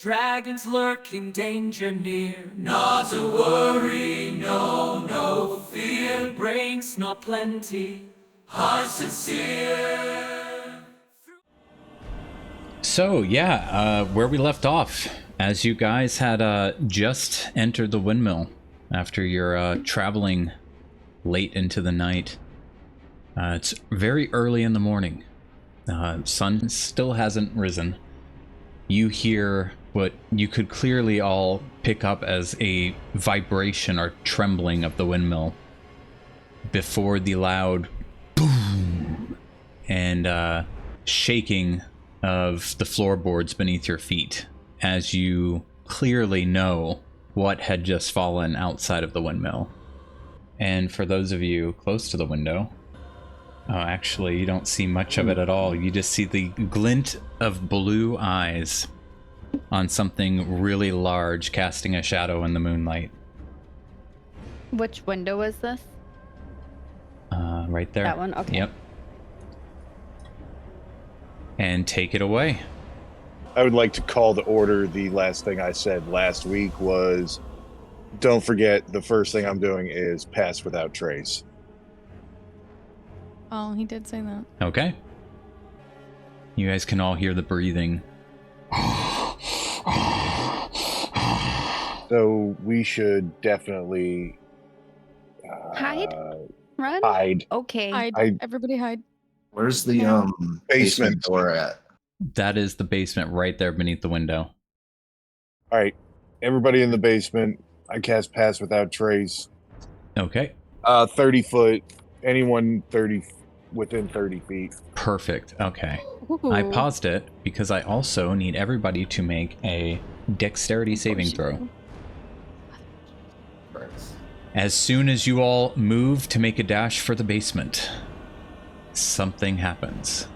Dragons lurking, danger near. Not to worry, no fear. Brains not plenty, hearts sincere. So yeah, where we left off, as you guys had just entered the windmill after your traveling late into the night. It's very early in the morning. Sun still hasn't risen. You hear what you could clearly all pick up as a vibration or trembling of the windmill before the loud boom and shaking of the floorboards beneath your feet, as you clearly know what had just fallen outside of the windmill. And for those of you close to the window, actually you don't see much of it at all. You just see the glint of blue eyes on something really large casting a shadow in the moonlight. Which window is this? Right there. That one? Okay. Yep. And take it away. I would like to call to order the last thing I said last week was, don't forget, the first thing I'm doing is pass without trace. Oh, he did say that. Okay. You guys can all hear the breathing. So we should definitely Hide? Run? hide. Okay. Hide. Everybody hide. Where's the Yeah. basement door at? That is the basement right there beneath the window. All right, everybody in the basement. I cast pass without trace. Okay. 30 foot. Anyone within 30 feet. Perfect. Okay. Ooh. I paused it because I also need everybody to make a dexterity saving throw. As soon as you all move to make a dash for the basement, something happens.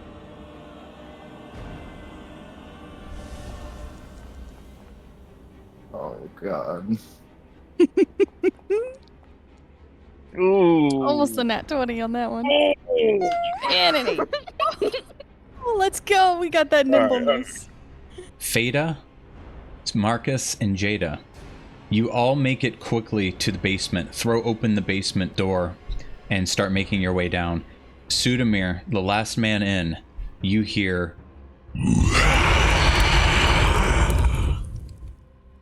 Oh god. Ooh. Almost a nat 20 on that one. Vanity. Oh, let's go. We got that nimbleness. Fada, Marcus, and Jada, you all make it quickly to the basement, throw open the basement door, and start making your way down. Sudamir, the last man in, you hear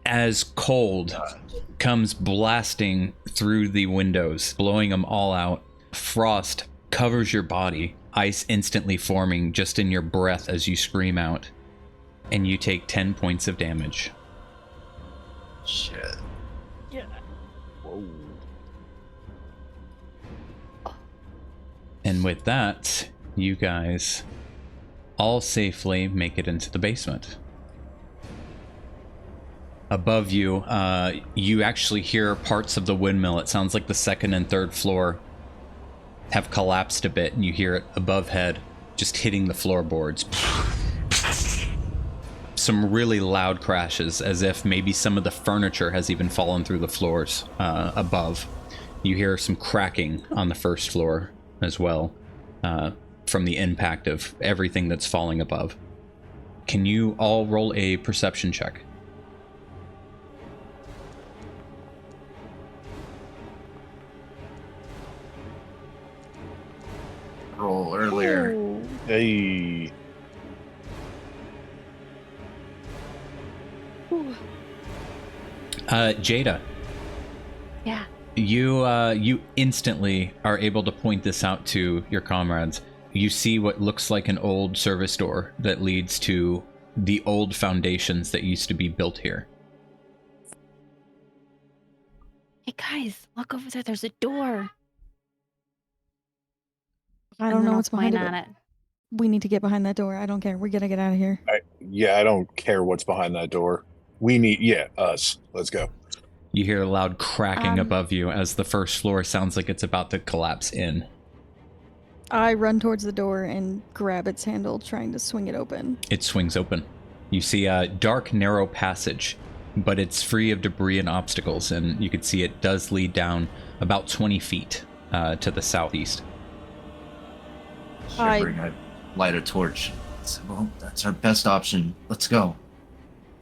as cold comes blasting through the windows, blowing them all out. Frost covers your body, ice instantly forming just in your breath as you scream out, and you take 10 points of damage. Shit. Yeah. Whoa. And with that, you guys all safely make it into the basement. Above you, you actually hear parts of the windmill. It sounds like the second and third floor have collapsed a bit, and you hear it above head, just hitting the floorboards. Some really loud crashes, as if maybe some of the furniture has even fallen through the floors above. You hear some cracking on the first floor as well, from the impact of everything that's falling above. Can you all roll a perception check? Roll earlier. Ooh. Hey. Ooh. Jada, Yeah. you instantly are able to point this out to your comrades. You see what looks like an old service door that leads to the old foundations that used to be built here. Hey guys, look over there. There's a door. I And don't then know I'll what's behind point it. at it. We need to get behind that door. I don't care. We gotta get out of here. I don't care what's behind that door. We need, us. Let's go. You hear a loud cracking Um, above you as the first floor sounds like it's about to collapse in. I run towards the door and grab its handle, trying to swing it open. It swings open. You see a dark, narrow passage, but it's free of debris and obstacles, and you can see it does lead down about 20 feet to the southeast. I- Shivering, I light a torch. So, well, that's our best option. Let's go.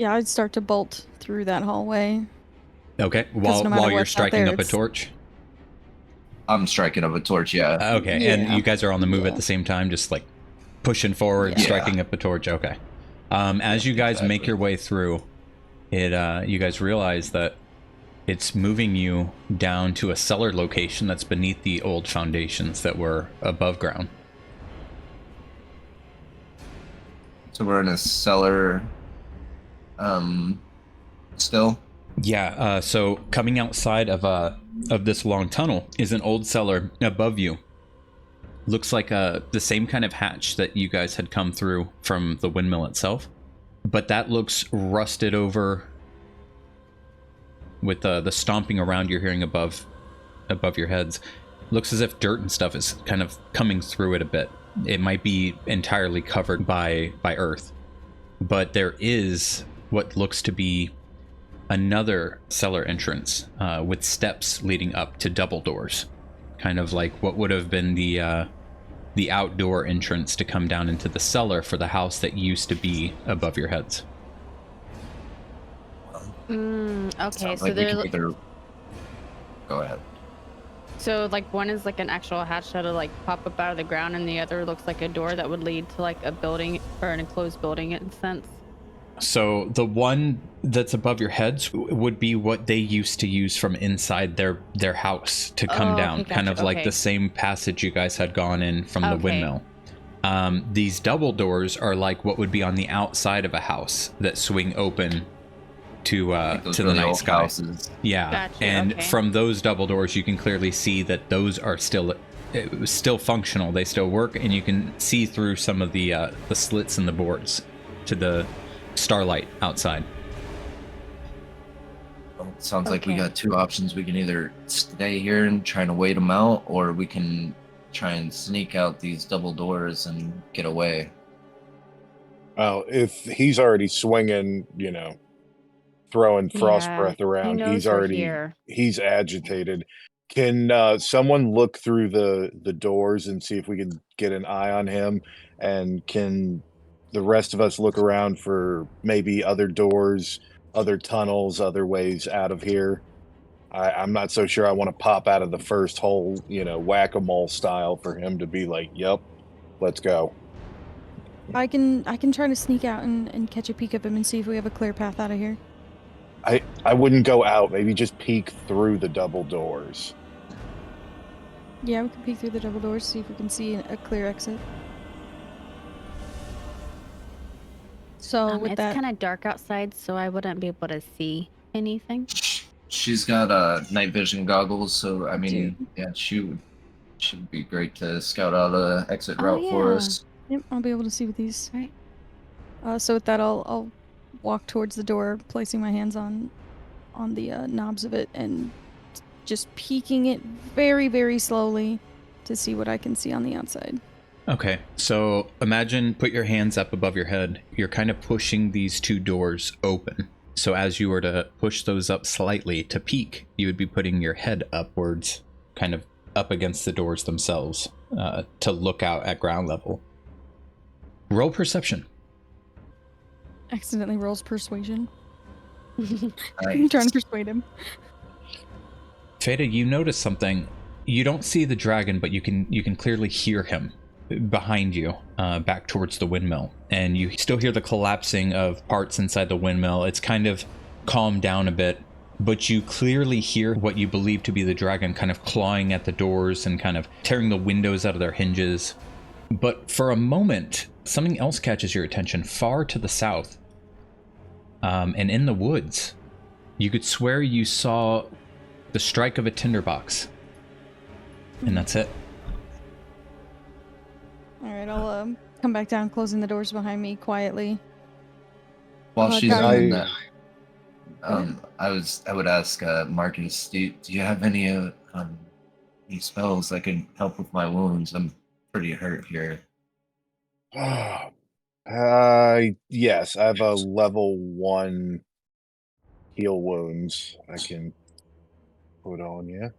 Yeah, I'd start to bolt through that hallway. Okay, no matter while you're what's out striking there, up a it's- torch. I'm striking up a torch, yeah. Okay, and Yeah. you guys are on the move Yeah. at the same time, just like pushing forward, Yeah. striking up a torch. Okay. As you guys make exactly. your way through, you guys realize that it's moving you down to a cellar location that's beneath the old foundations that were above ground. So we're in a cellar, still? Yeah, so coming outside of this long tunnel is an old cellar above you. Looks like the same kind of hatch that you guys had come through from the windmill itself, but that looks rusted over with the stomping around you're hearing above your heads. Looks as if dirt and stuff is kind of coming through it a bit. It might be entirely covered by earth, but there is what looks to be another cellar entrance with steps leading up to double doors, kind of like what would have been the outdoor entrance to come down into the cellar for the house that used to be above your heads. Okay, Sounds so like we they're can either... Go ahead. so like one is like an actual hatch that'll like pop up out of the ground, and the other looks like a door that would lead to like a building or an enclosed building in a sense. So the one that's above your heads would be what they used to use from inside their house to come down, okay, kind gotcha, of like okay. the same passage you guys had gone in from the Okay. windmill. These double doors are like what would be on the outside of a house that swing open to Like those the really night old sky. houses. Yeah, Gotcha, and okay. from those double doors, you can clearly see that those are still functional. They still work, and you can see through some of the slits in the boards to the starlight outside. Well, it sounds like we Okay. got two options. We can either stay here and try to wait them out, or we can try and sneak out these double doors and get away. Well, if he's already swinging, throwing frost Yeah, breath he around, knows we're here. he's agitated. Can someone look through the doors and see if we can get an eye on him? And can the rest of us look around for maybe other doors, other tunnels, other ways out of here? I'm not so sure I want to pop out of the first hole, whack-a-mole style, for him to be like, "Yep, let's go." I can try to sneak out and catch a peek of him and see if we have a clear path out of here. I wouldn't go out. Maybe just peek through the double doors. Yeah, we can peek through the double doors, see if we can see a clear exit. So with It's that, kind of dark outside, so I wouldn't be able to see anything. She's got night vision goggles, so I mean, yeah, she would be great to scout out a exit Oh, route for yeah. us. yep, I'll be able to see with these. Right. So with that, I'll walk towards the door, placing my hands on the knobs of it and just peeking it very, very slowly to see what I can see on the outside. Okay, so imagine, put your hands up above your head. You're kind of pushing these two doors open. So as you were to push those up slightly to peek, you would be putting your head upwards, kind of up against the doors themselves, to look out at ground level. Roll perception. Accidentally rolls persuasion. I'm Nice. trying to persuade him. Feta, you notice something. You don't see the dragon, but you can clearly hear him behind you, back towards the windmill, and you still hear the collapsing of parts inside the windmill. It's kind of calmed down a bit, but you clearly hear what you believe to be the dragon kind of clawing at the doors and kind of tearing the windows out of their hinges. But for a moment, something else catches your attention far to the south, and in the woods. You could swear you saw the strike of a tinderbox, and that's it. Alright, I'll come back down, closing the doors behind me quietly. While Oh, she's God. doing that, I would ask Marcus, do you have any spells that can help with my wounds? I'm pretty hurt here. Yes, I have a level 1 heal wounds I can put on you.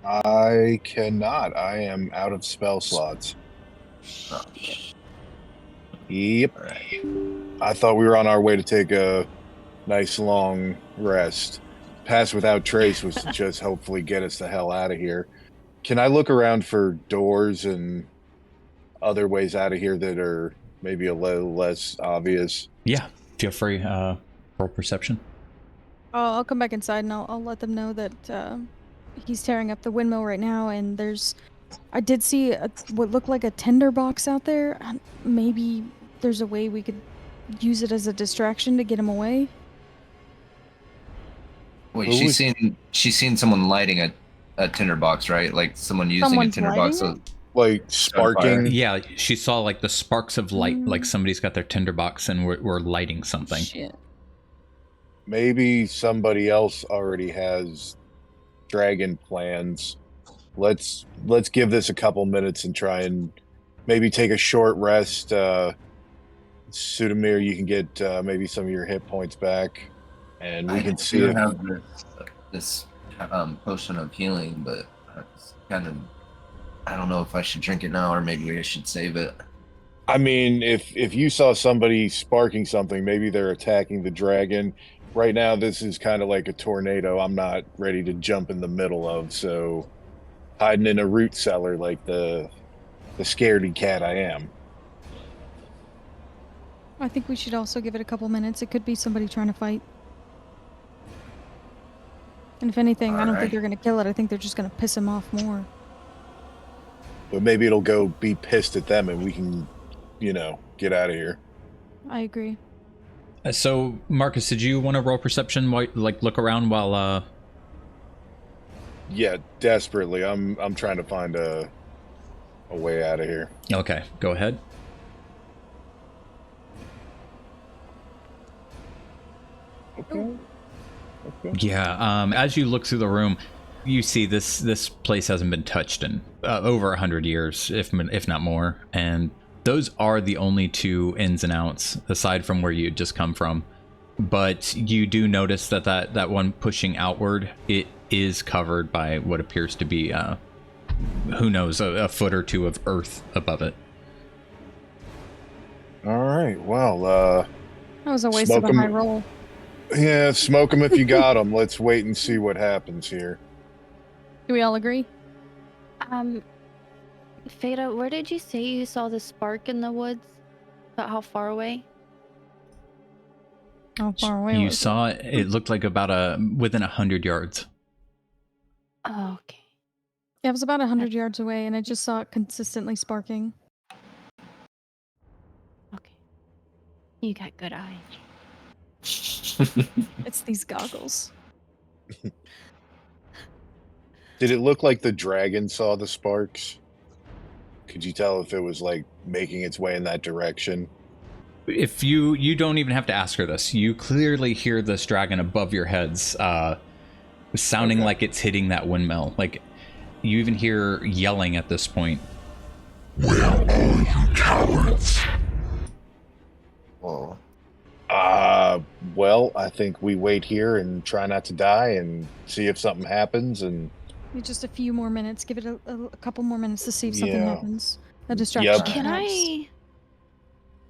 I cannot. I am out of spell slots. Oh, shit. Yep. All right. I thought we were on our way to take a nice long rest. Pass without trace was to just hopefully get us the hell out of here. Can I look around for doors and other ways out of here that are maybe a little less obvious? Yeah, feel free. Roll perception. I'll come back inside and I'll let them know that he's tearing up the windmill right now, and I did see what looked like a tinder box out there. Maybe there's a way we could use it as a distraction to get him away. Wait, Who was- she's seen someone lighting a tinderbox, right? Like someone using Someone's a tinderbox. lighting Like sparking? Yeah, she saw like the sparks of light, like somebody's got their tinderbox and we're lighting something. Shit. Maybe somebody else already has dragon plans. Let's give this a couple minutes and try and maybe take a short rest. Sudamir, you can get maybe some of your hit points back, and we can see do if have this potion of healing, but it's kind of, I don't know if I should drink it now or maybe I should save it. I mean, if you saw somebody sparking something, maybe they're attacking the dragon. Right now, this is kind of like a tornado. I'm not ready to jump in the middle of, so hiding in a root cellar like the scaredy cat I am. I think we should also give it a couple minutes. It could be somebody trying to fight. And if anything, I don't think Alright. they're going to kill it. I think they're just going to piss him off more. But maybe it'll go be pissed at them, and we can, get out of here. I agree. So, Marcus, did you want to roll perception, like look around while? Yeah, desperately. I'm trying to find a way out of here. Okay, go ahead. Okay. Yeah. As you look through the room, you see this place hasn't been touched in over 100 years, if not more, and those are the only two ins and outs aside from where you just come from. But you do notice that one pushing outward, it is covered by what appears to be who knows, a foot or two of earth above it. All right. Well, That was a waste of Smoke a 'em. high roll. yeah, smoke them if you got them. Let's wait and see what happens here. Do we all agree? Fada, where did you say you saw the spark in the woods? About how far away? How far away You was saw it. It looked like about within 100 yards. Oh, okay. it was about 100 yards away, and I just saw it consistently sparking. Okay. You got good eyes. It's these goggles. Did it look like the dragon saw the sparks? Could you tell if it was like making its way in that direction? If you don't even have to ask her this, you clearly hear this dragon above your heads, sounding Okay. like it's hitting that windmill. Like you even hear yelling at this point. Where are you cowards? Whoa. Well, I think we wait here and try not to die and see if something happens. And Just a few more minutes. Give it a couple more minutes to see if something Yeah. happens. A distraction. Yep. Can perhaps.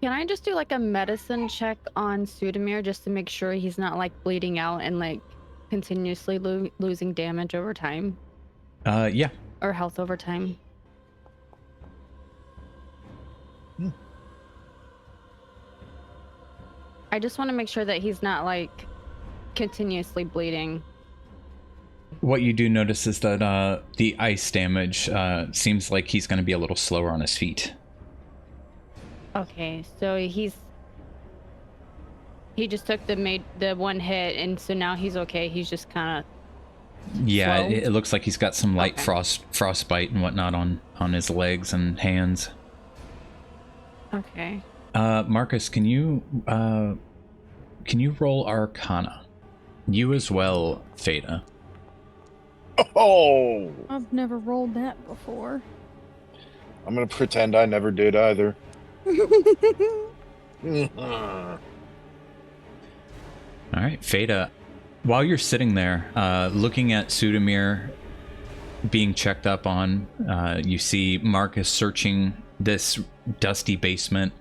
I just do like a medicine check on Sudamir just to make sure he's not like bleeding out and like continuously losing damage over time Yeah. or health over time? I just want to make sure that he's not like continuously bleeding. What you do notice is that the ice damage seems like he's going to be a little slower on his feet. Okay, so he just took the one hit, and so now he's okay. He's just kind of Yeah, slow? it looks like he's got some light Okay. frostbite and whatnot on his legs and hands. okay. Marcus, can you roll Arcana? You as well, Fada. oh, I've never rolled that before. I'm gonna pretend I never did either. All right, Fada. While you're sitting there, looking at Sudamir being checked up on, you see Marcus searching this dusty basement.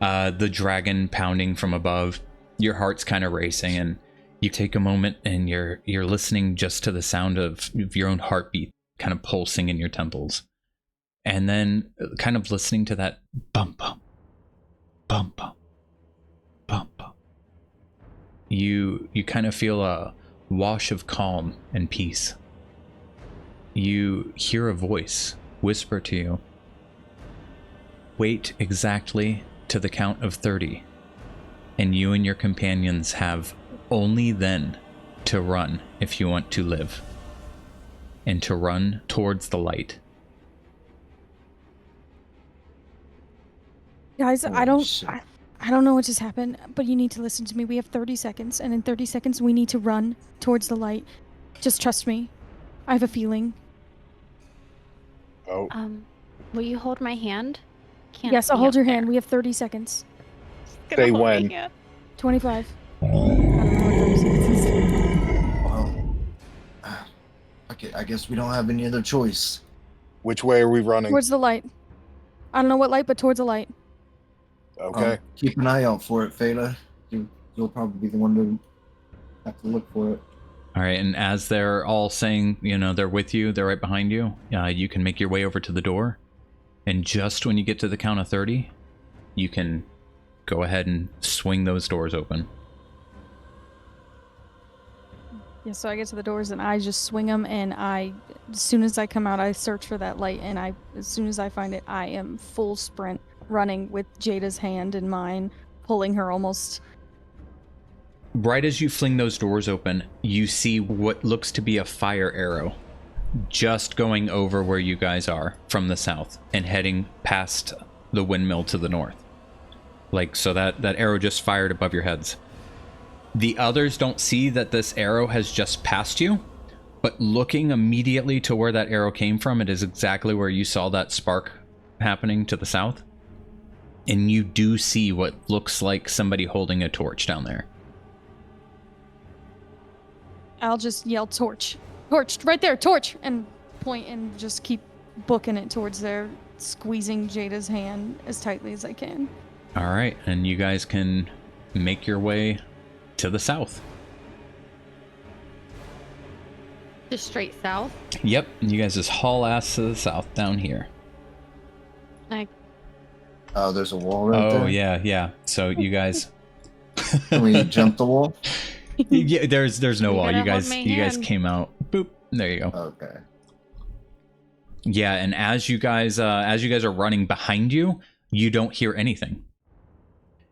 The dragon pounding from above. Your heart's kind of racing, and you take a moment and you're listening just to the sound of your own heartbeat kind of pulsing in your temples. And then kind of listening to that bump, bump, bump, bump, bump, bump. You kind of feel a wash of calm and peace. You hear a voice whisper to you, "Wait exactly to the count of 30, and you and your companions have only then to run if you want to live, and to run towards the light." Guys, shit. I don't know what just happened, but you need to listen to me. We have 30 seconds, and in 30 seconds we need to run towards the light. Just trust me. I have a feeling. Oh, Will you hold my hand? Can't Yes, I'll see hold up your there. hand. We have 30 seconds. Gonna Say hold my when. hand. 25. I don't know what 30 seconds is. Well, okay, I guess we don't have any other choice. which way are we running? Towards the light. I don't know what light, but towards the light. Okay. Keep an eye out for it, Phala. You'll probably be the one to have to look for it. All right, and as they're all saying, they're with you, they're right behind you, you can make your way over to the door. And just when you get to the count of 30, you can go ahead and swing those doors open. Yeah, so I get to the doors and I just swing them, and as soon as I come out, I search for that light, and as soon as I find it, I am full sprint, running with Jada's hand in mine, pulling her almost. Right as you fling those doors open, you see what looks to be a fire arrow just going over where you guys are from the south and heading past the windmill to the north. So that arrow just fired above your heads. The others don't see that this arrow has just passed you, but looking immediately to where that arrow came from, it is exactly where you saw that spark happening to the south. And you do see what looks like somebody holding a torch down there. I'll just yell, "Torch! Torch! Right there! Torch!" and point and just keep booking it towards there, squeezing Jada's hand as tightly as I can. All right, and you guys can make your way to the south. Just straight south. Yep, you guys just haul ass to the south down here. Like, Oh, there's a wall right there. Oh yeah. So you guys, Can we jump the wall? yeah, there's no You wall. gotta You hold guys my you guys hand. came out. Boop. There you go. Okay. Yeah, and as you guys are running behind you, you don't hear anything.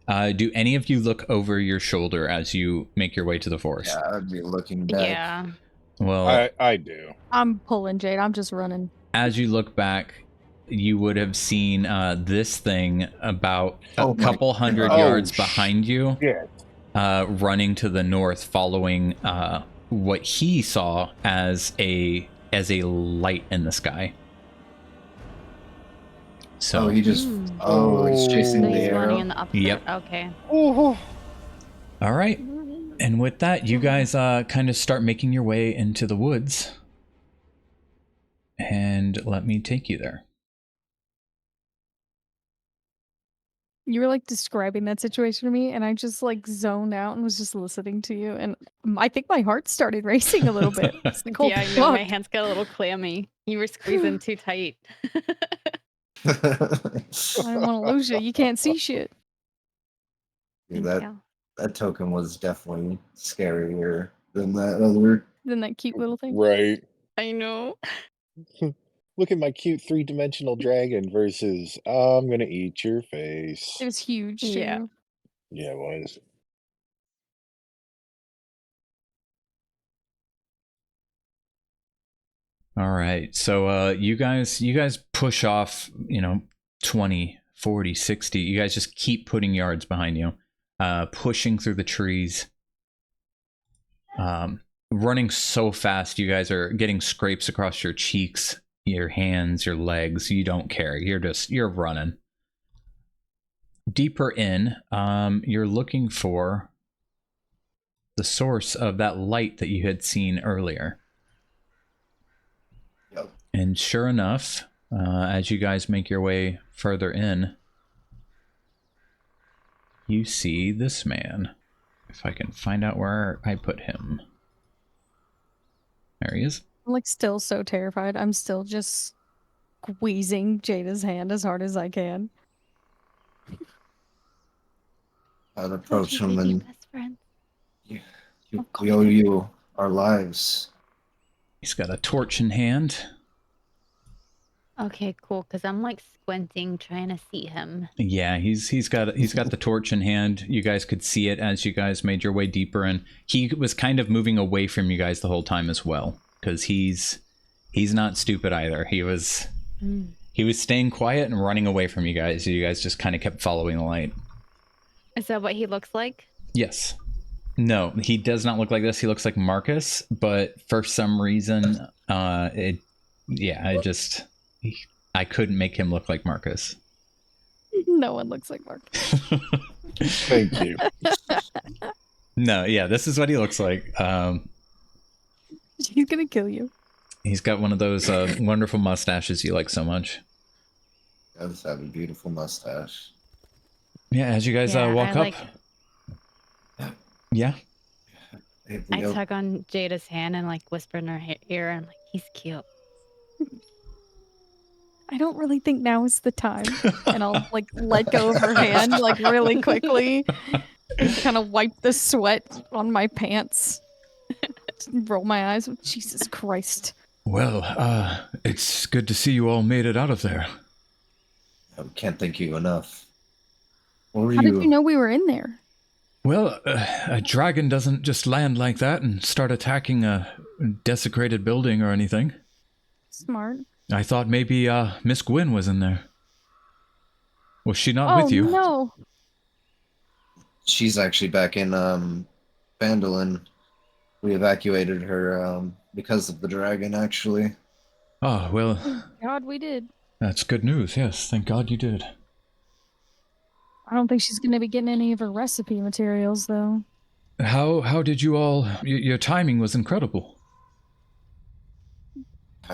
Do any of you look over your shoulder as you make your way to the forest? Yeah, I'd be looking back. yeah. Well, I do. I'm pulling Jade. I'm just running. as you look back, you would have seen this thing about a Oh my couple hundred God. yards Oh, behind you, Yeah. running to the north, following what he saw as a light in the sky. So Oh, he just. Hmm. Oh, he's chasing So the he's running arrow. in the opposite. Yep. Okay. Ooh. all right, and with that, you guys kind of start making your way into the woods, and let me take you there. You were like describing that situation to me, and I just like zoned out and was just listening to you, and I think my heart started racing a little bit. It's like, oh, Yeah, I know. My fuck. hands got a little clammy. You were squeezing too tight. I don't want to lose you. You can't see shit. Dude, Yeah. that token was definitely scarier than that other. Then that cute little thing. Right. I know. Look at my cute 3-dimensional dragon versus I'm gonna eat your face. It was huge too. Yeah. Yeah, it was. All right. So you guys push off, 20, 40, 60. You guys just keep putting yards behind you, pushing through the trees. Running so fast, you guys are getting scrapes across your cheeks, your hands, your legs. You don't care. You're running. Deeper in, you're looking for the source of that light that you had seen earlier. Yep. And sure enough, as you guys make your way further in, you see this man. If I can find out where I put him. There he is. I'm like still so terrified. I'm still just squeezing Jada's hand as hard as I can. I'd approach him Be and best friends. we owe you our lives. He's got a torch in hand. Okay, cool. Because I'm like squinting, trying to see him. Yeah, he's got the torch in hand. You guys could see it as you guys made your way deeper, and he was kind of moving away from you guys the whole time as well, because he's not stupid either. He was staying quiet and running away from you guys. You guys just kind of kept following the light. Is that what he looks like? Yes. No, he does not look like this. He looks like Marcus, but for some reason, I couldn't make him look like Marcus. No one looks like Marcus. Thank you. No, yeah, this is what he looks like. He's gonna kill you. He's got one of those wonderful mustaches you like so much. He does have a beautiful mustache. Yeah, as you guys walk up. Yeah. Hey, I tug on Jada's hand and like whisper in her ear, and I'm like, he's cute. I don't really think now is the time. And I'll like let go of her hand like really quickly and kind of wipe the sweat on my pants. Roll my eyes. Jesus Christ. Well, it's good to see you all made it out of there. I can't thank you enough. What were How did you know we were in there? Well, a dragon doesn't just land like that and start attacking a desecrated building or anything. Smart. I thought maybe Miss Gwyn was in there. Was she not with you? Oh, no. She's actually back in Phandalin. We evacuated her because of the dragon, actually. Oh, well, God, we did. that's good news. Yes, thank God you did. I don't think she's going to be getting any of her recipe materials, though. How did you all... Your timing was incredible.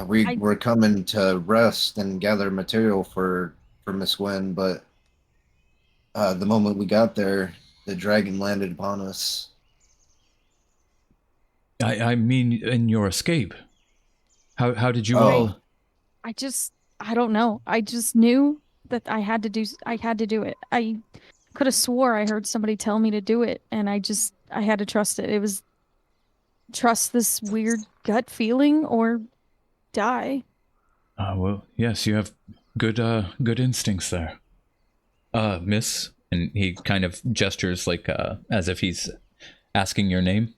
We were coming to rest and gather material for Miss Gwen, but the moment we got there, the dragon landed upon us. I mean, in your escape. How did you all... I don't know. I just knew that I had to do it. I could have swore I heard somebody tell me to do it, and I had to trust it. It was trust this weird gut feeling or die. Well, yes, you have good instincts there. Miss, and he kind of gestures like as if he's asking your name.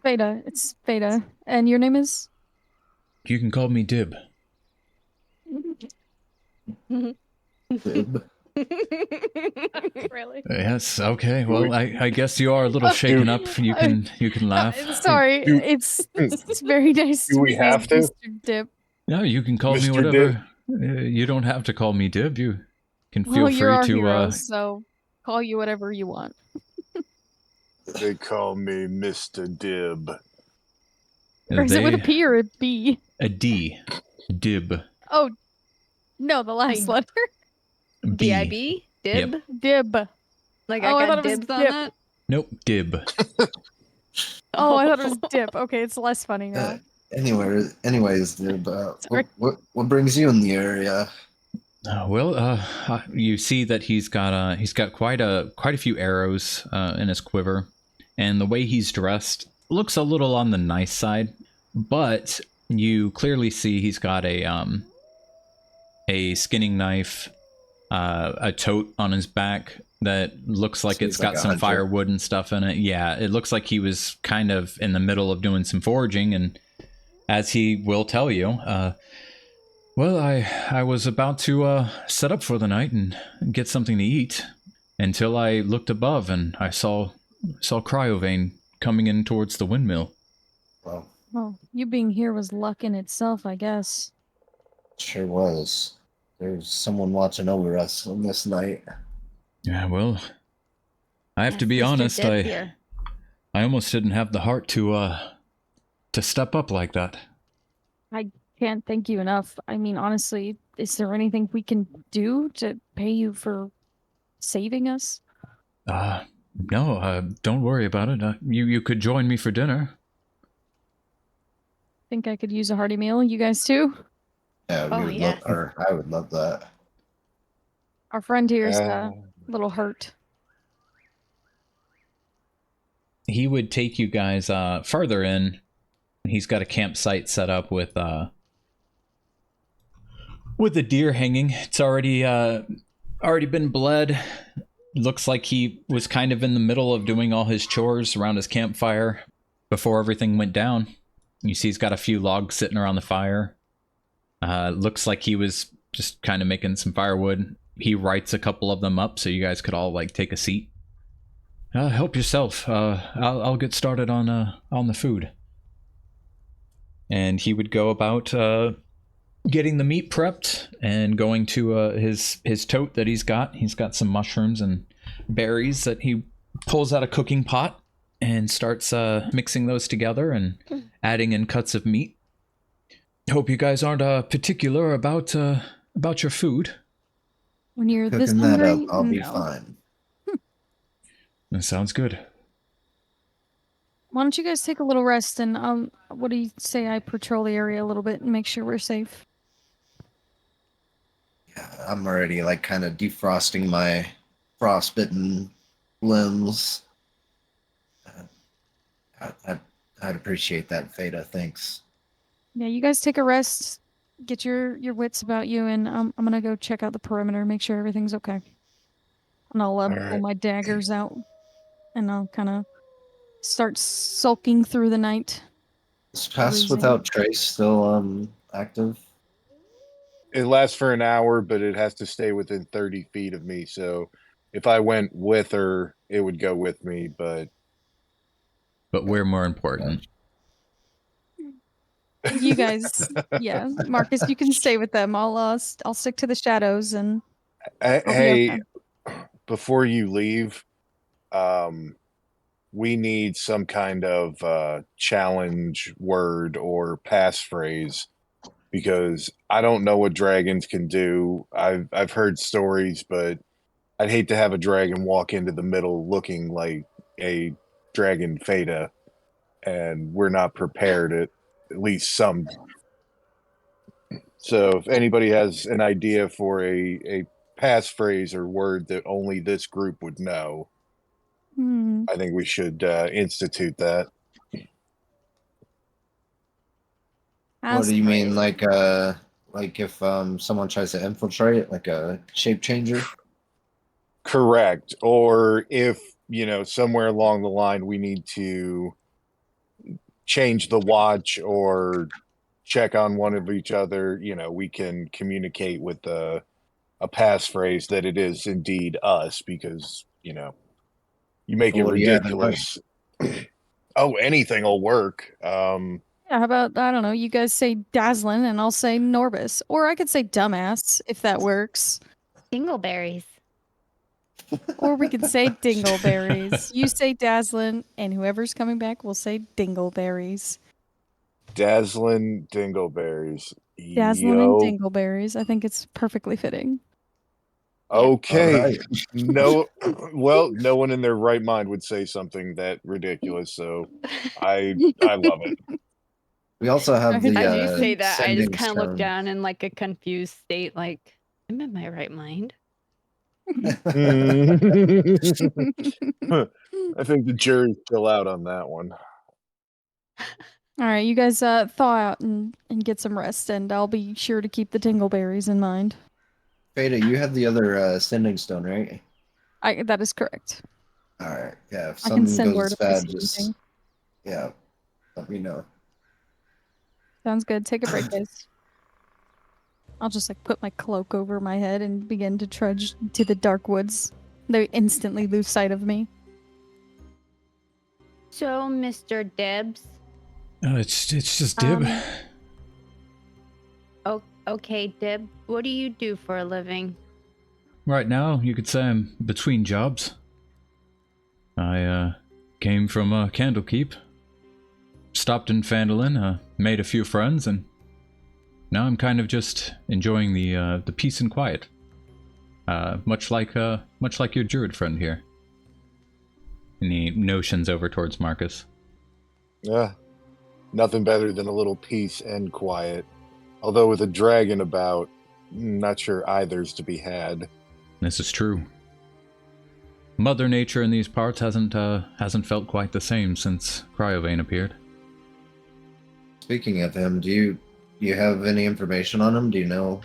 Veda, it's Veda. And your name is? You can call me Dib. Really? Yes, okay. Well, I guess you are a little shaken up. You can laugh. Sorry, it's very nice. Do we have to? Mr. Dip. No, you can call me Mr. whatever. You don't have to call me Dib. You can feel Well, you're free our to hero, so call you whatever you want. They call me Mr. Dib. Or is it with a P or a B? A D. Dib. Oh, no, the last letter. B. D-I-B? Dib? Yep. Dib. Like Oh, I I thought got it was dibs on dip. that? Nope, Dib. Oh, I thought it was dip. Okay, it's less funny now. Anyways, Dib, what brings you in the area? You see that he's got quite a few arrows in his quiver, and the way he's dressed looks a little on the nice side, but you clearly see he's got a skinning knife, a tote on his back that looks like it's got some firewood and stuff in it. Yeah, it looks like he was kind of in the middle of doing some foraging, and as he will tell you, well, I was about to set up for the night and get something to eat until I looked above and I saw Cryovane coming in towards the windmill. Well, you being here was luck in itself, I guess. Sure was. There's someone watching over us on this night. Yeah, well, I have to be honest, I almost didn't have the heart to step up like that. I can't thank you enough. I mean, honestly, is there anything we can do to pay you for saving us? No, don't worry about it. You could join me for dinner. Think I could use a hearty meal. You guys too? Yeah, we Oh, would yes. love, or I would love that. Our friend here's Uh, a little hurt. He would take you guys further in. He's got a campsite set up with a deer hanging. It's already been bled. Looks like he was kind of in the middle of doing all his chores around his campfire before everything went down. You see he's got a few logs sitting around the fire. Looks like he was just kind of making some firewood. He writes a couple of them up so you guys could all like take a seat. Help yourself. I'll get started on the food. And he would go about getting the meat prepped and going to his tote that he's got. He's got some mushrooms and berries that he pulls out a cooking pot and starts mixing those together and adding in cuts of meat. Hope you guys aren't particular about your food. When you're this Cooking that hungry, up, I'll be no. fine. That sounds good. Why don't you guys take a little rest and what do you say I patrol the area a little bit and make sure we're safe? Yeah, I'm already like kind of defrosting my frostbitten limbs. I'd appreciate that, Feta. Thanks. Yeah, you guys take a rest, get your wits about you, and I'm gonna go check out the perimeter, make sure everything's okay. And I'll pull right. my daggers out, and I'll kind of start sulking through the night. Is Pass Freezing. Without Trace still active? It lasts for an hour, but it has to stay within 30 feet of me. So if I went with her, it would go with me. But we're more important. You guys, yeah, Marcus, you can stay with them. I'll stick to the shadows, and I'll be hey, okay. before you leave, we need some kind of challenge word or passphrase, because I don't know what dragons can do. I've heard stories, but I'd hate to have a dragon walk into the middle looking like a dragon Feta, and we're not prepared at least some. So if anybody has an idea for a passphrase or word that only this group would know, I think we should institute that. What do you mean, like if someone tries to infiltrate, like a shape changer? Correct. Or if, somewhere along the line we need to change the watch or check on one of each other, we can communicate with a passphrase that it is indeed us, because, you make it What do you have in ridiculous. Oh, anything will work. Yeah, how about, I don't know, you guys say Dazzlin and I'll say Norbus. Or I could say dumbass, if that works. Dingleberries. Or we could say dingleberries. You say Dazzlin, and whoever's coming back will say dingleberries. Dazzlin' Dingleberries. Dazzlin Yo. and dingleberries. I think it's perfectly fitting. Okay. All right. No, well, no one in their right mind would say something that ridiculous, so I love it. We also have the As you say that, I just sending kind of look stone. down in like a confused state, like, I'm in my right mind. I think the jury's still out on that one. All right, you guys thaw out and get some rest, and I'll be sure to keep the dingleberries in mind. Feta, you have the other sending stone, right? That is correct. All right. Yeah. If I can something send goes word if I bad, see just anything. let me know. Sounds good. Take a break, guys. I'll just like put my cloak over my head and begin to trudge to the dark woods. They instantly lose sight of me. So, Mr. Debs. It's just Dib. Okay, Deb, what do you do for a living? Right now, you could say I'm between jobs. I came from Candlekeep, stopped in Phandalin, made a few friends, and now I'm kind of just enjoying the peace and quiet. much like your druid friend here. And he notions over towards Marcus. Yeah, nothing better than a little peace and quiet. Although with a dragon about, not sure either's to be had. This is true. Mother Nature in these parts hasn't felt quite the same since Cryovane appeared. Speaking of him, do you have any information on him? Do you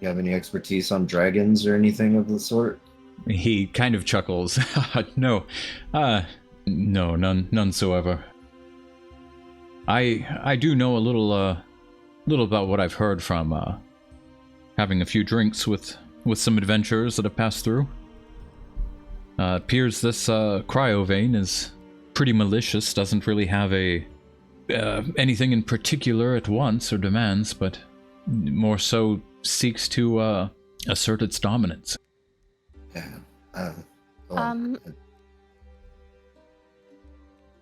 have any expertise on dragons or anything of the sort? He kind of chuckles. No, none so ever. I do know a little about what I've heard from having a few drinks with some adventurers that have passed through. Appears this Cryovane is pretty malicious, doesn't really have anything in particular it wants or demands, but more so seeks to assert its dominance. Yeah.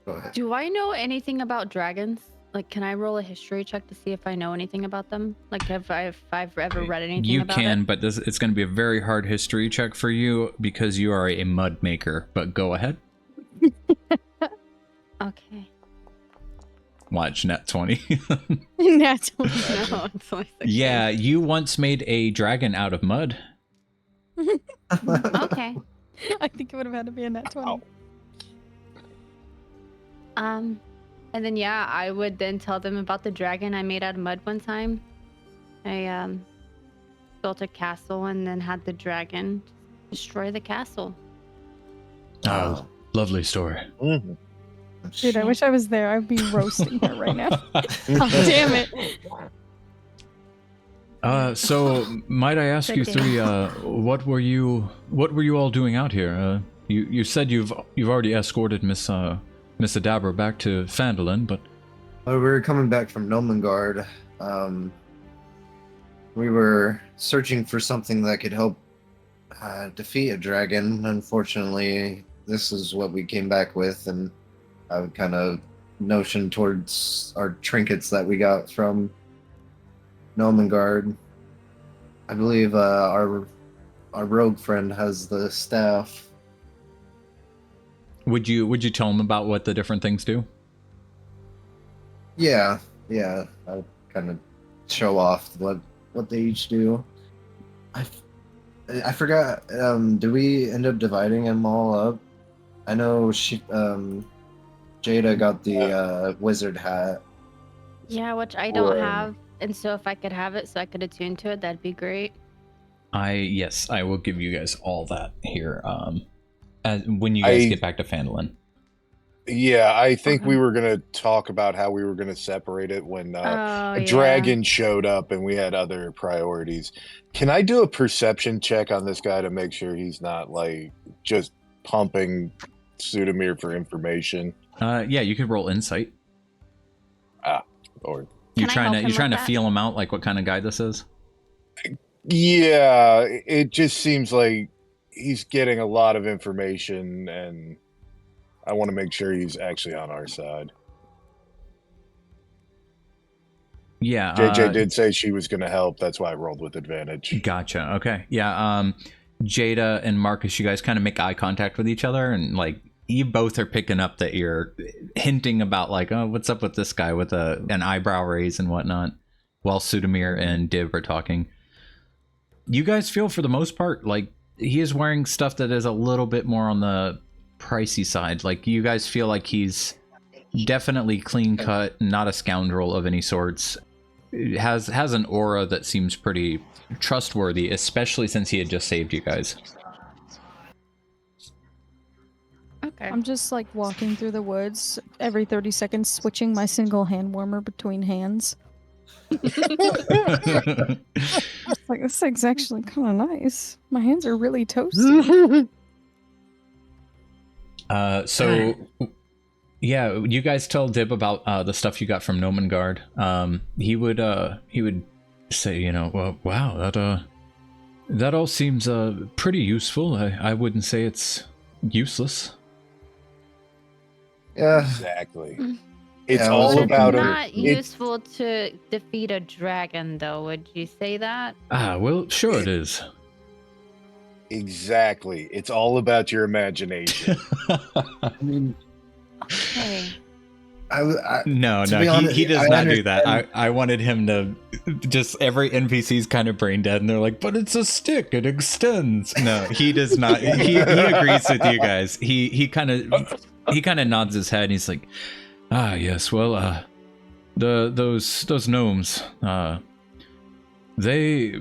Go ahead. Do I know anything about dragons? Like, can I roll a history check to see if I know anything about them? Like, if I've ever read anything about it? You can, but it's going to be a very hard history check for you because you are a mud maker. But go ahead. Okay. Watch, nat 20. Nat 20. No, it's only 16. Yeah, you once made a dragon out of mud. Okay. I think it would have had to be a nat 20. And then yeah, I would then tell them about the dragon I made out of mud one time. I built a castle and then had the dragon destroy the castle. Oh, lovely story. Mm-hmm. Dude, I wish I was there. I'd be roasting her right now. Oh, damn it. So might I ask you three, what were you all doing out here? You said you've already escorted Miss Adabra back to Phandalin, but We were coming back from Nomengard. We were searching for something that could help defeat a dragon. Unfortunately, this is what we came back with, and I would kind of notion towards our trinkets that we got from Nomengard. I believe our rogue friend has the staff. would you tell them about what the different things do? Yeah. I kind of show off what they each do. I forgot. Did we end up dividing them all up? I know Jada got the wizard hat. Yeah, which I don't have, and so if I could have it so I could attune to it, that'd be great. Yes, I will give you guys all that here. When you guys get back to Phandalin. Yeah, I think we were going to talk about how we were going to separate it when a dragon showed up and we had other priorities. Can I do a perception check on this guy to make sure he's not like just pumping Sudamir for information? Yeah, you could roll insight. Or You're Can I help trying him to with feel him out, like what kind of guy this is. yeah, it just seems like he's getting a lot of information, and I want to make sure he's actually on our side. Yeah, JJ did say she was going to help. That's why I rolled with advantage. Gotcha. Okay. Yeah. Jada and Marcus, you guys kind of make eye contact with each other, and like you both are picking up that you're hinting about like, oh, what's up with this guy with an eyebrow raise and whatnot, while Sudamir and Dib are talking. You guys feel for the most part like he is wearing stuff that is a little bit more on the pricey side. Like you guys feel like he's definitely clean cut, not a scoundrel of any sorts. Has an aura that seems pretty trustworthy, especially since he had just saved you guys. Okay. I'm just like walking through the woods every 30 seconds, switching my single hand warmer between hands. It's like, this thing's actually kind of nice. My hands are really toasty. So yeah, you guys tell Dib about the stuff you got from Nomengard. He would say, you know, well, wow, that all seems pretty useful. I wouldn't say it's useless. Yeah, Exactly. Mm. It's Yeah, all also about not it. useful to defeat a dragon, though. Would you say that? Ah, well, sure it is. Exactly. It's all about your imagination. I mean, Okay. No, to no, be honest, he does I not do that. understand. I wanted him to just every NPC's kind of brain dead, and they're like, "But it's a stick; it extends." No, he does not. He agrees with you guys. He kind of nods his head, and he's like, "Ah, yes. Well, those gnomes, they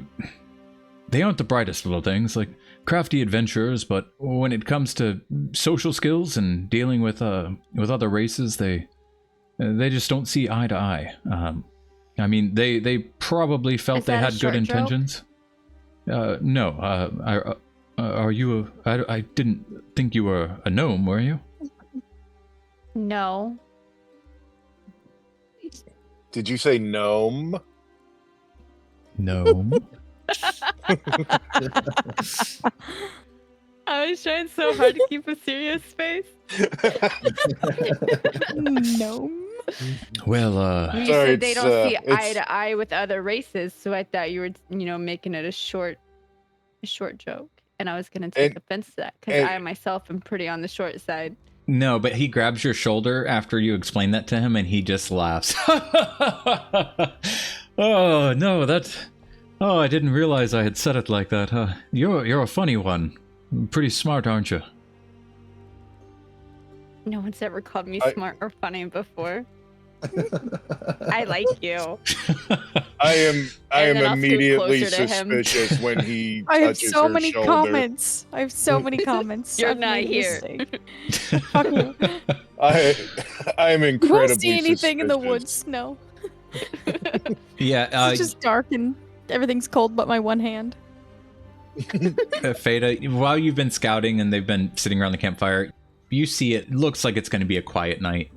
aren't the brightest little things, like crafty adventurers, but when it comes to social skills and dealing with other races, they just don't see eye to eye. I mean, they probably felt Is they that a had good short joke? intentions. No, are you I didn't think you were a gnome, were you? No. Did you say gnome? Gnome. I was trying so hard to keep a serious face. No. Well, You Sorry, said they it's, don't see eye it's- to eye with other races, so I thought you were, making it a short joke, and I was gonna take And- offense to that because and- I myself am pretty on the short side. no, but he grabs your shoulder after you explain that to him, and he just laughs. Oh no, oh, I didn't realize I had said it like that. You're a funny one. Pretty smart, aren't you? No one's ever called me I- smart or funny before. I like you. I am And then I'll scoot immediately closer to him. suspicious when he I have touches so her many shoulder. comments. I have so many comments. You're I've not made a here. mistake. Fuck you. I am You incredibly won't see anything in the suspicious. woods. No. Yeah, It's just dark and everything's cold but my one hand. Feta, while you've been scouting and they've been sitting around the campfire, you see it looks like it's going to be a quiet night.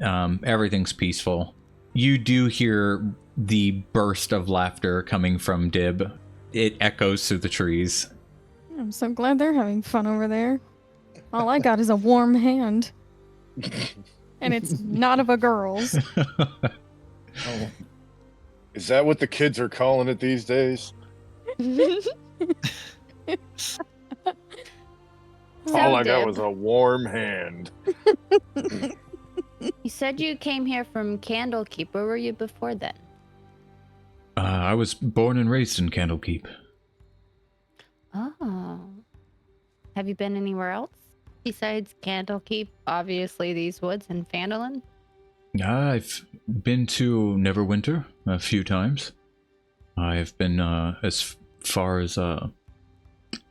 Everything's peaceful. You do hear the burst of laughter coming from Dib. It echoes through the trees. I'm so glad they're having fun over there. All I got is a warm hand. And it's not of a girl's. Oh, Is that what the kids are calling it these days? All I got Dib, was a warm hand. You said you came here from Candlekeep. Where were you before then? I was born and raised in Candlekeep. Oh. Have you been anywhere else besides Candlekeep? Obviously, these woods and Phandalin. I've been to Neverwinter a few times. I've been as far as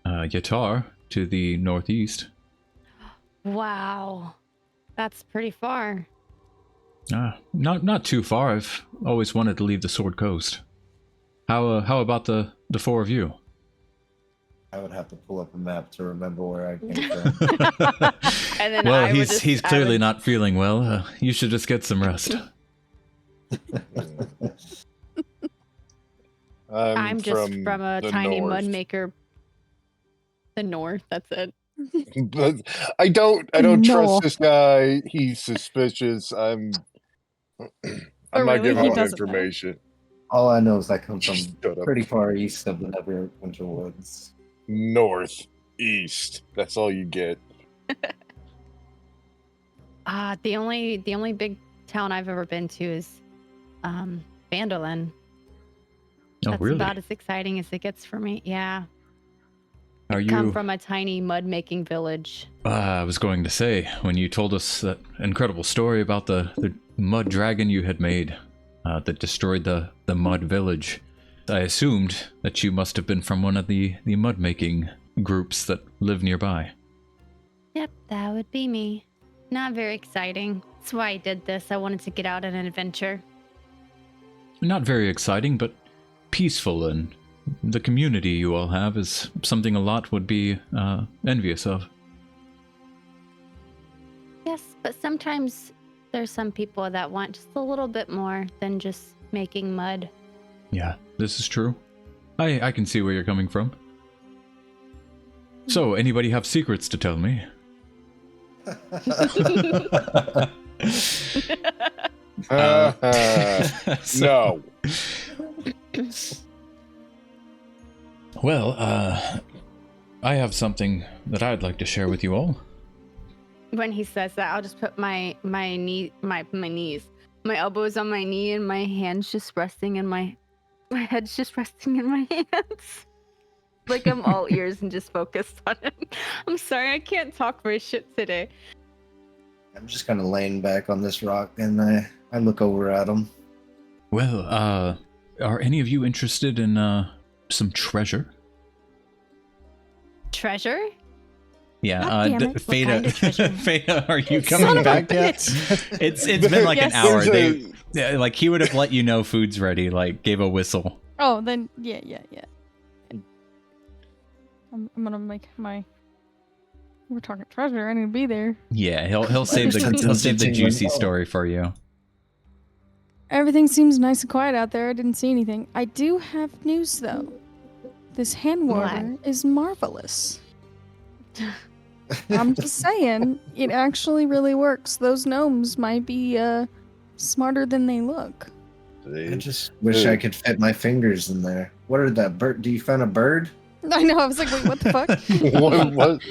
Yatar to the northeast. Wow, that's pretty far. Not too far. I've always wanted to leave the Sword Coast. How about the four of you? I would have to pull up a map to remember where I came from. And then Well, I would just, he's I clearly would- not feeling well. You should just get some rest. I'm just from a the tiny north. mud maker. The north. That's it. But I don't No. trust this guy. He's suspicious. I'm Oh, not really? giving He him doesn't know. information. All I know is I come from Shut up. pretty far east of the Neverwinter Woods. Northeast. That's all you get. The only big town I've ever been to is Phandalin. Oh, That's really? about as exciting as it gets for me. Yeah. Are Come you? from a tiny mud making village. I was going to say, when you told us that incredible story about the mud dragon you had made that destroyed the mud village, I assumed that you must have been from one of the mud making groups that live nearby. Yep, that would be me. Not very exciting. That's why I did this. I wanted to get out on an adventure. Not very exciting, but peaceful, and the community you all have is something a lot would be envious of. Yes, but sometimes there's some people that want just a little bit more than just making mud. Yeah, this is true. I can see where you're coming from. So, anybody have secrets to tell me? No. Well, I have something that I'd like to share with you all. When he says that, I'll just put my knees, my elbows on my knee, and my hands just resting in my head's just resting in my hands. Like I'm all ears and just focused on him. I'm sorry, I can't talk for shit today. I'm just kind of laying back on this rock, and I look over at him. Well, are any of you interested in some treasure? Treasure? Yeah, God damn it. What Fada, kind of treasure? Fada, are you Son coming of a back yet? bitch. It's been like an Yes. hour. There's They like he would have let you know food's ready, like gave a whistle. Oh, then yeah. I'm gonna make my. We're talking treasure. I need to be there. Yeah, he'll save the juicy story for you. Everything seems nice and quiet out there. I didn't see anything. I do have news though. This hand warmer is marvelous. I'm just saying, it actually really works. Those gnomes might be smarter than they look. I just wish I could fit my fingers in there. What are that bird? Do you find a bird? I know. I was like, wait, what the fuck? what?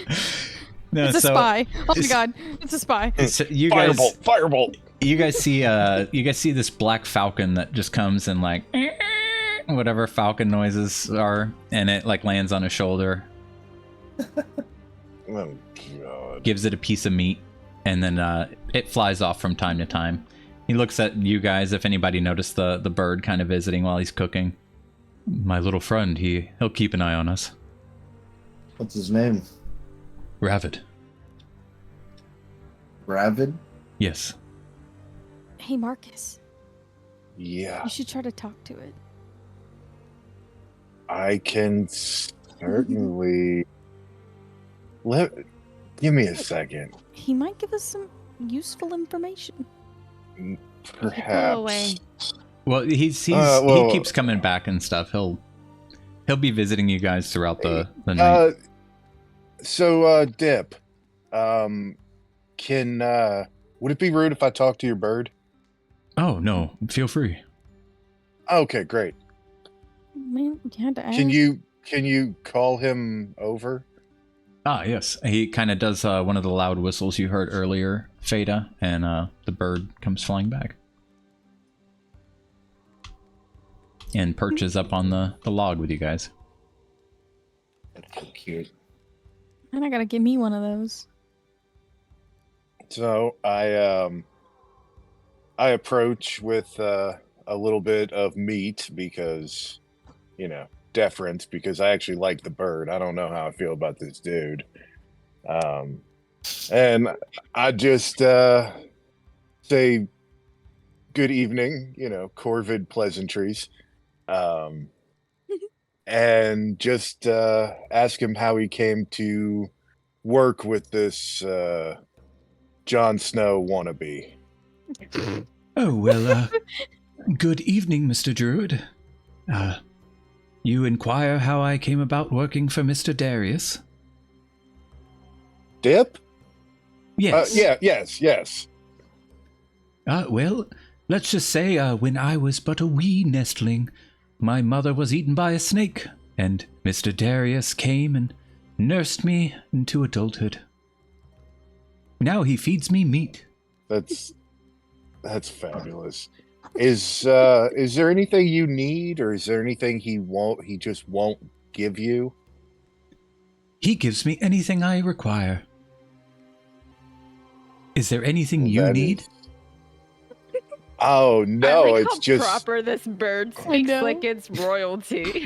No, It's a so- spy. Oh my god, it's a spy. So you guys, Firebolt! you guys see this black falcon that just comes and like whatever falcon noises are, and it like lands on his shoulder, Oh god. gives it a piece of meat, and then it flies off from time to time. He looks at you guys, if anybody noticed the bird kind of visiting while he's cooking. My little friend, he'll keep an eye on us. What's his name? Ravid. Ravid? Yes. Hey, Marcus, Yeah, you should try to talk to it. I can certainly. Give me a second. He might give us some useful information. Perhaps. away. Well, he well- keeps coming back and stuff. He'll be visiting you guys throughout the night. Dip, can would it be rude if I talk to your bird? Oh no, feel free. Okay, great. Man, you had to ask. Can you call him over? Ah, yes. He kind of does one of the loud whistles you heard earlier, Fada, and the bird comes flying back. And perches up on the log with you guys. That's so cute. And I gotta give me one of those. So I approach with a little bit of meat because, deference, because I actually like the bird. I don't know how I feel about this dude. And I just say good evening, corvid pleasantries. And just ask him how he came to work with this Jon Snow wannabe. Oh, well, good evening, Mr. Druid. You inquire how I came about working for Mr. Darius? Dip? Yes. Yes. Well, let's just say when I was but a wee nestling, my mother was eaten by a snake, and Mr. Darius came and nursed me into adulthood. Now he feeds me meat. That's fabulous. Is there anything you need, or is there anything he just won't give you? He gives me anything I require. Is there anything you That need? is- Oh no, I like it's how just proper this bird speaks know. like it's royalty.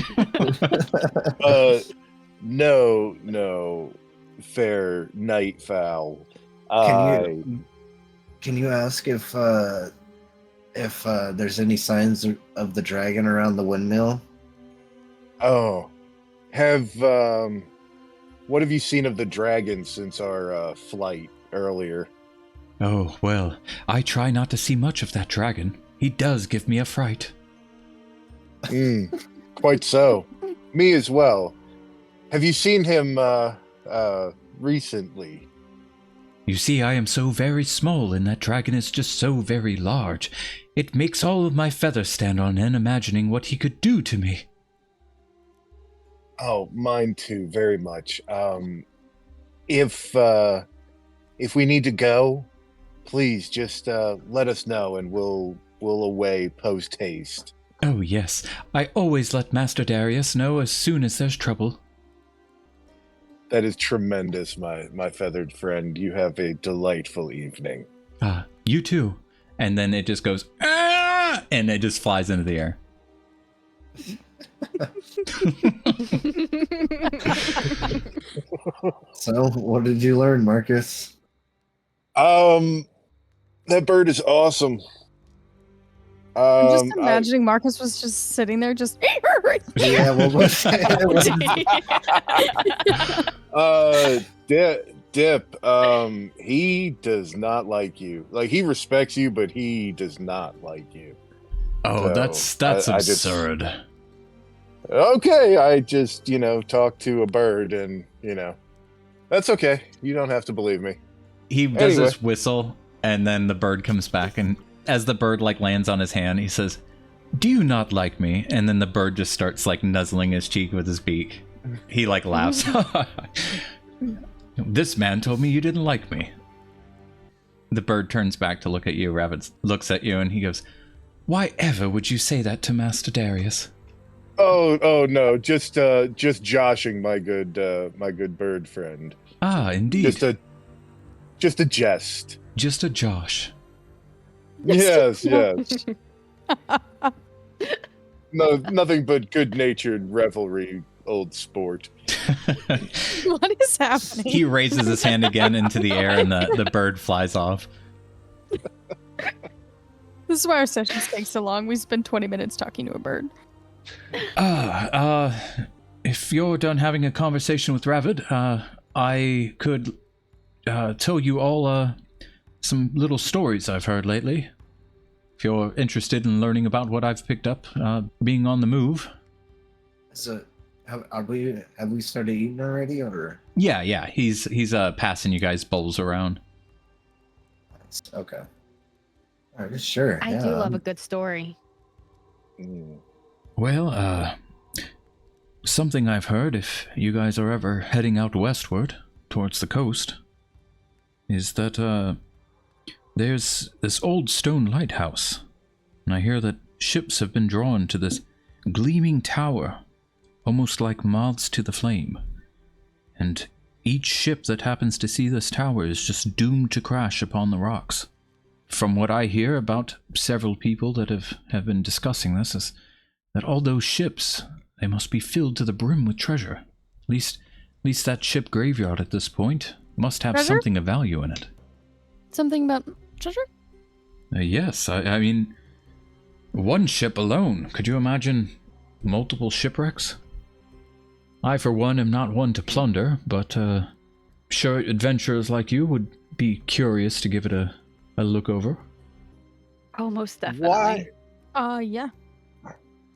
no, fair night fowl. Can you ask if there's any signs of the dragon around the windmill? What have you seen of the dragon since our flight earlier? Oh, well, I try not to see much of that dragon. He does give me a fright. Quite so. Me as well. Have you seen him recently? You see, I am so very small, and that dragon is just so very large. It makes all of my feathers stand on end, imagining what he could do to me. Oh, mine too, very much. If we need to go, please just let us know, and we'll away post haste. Oh, yes. I always let Master Darius know as soon as there's trouble. That is tremendous, my feathered friend. You have a delightful evening. Ah, you too. And then it just goes, ah! And it just flies into the air. So, what did you learn, Marcus? That bird is awesome. I'm just imagining Marcus was just sitting there, just. Yeah, what was Dip, he does not like you. Like, he respects you, but he does not like you. Oh, So, that's I just- absurd. Okay, I just, talked to a bird, and, that's okay. You don't have to believe me. He does Anyway. this whistle, and then the bird comes back, and as the bird lands on his hand, he says, "Do you not like me?" And then the bird just starts nuzzling his cheek with his beak. He laughs. This man told me you didn't like me. The bird turns back to look at you. Rabbit looks at you, and he goes, "Why ever would you say that to Master Darius?" Oh no, just joshing my good bird friend. Ah, indeed. Just a jest. Just a Josh. Yes. No, nothing but good-natured revelry, old sport. What is happening? He raises his hand again into the air, and the bird flies off. This is why our sessions take so long. We spend 20 minutes talking to a bird. If you're done having a conversation with Ravid, I could tell you all some little stories I've heard lately. If you're interested in learning about what I've picked up being on the move. So, have we started eating already, or? Yeah. He's passing you guys bowls around. Okay. All right, sure. I do love a good story. Well, something I've heard, if you guys are ever heading out westward towards the coast, is that there's this old stone lighthouse, and I hear that ships have been drawn to this gleaming tower, almost like moths to the flame, and each ship that happens to see this tower is just doomed to crash upon the rocks. From what I hear about several people that have been discussing this, is that all those ships, they must be filled to the brim with treasure. At least that ship graveyard at this point must have Treasure? something of value in it. Something about treasure? Yes, I mean, one ship alone. Could you imagine multiple shipwrecks? I, for one, am not one to plunder, but sure adventurers like you would be curious to give it a look over. Oh, most definitely. Why Yeah.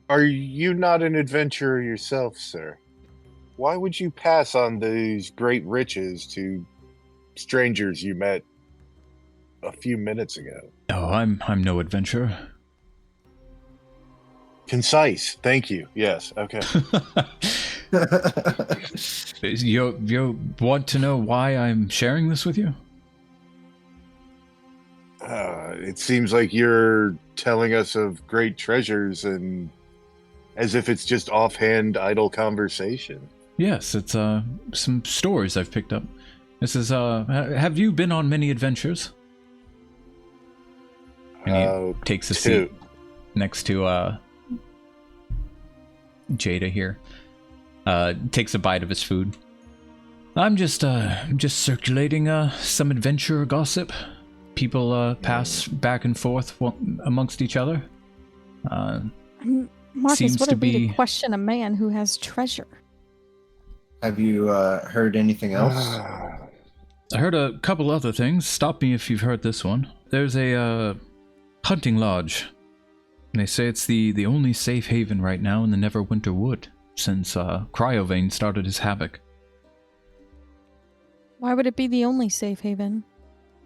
are you not an adventurer yourself, sir? Why would you pass on these great riches to strangers you met a few minutes ago? Oh, I'm no adventurer. Concise. Thank you. Yes. Okay. You want to know why I'm sharing this with you? It seems like you're telling us of great treasures, and as if it's just offhand, idle conversation. Yes, it's some stories I've picked up. This is have you been on many adventures? And he takes a seat next to Jada here. Takes a bite of his food. I'm just circulating some adventure gossip. People pass back and forth amongst each other. Marcus, Seems what to a way be- to question a man who has treasure. Have you heard anything else? I heard a couple other things. Stop me if you've heard this one. There's a hunting lodge. They say it's the only safe haven right now in the Neverwinter Wood since Cryovane started his havoc. Why would it be the only safe haven?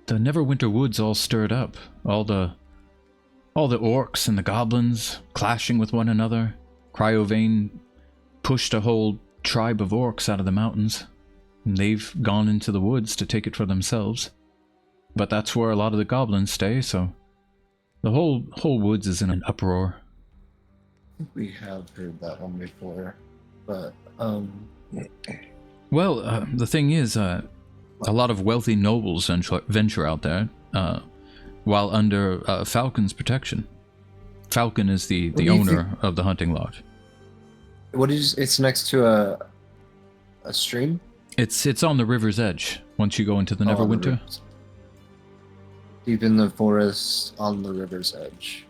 The Neverwinter Wood's all stirred up. All the orcs and the goblins clashing with one another. Cryovane pushed a whole tribe of orcs out of the mountains. They've gone into the woods to take it for themselves. But that's where a lot of the goblins stay, so the whole woods is in an uproar. I think we have heard that one before, but Well, the thing is, a lot of wealthy nobles venture out there, while under Falcon's protection. Falcon is the owner of the hunting lodge. what is? It's next to a stream. It's on the river's edge. Once you go into the Neverwinter. Deep in the forest, on the river's edge.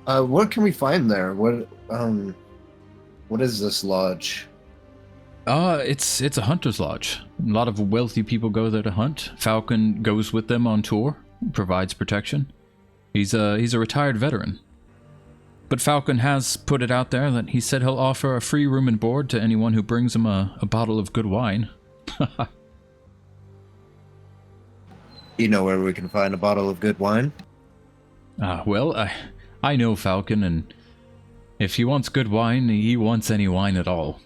What can we find there? What is this lodge? It's a hunter's lodge. A lot of wealthy people go there to hunt. Falcon goes with them on tour, provides protection. He's a retired veteran. But Falcon has put it out there that he said he'll offer a free room and board to anyone who brings him a bottle of good wine. You know where we can find a bottle of good wine? Well, I know Falcon, and if he wants good wine, he wants any wine at all.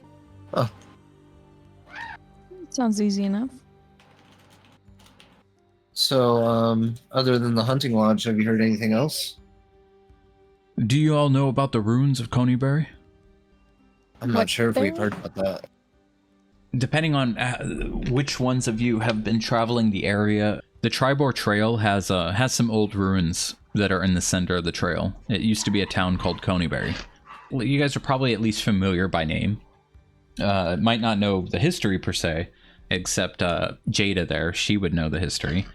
Oh. Sounds easy enough. So, other than the hunting lodge, have you heard anything else? Do you all know about the ruins of Coneybury? I'm not sure if we've heard about that. Depending on which ones of you have been traveling the area, the Tribor Trail has some old ruins that are in the center of the trail. It used to be a town called Coneybury. You guys are probably at least familiar by name. Might not know the history per se, except Jada there. She would know the history.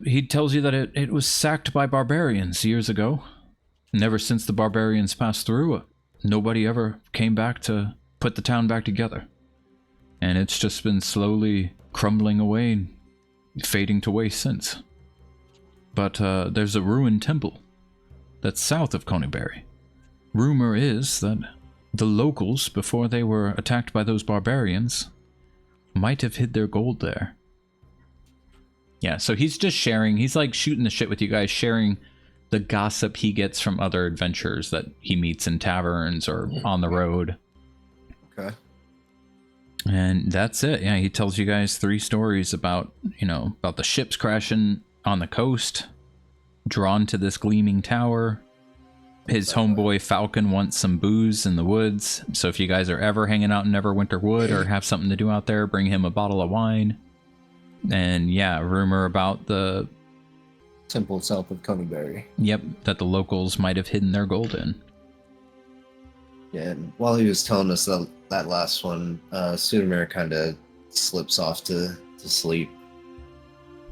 He tells you that it was sacked by barbarians years ago. And ever since the barbarians passed through, nobody ever came back to put the town back together. And it's just been slowly crumbling away and fading to waste since. But there's a ruined temple that's south of Coneybury. Rumor is that the locals, before they were attacked by those barbarians, might have hid their gold there. Yeah, so he's just sharing, he's like shooting the shit with you guys, sharing the gossip he gets from other adventurers that he meets in taverns or on the road. Okay. And that's it. Yeah, he tells you guys 3 stories about, about the ships crashing on the coast, drawn to this gleaming tower. His homeboy Falcon wants some booze in the woods, so if you guys are ever hanging out in Neverwinter Wood or have something to do out there, bring him a bottle of wine. And yeah, rumor about the temple south of Coneybury. Yep, that the locals might have hidden their gold in. Yeah, and while he was telling us that last one, Sudamir kind of slips off to sleep.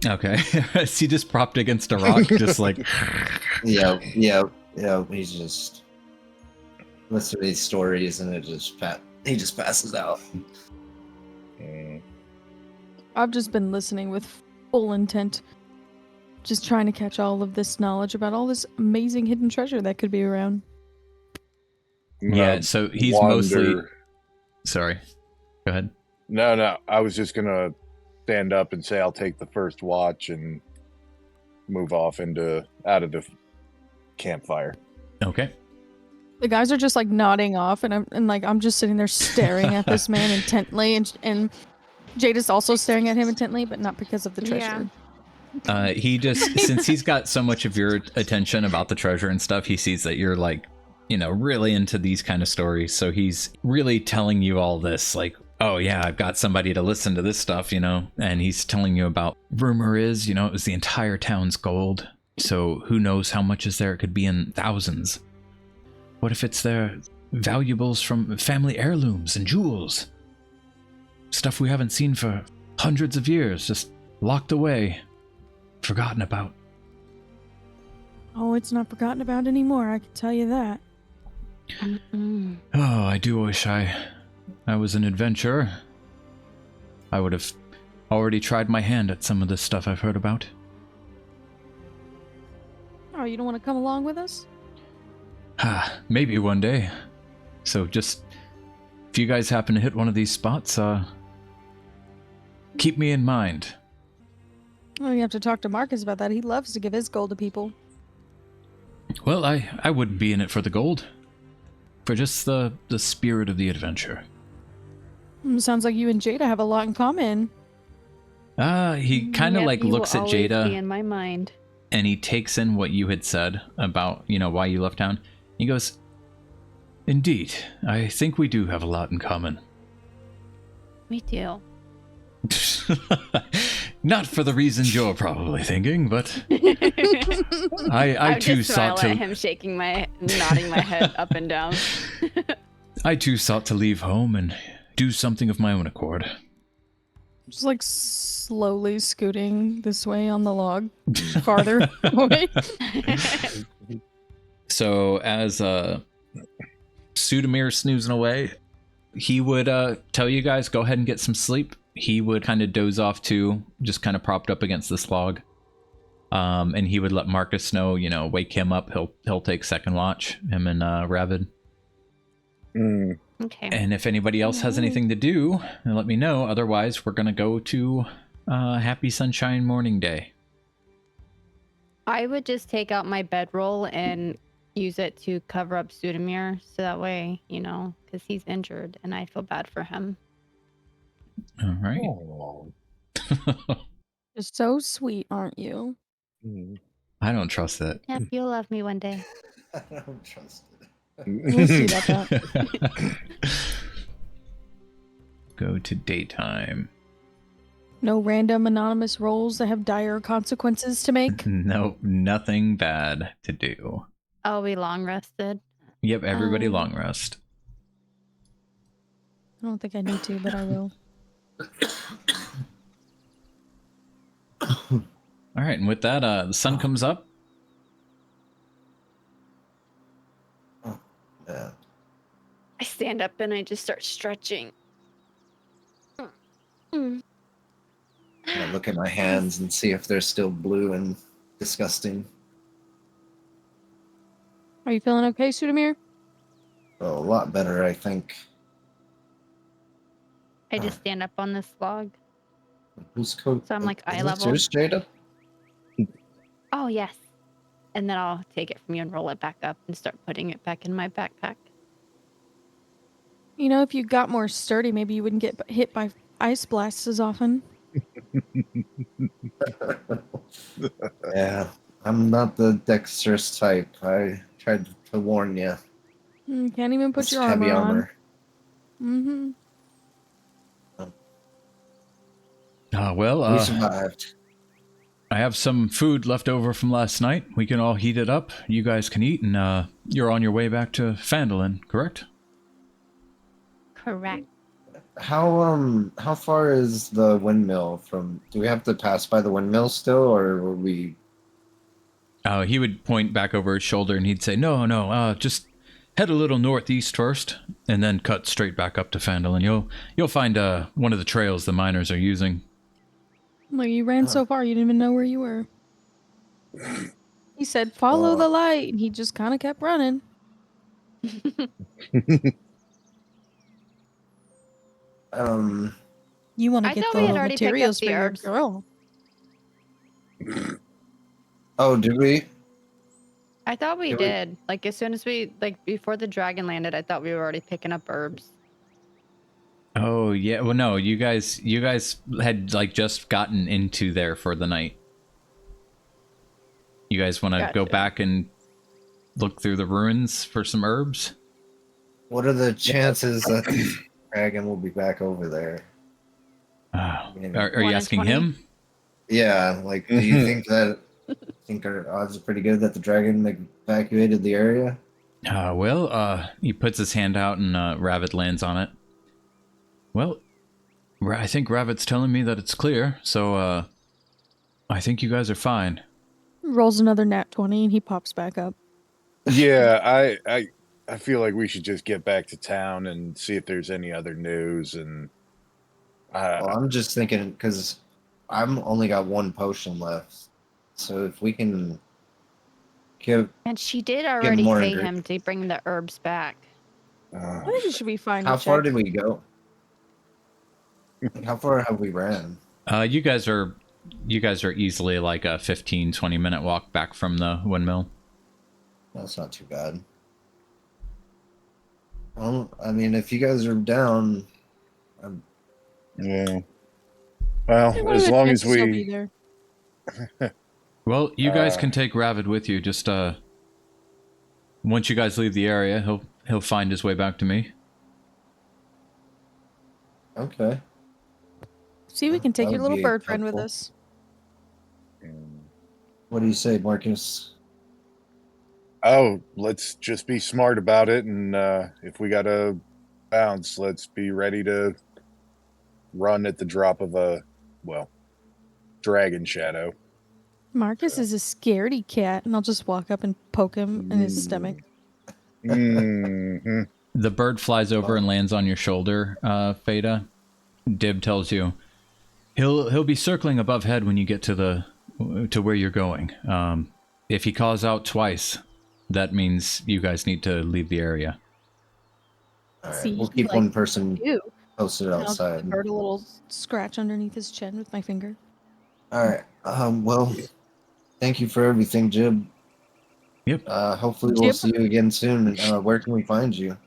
Okay. Is he just propped against a rock, just like... Yeah, he's just listening to these stories and he just passes out. I've just been listening with full intent. Just trying to catch all of this knowledge about all this amazing hidden treasure that could be around. Yeah, so he's mostly... Sorry. Go ahead. No. I was just going to stand up and say I'll take the first watch and move off out of the campfire. Okay. The guys are just like nodding off, and I'm just sitting there staring at this man intently, and Jada's also staring at him intently, but not because of the treasure. Yeah. He just, since he's got so much of your attention about the treasure and stuff, he sees that you're like, really into these kind of stories. So he's really telling you all this, like, oh yeah, I've got somebody to listen to this stuff, and he's telling you about, rumor is, it was the entire town's gold. So who knows how much is there? It could be in thousands. What if it's their valuables from family heirlooms and jewels? Stuff we haven't seen for hundreds of years, just locked away, forgotten about. Oh, it's not forgotten about anymore, I can tell you that. Oh, I do wish I was an adventurer. I would have already tried my hand at some of this stuff I've heard about. Oh, you don't want to come along with us? Maybe one day. So just, if you guys happen to hit one of these spots, keep me in mind. Well, you have to talk to Marcus about that. He loves to give his gold to people. Well, I wouldn't be in it for the gold. for just the spirit of the adventure. Sounds like you and Jada have a lot in common. He kind of Yep, like you will looks at always be Jada in my mind. and he takes in what you had said about, why you left town. He goes, "Indeed, I think we do have a lot in common." Me too. Not for the reasons you're probably thinking, but I too just sought smile at to him, nodding my head up and down. I too sought to leave home and do something of my own accord. Just like slowly scooting this way on the log, farther away. So as Sudamir snoozing away, he would tell you guys, go ahead and get some sleep. He would kind of doze off too, just kind of propped up against this log. And he would let Marcus know, wake him up. He'll take second watch, him and Ravid. Okay. And if anybody else has anything to do, let me know. Otherwise, we're gonna go to Happy Sunshine Morning Day. I would just take out my bedroll and use it to cover up Sudamir, so that way, because he's injured and I feel bad for him. All right. Oh. You're so sweet, aren't you? I don't trust it. Yep, you'll love me one day. I don't trust it. We'll see about that. Go to daytime. No random anonymous roles that have dire consequences to make. No, nothing bad to do. Oh, we long rested. Yep, everybody Um, long rest. I don't think I need to, but I will. All right, and with that, the sun comes up. Yeah. I stand up and I just start stretching. I look at my hands and see if they're still blue and disgusting. Are you feeling okay, Sudamir? Oh, a lot better, I think. I just stand up on this log. Whose coat? So I'm like eye is this level. yours, Jada? Oh, yes. And then I'll take it from you and roll it back up and start putting it back in my backpack. If you got more sturdy, maybe you wouldn't get hit by ice blasts as often. Yeah, I'm not the dexterous type. I tried to warn you. Can't even put It's your heavy armor on. Well, We survived. I have some food left over from last night. We can all heat it up. You guys can eat, and you're on your way back to Phandalin, correct? Correct. How far is the windmill from? Do we have to pass by the windmill still, or will we? He would point back over his shoulder, and he'd say, "No, just head a little northeast first, and then cut straight back up to Phandalin. You'll find one of the trails the miners are using." Like, you ran so far, you didn't even know where you were. He said, "Follow the light," and he just kind of kept running. You want to I get thought the we had already picked up materials the for your herbs. girl. Oh, did we? I thought we Did we- did. Like, as soon as before the dragon landed, I thought we were already picking up herbs. Oh yeah, well no, you guys had like just gotten into there for the night. You guys want to go Gotcha. back and look through the ruins for some herbs? What are the chances that the dragon will be back over there? Are you 1 in asking 20? him? Yeah, like, do you think that? Think our odds are pretty good that the dragon evacuated the area? He puts his hand out and Ravid lands on it. Well, I think Ravid's telling me that it's clear, so I think you guys are fine. Rolls another nat 20 and he pops back up. Yeah, I feel like we should just get back to town and see if there's any other news. And Well, I'm just thinking because I'm only got one potion left, so if we can give, And she did already more pay into it. him to bring the herbs back. I think it should be fine. how to far check. did we go? Like, how far have we ran? You guys are easily like a 15-20 minute walk back from the windmill. That's not too bad. Well, I mean, if you guys are down, I'm, Yeah. Well, What are as the long as chances he'll be we. there? Well, you guys can take Ravid with you. Just once you guys leave the area, he'll find his way back to me. okay. See, we can take That your would little be bird friend with helpful. us. What do you say, Marcus? Oh, let's just be smart about it, and if we gotta bounce, let's be ready to run at the drop of a, well, dragon shadow. Marcus is a scaredy cat, and I'll just walk up and poke him in his stomach. Mm-hmm. The bird flies over and lands on your shoulder, Fada. Dib tells you he'll be circling above head when you get to where you're going. If he calls out twice, that means you guys need to leave the area. All right, See, we'll keep like one person You. posted And I'll give outside. the bird a little scratch underneath his chin with my finger. All right. Well, thank you for everything, Jib. Yep. Hopefully we'll Jib? see you again soon. Where can we find you?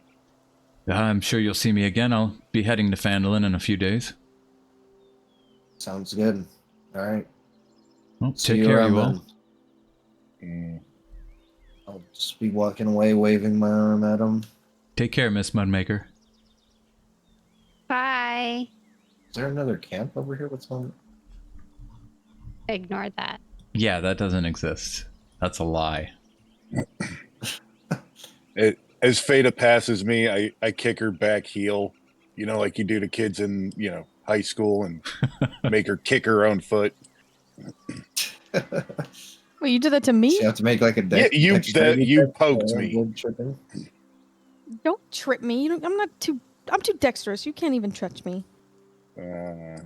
I'm sure you'll see me again. I'll be heading to Phandalin in a few days. Sounds good. All right. Well, See take you care, around you all. then. I'll just be walking away, waving my arm at him. Take care, Miss Mudmaker. Bye. Is there another camp over here? What's on? Ignore that. Yeah, that doesn't exist. That's a lie. As Fada passes me, I kick her back heel, like you do to kids in, high school, and make her kick her own foot. Wait, you did that to me? So you have to make like a Yeah, you dexterity check poked to me. avoid tripping? Don't trip me. I'm too dexterous. You can't even touch me. All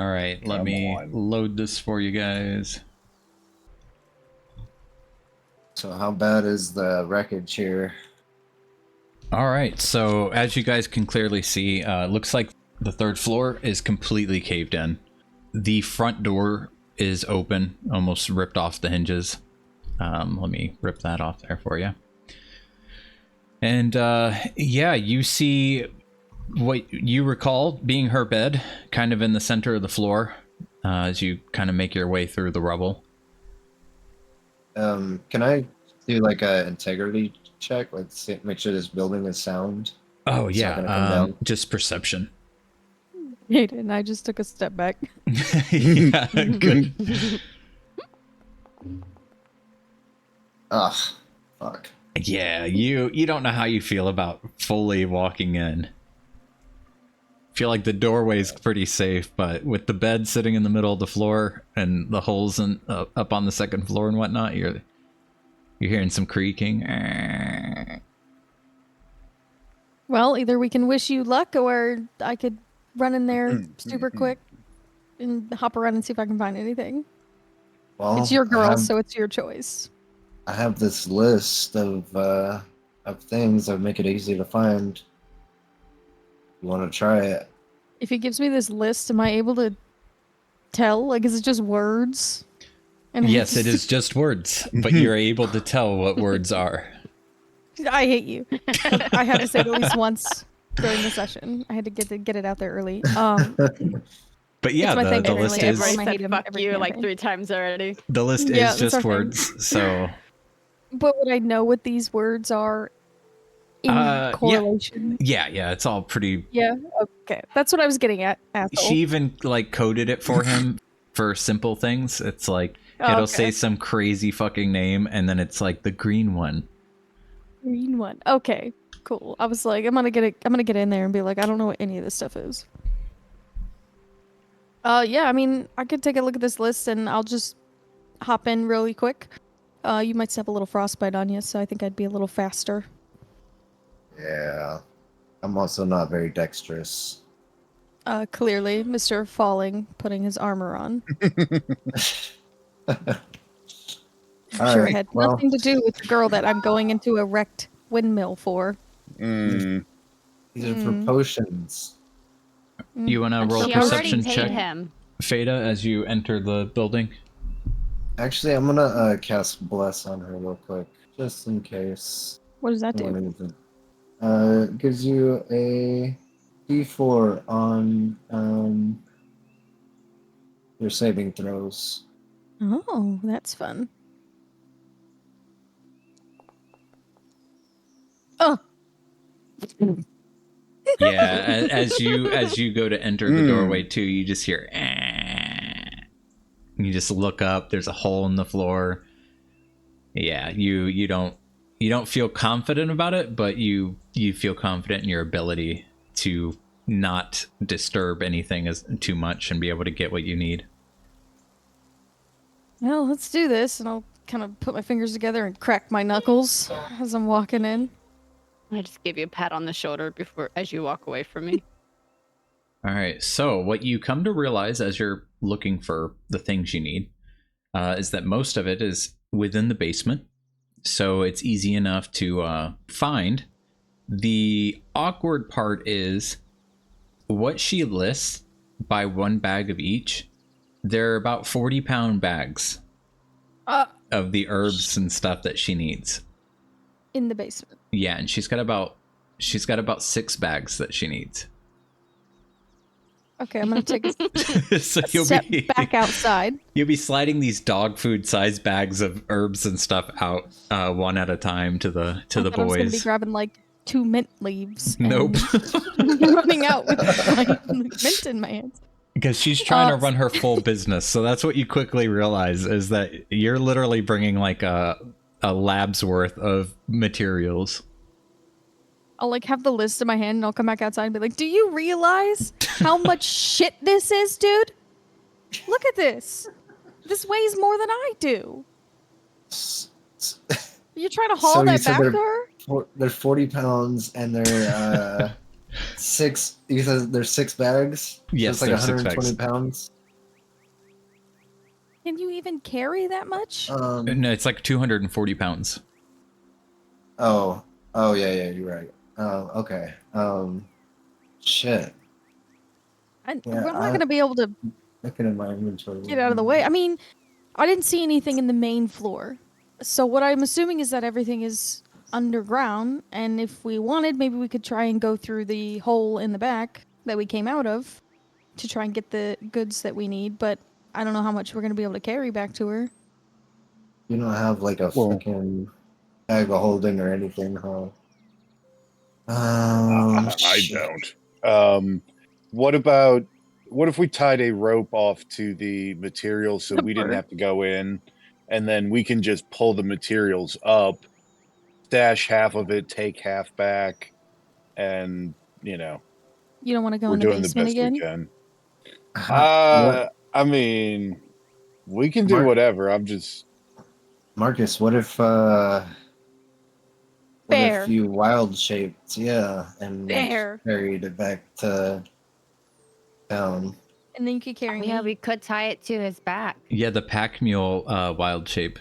right, let Come me on. load this for you guys. So how bad is the wreckage here? All right, so as you guys can clearly see, looks like the third floor is completely caved in. The front door is open, almost ripped off the hinges. Let me rip that off there for you. And yeah, you see what you recall being her bed, kind of in the center of the floor, as you kind of make your way through the rubble. Can I do like a integrity check? Like make sure this building is sound? Oh It's not yeah, gonna come down? just perception. And I just took a step back. Yeah, good. Ugh, fuck. Yeah, you don't know how you feel about fully walking in. Feel like the doorway's pretty safe, but with the bed sitting in the middle of the floor and the holes in, up on the second floor and whatnot, you're hearing some creaking. Well, either we can wish you luck, or I could run in there super quick and hop around and see if I can find anything. Well, It's your girl, so it's your choice. I have this list of things that make it easy to find. You want to try it? If he gives me this list, am I able to tell? Like, is it just words? And Yes, it is just words, but you're able to tell what words are. I hate you. I had to say it at least once during the session. I had to get it out there early. But yeah, It's my thing. the I list really is everyone- I hate said him fuck every you campaign. like 3 times already. the list Yeah, is that's our just thing. words. So But would I know what these words are in Yeah. correlation? yeah, it's all pretty. Yeah. Okay. That's what I was getting at, asshole. She even like coded it for him for simple things. It's like Oh, it'll okay. say some crazy fucking name, and then it's like the green one. Green one. Okay. Cool. I was like, I'm gonna get in there and be like, I don't know what any of this stuff is. Yeah, I mean, I could take a look at this list and I'll just hop in really quick. You might still have a little frostbite on you, so I think I'd be a little faster. Yeah. I'm also not very dexterous. Clearly, Mr. Falling putting his armor on. All Sure right, had well, nothing to do with the girl that I'm going into a wrecked windmill for. these are for Mm. potions. You want to roll a She already perception paid check, him. Fada, as you enter the building? Actually, I'm gonna cast Bless on her real quick, just in case. What does that I do? want to Gives you a D4 on your saving throws. Oh, that's fun. Oh, Yeah, as you go to enter the doorway too, you just hear you just look up, there's a hole in the floor. Yeah, you don't feel confident about it, but you feel confident in your ability to not disturb anything as too much and be able to get what you need. well, let's do this, and I'll kind of put my fingers together and crack my knuckles as I'm walking in. I just give you a pat on the shoulder as you walk away from me. All right, so what you come to realize as you're looking for the things you need is that most of it is within the basement, so it's easy enough to find. The awkward part is what she lists by one bag of each. They're about 40-pound bags of the herbs and stuff that she needs In the basement. Yeah, and she's got about 6 bags that she needs. Okay, I'm gonna take a So step back outside. You'll be sliding these dog food sized bags of herbs and stuff out one at a time to the I thought I was gonna be boys. grabbing like 2 mint leaves. Nope. And running out with my mint in my hands. Because she's trying to run her full business, so that's what you quickly realize is that you're literally bringing like a lab's worth of materials. I'll like have the list in my hand and I'll come back outside and be like, do you realize how much shit this is, dude? Look at this. This weighs more than I do. You're trying to haul So you that said back to her? They're 40 pounds and they're 6. You said there's 6 bags? Yes, so it's like there's 6 120 bags. pounds. Can you even carry that much? No, it's like 240 pounds. Oh, yeah, you're right. Oh, okay. Shit. I'm Yeah, not going to be able to Looking at my inventory. get out of the way. I mean, I didn't see anything in the main floor. So what I'm assuming is that everything is underground, and if we wanted, maybe we could try and go through the hole in the back that we came out of to try and get the goods that we need, but I don't know how much we're going to be able to carry back to her. You don't have like a fucking bag of holding or anything, huh? I don't. What if we tied a rope off to the materials so we didn't have to go in, and then we can just pull the materials up, stash half of it, take half back, and You don't want to go we're in the doing the basement best again? we can. What- I mean, we can do Mark- whatever. I'm just Marcus, what if Bear. you wild shaped, and Bear. carried it back to town? And then you could carry me. Yeah, we could tie it to his back. Yeah, the pack mule wild shape.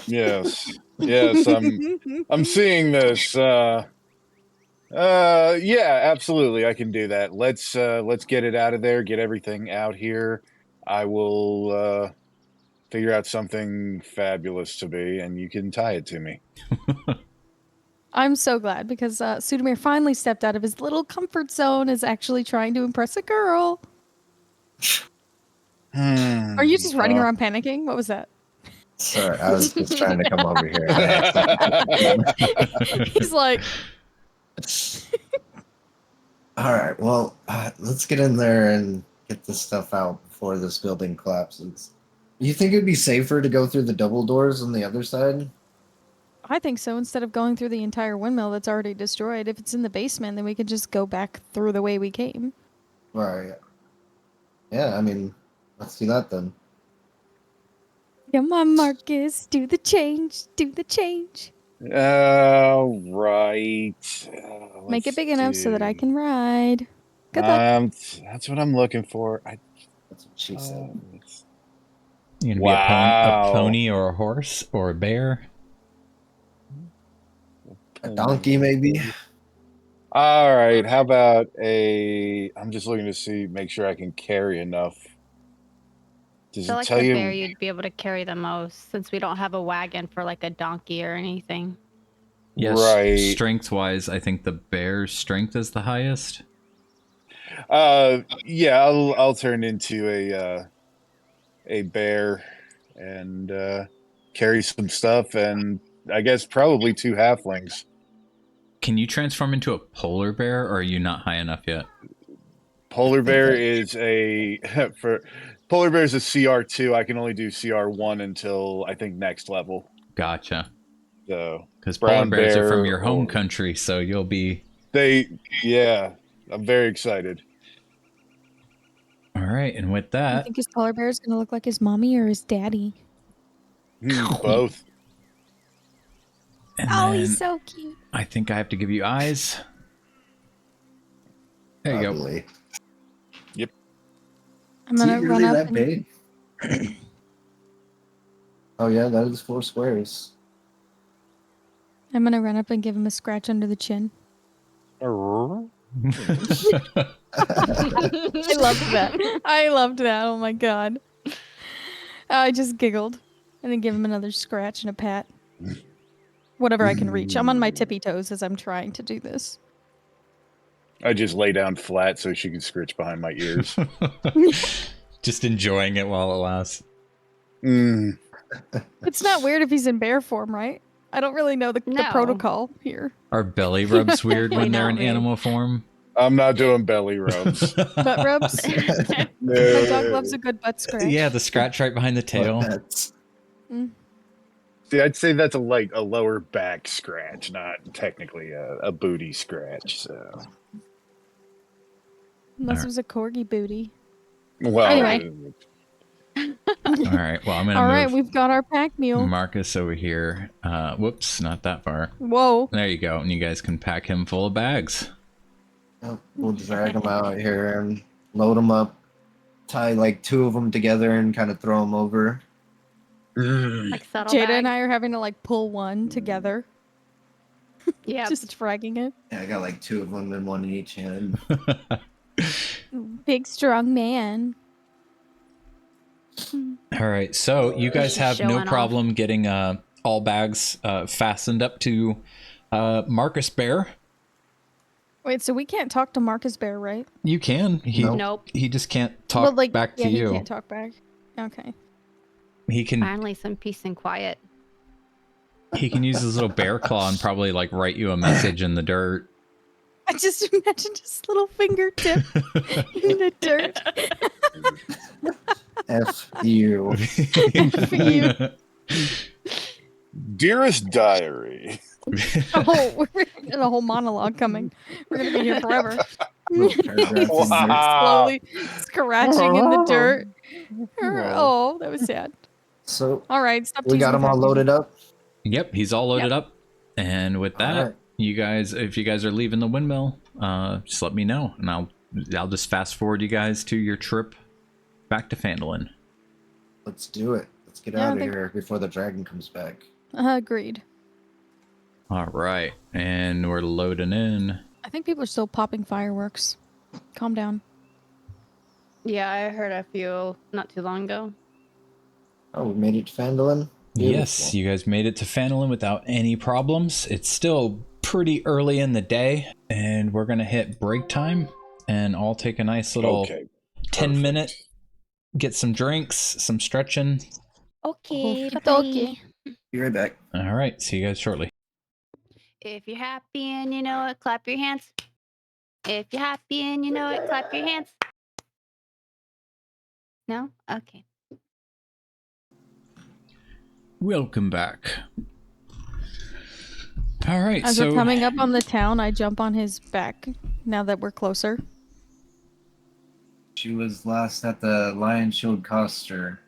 yes. I'm seeing this. Yeah, absolutely. I can do that. Let's get it out of there, get everything out here. I will figure out something fabulous to be, and you can tie it to me. I'm so glad because Sudamir finally stepped out of his little comfort zone, is actually trying to impress a girl. Are you just running around panicking? What was that? Sorry, I was just trying to come over here. He's like, all right, well, let's get in there and get this stuff out before this building collapses. You think it'd be safer to go through the double doors on the other side? I think so. Instead of going through the entire windmill that's already destroyed, if it's in the basement, then we could just go back through the way we came. Right. Yeah, I mean, let's do that then. Come on, Marcus. Do the change. Do the change. Right. Make it big enough so that I can ride. Good luck. That's what I'm looking for. That's what she said. You gonna Wow. be a pony or a horse or a bear? A donkey, maybe? All right. How about I'm just looking to make sure I can carry enough. Does I feel it like tell the you? bear you'd be able to carry the most since we don't have a wagon for like a donkey or anything. Yes, Right. strength-wise, I think the bear's strength is the highest. Yeah, I'll turn into a bear and carry some stuff, and I guess probably 2 halflings. Can you transform into a polar bear, or are you not high enough yet? Polar bear is a for polar bear is a CR2. I can only do CR1 until I think next level. Gotcha. So Because polar brown bears are from bear your home or- country, so you'll be... yeah, I'm very excited. All right, and with I that... think his polar bear is gonna look like his mommy or his daddy. Both. And Oh, then he's so cute. I think I have to give you eyes. There you go. Ugly. I'm Is he gonna really run up that and big? Oh yeah, that is 4 squares. I'm gonna run up and give him a scratch under the chin. I loved that. I loved that. Oh my god. I just giggled and then give him another scratch and a pat. Whatever I can reach. I'm on my tippy toes as I'm trying to do this. I just lay down flat so she can scritch behind my ears. Just enjoying it while it lasts. It's not weird if he's in bear form, right? I don't really know the No. protocol here. Are belly rubs weird when they're in Definitely not animal form? I'm not doing belly rubs. Butt rubs. No. My dog loves a good butt scratch. Yeah, the scratch right behind the tail. That's See, I'd say that's a lower back scratch, not technically a booty scratch. So, Unless it was a corgi booty. well, Anyway. All right, well, I'm going All right, to move we've got our pack mule. Marcus over here. Whoops, not that far. Whoa. There you go, and you guys can pack him full of bags. we'll drag them out here and load them up, tie like 2 of them together and kind of throw them over. Like subtle Jada and bags. I are having to like pull one together. Yeah. Just dragging it. Yeah, I got like 2 of them and 1 in each hand. Big strong man. All right, so you guys have no Showing off. problem getting all bags fastened up to Marcus Bear. Wait, so we can't talk to Marcus Bear, right? You can. Nope. He just can't talk back to yeah, you. he can't talk back. Okay. He can Finally, some peace and quiet. he can use his little bear claw and probably like write you a message in the dirt. I just imagined his little fingertip in the dirt. F you. You. dearest diary. Oh, we're in a whole monologue coming. We're gonna be here forever. Paragraph in there. Wow. Slowly scratching in the dirt. Oh, that was sad. So All right, stop. we got them all loaded up. Yep, he's all loaded up. And with that, Alright. you guys, if you guys are leaving the windmill, just let me know, and I'll just fast forward you guys to your trip back to Phandalin. Let's do it. Let's get Yeah, I out of think- here before the dragon comes back. Agreed. All right, and we're loading in. I think people are still popping fireworks. Calm down. Yeah, I heard a few not too long ago. Oh, we made it to Phandalin? Yes, Beautiful. you guys made it to Phandalin without any problems. It's still pretty early in the day, and we're gonna hit break time, and I'll take a nice little Okay. 10-minute, get some drinks, some stretching. Okay, Okie Be right back. All right, see you guys shortly. If you're happy and you know it, clap your hands. If you're happy and you know it, clap your hands. No? Okay. Welcome back. All right, As so we're coming up on the town, I jump on his back. Now that we're closer. She was last at the Lion Shield Coster.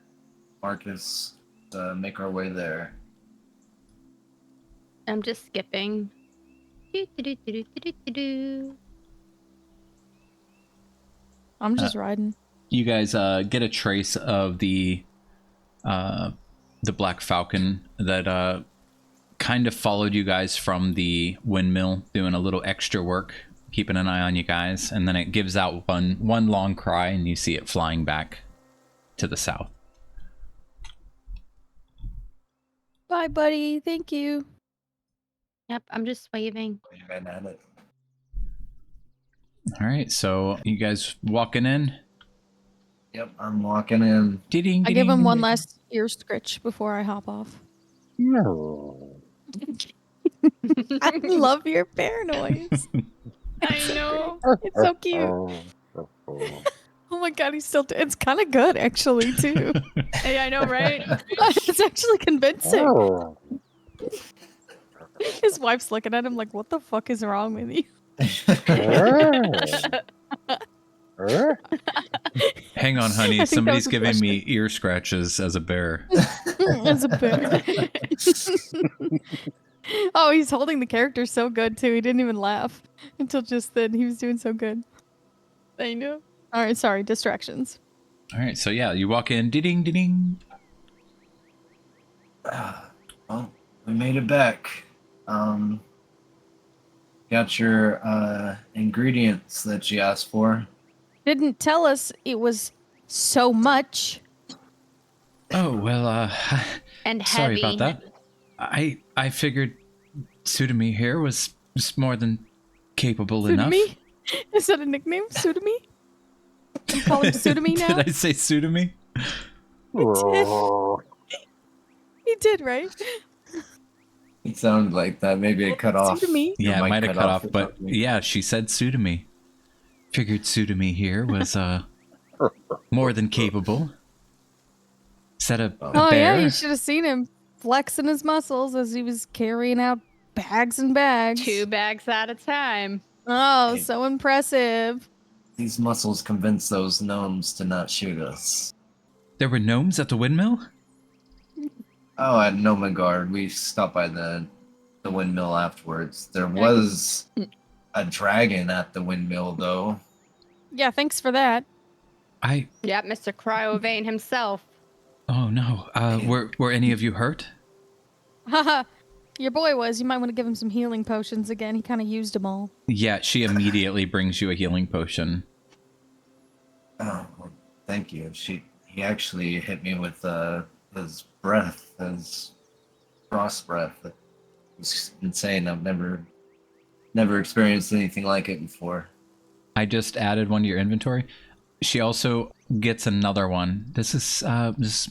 Marcus, make our way there. I'm just skipping. Do-do-do-do-do-do-do-do. I'm just riding. you guys get a trace of the Black Falcon that kind of followed you guys from the windmill, doing a little extra work, keeping an eye on you guys, and then it gives out one long cry, and you see it flying back to the south. Bye, buddy. Thank you. Yep, I'm just waving. Right at it. All right, so you guys walking in? Yep, I'm walking in. Ding, I give him ding. one last ear scritch before I hop off. No. I love your bear noise. I know. It's so cute. Oh my god, he's still. It's kind of good actually too. Hey, I know, right? It's actually convincing. His wife's looking at him like, "What the fuck is wrong with you?" Hang on, honey. I think that Somebody's was a giving me question. ear scratches as a bear. As a bear. Oh, he's holding the character so good too. He didn't even laugh until just then. He was doing so good. I know. All right, sorry, distractions. All right, so yeah, you walk in. Ding, ding. Well, we made it back. Got your ingredients that you asked for. Didn't tell us it was so much. Oh well, And heavy. sorry about that. I figured Sudami here was more than capable enough. Sudami? Is that a nickname? Sudami? You call him Sudami now? Did I say Sudami? He did, right? It sounded like that. Maybe it cut off. Sudami? Yeah, Your it mic might have cut off, or but something. yeah, she said Sudami. Figured Sudami here was more than capable. Said a Oh bear. yeah, you should have seen him flexing his muscles as he was carrying out bags and bags. 2 bags at a time. Oh, so impressive. These muscles convinced those gnomes to not shoot us. There were gnomes at the windmill? Oh, at Nomagard, we stopped by the windmill afterwards. There was a dragon at the windmill, though. Yeah, thanks for that. Yep, Mr. Cryovane himself. Oh no. Were any of you hurt? Haha. Your boy was. You might want to give him some healing potions again. He kind of used them all. Yeah, she immediately brings you a healing potion. Oh, well, thank you. He actually hit me with his breath, his frost breath. It was insane. I've never experienced anything like it before. I just added one to your inventory. She also gets another one. This is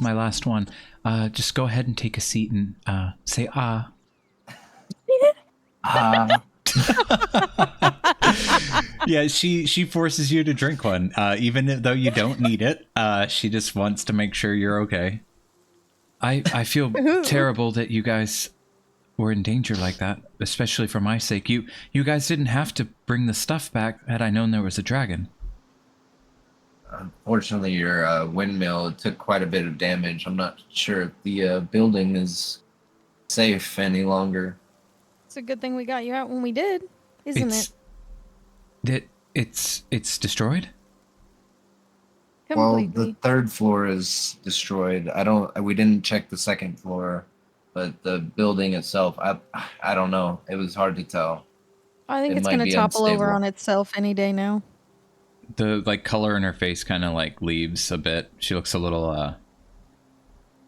my last one. Just go ahead and take a seat and say ah. Yeah, she forces you to drink one, even though you don't need it. She just wants to make sure you're okay. I feel terrible that you guys were in danger like that, especially for my sake. You guys didn't have to bring the stuff back had I known there was a dragon. Unfortunately, your windmill took quite a bit of damage. I'm not sure if the building is safe any longer. It's a good thing we got you out when we did, isn't it? It's destroyed? Well, Completely. the third floor is destroyed. We didn't check the second floor, but the building itself, I don't know. It was hard to tell. I think it it's might going be to topple over unstable. on itself any day now. The color in her face kind of leaves a bit. She looks a little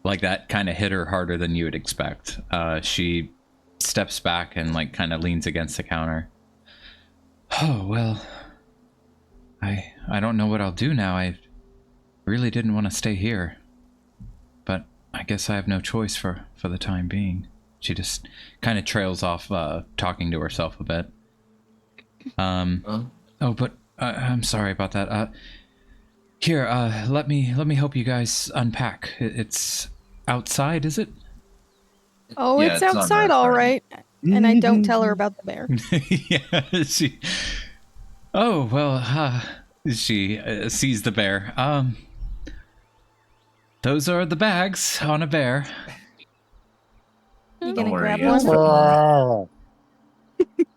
like that kind of hit her harder than you would expect. She steps back and kind of leans against the counter. Oh well, I don't know what I'll do now. I really didn't want to stay here, but I guess I have no choice for the time being. She just kind of trails off, talking to herself a bit. Oh, but I'm sorry about that. Here, let me help you guys unpack. It's outside, is it? Oh, Yeah, it's it's on outside, her all side. right. And I don't tell her about the bear. Yeah, she. Oh well, she sees the bear. Those are the bags on a bear. You Don't gonna worry, grab it's one?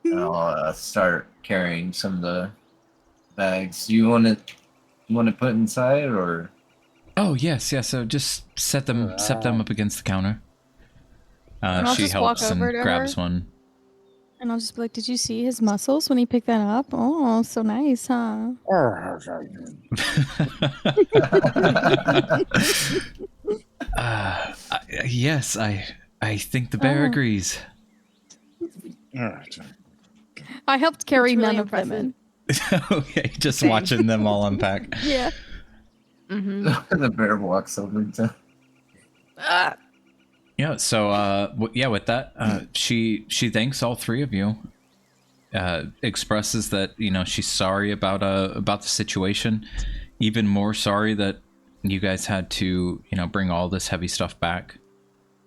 fine. I'll start carrying some of the bags. Do you want to put inside or? Oh yes. So just set them up against the counter. I'll She just walk helps and over to grabs her. one. And I'll just be like, did you see his muscles when he picked that up? Oh, so nice, huh? Yes, I think the bear Oh. agrees. All right. I helped carry It's really none of them in. Okay, just Same. watching them all unpack. Yeah. Mm-hmm. The bear walks over to. Yeah, so with that, she thanks all three of you. Expresses that she's sorry about the situation, even more sorry that you guys had to bring all this heavy stuff back.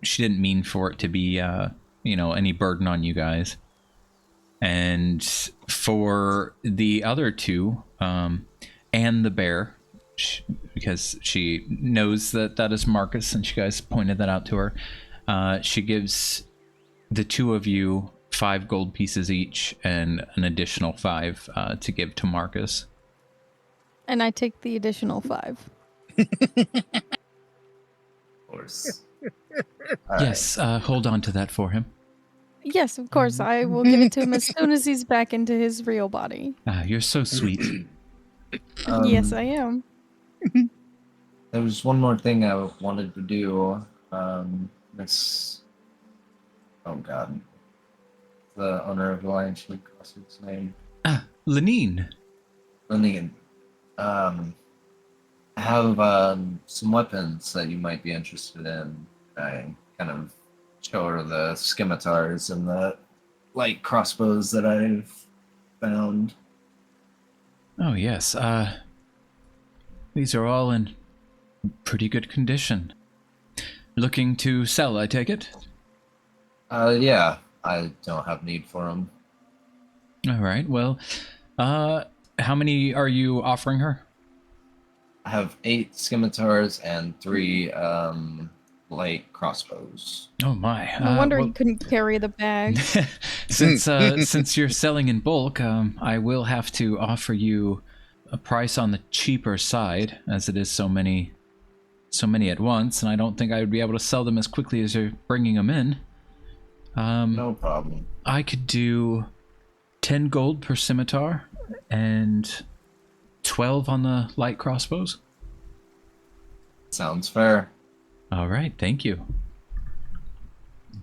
She didn't mean for it to be any burden on you guys. And for the other two, and the bear, because she knows that is Marcus, and you guys pointed that out to her, she gives the two of you 5 gold pieces each and an additional 5 to give to Marcus. And I take the additional 5. Of course. All Yes, hold on to that for him. Yes, of course. I will give it to him as soon as he's back into his real body. You're so sweet. right. Yes, I am. There was one more thing I wanted to do. This. Oh God. The owner of the Lion Sheep Crossing's name. Lenine. Linian. I have some weapons that you might be interested in. I kind of show her the scimitars and the light crossbows that I've found. Oh, yes. These are all in pretty good condition. Looking to sell, I take it? Yeah. I don't have need for them. All right, well, how many are you offering her? I have 8 scimitars and 3 light crossbows. Oh, my. No wonder well, you couldn't carry the bag. since you're selling in bulk, I will have to offer you a price on the cheaper side, as it is so many at once, and I don't think I would be able to sell them as quickly as you're bringing them in. No problem. I could do 10 gold per scimitar and 12 on the light crossbows. Sounds fair. All right, thank you.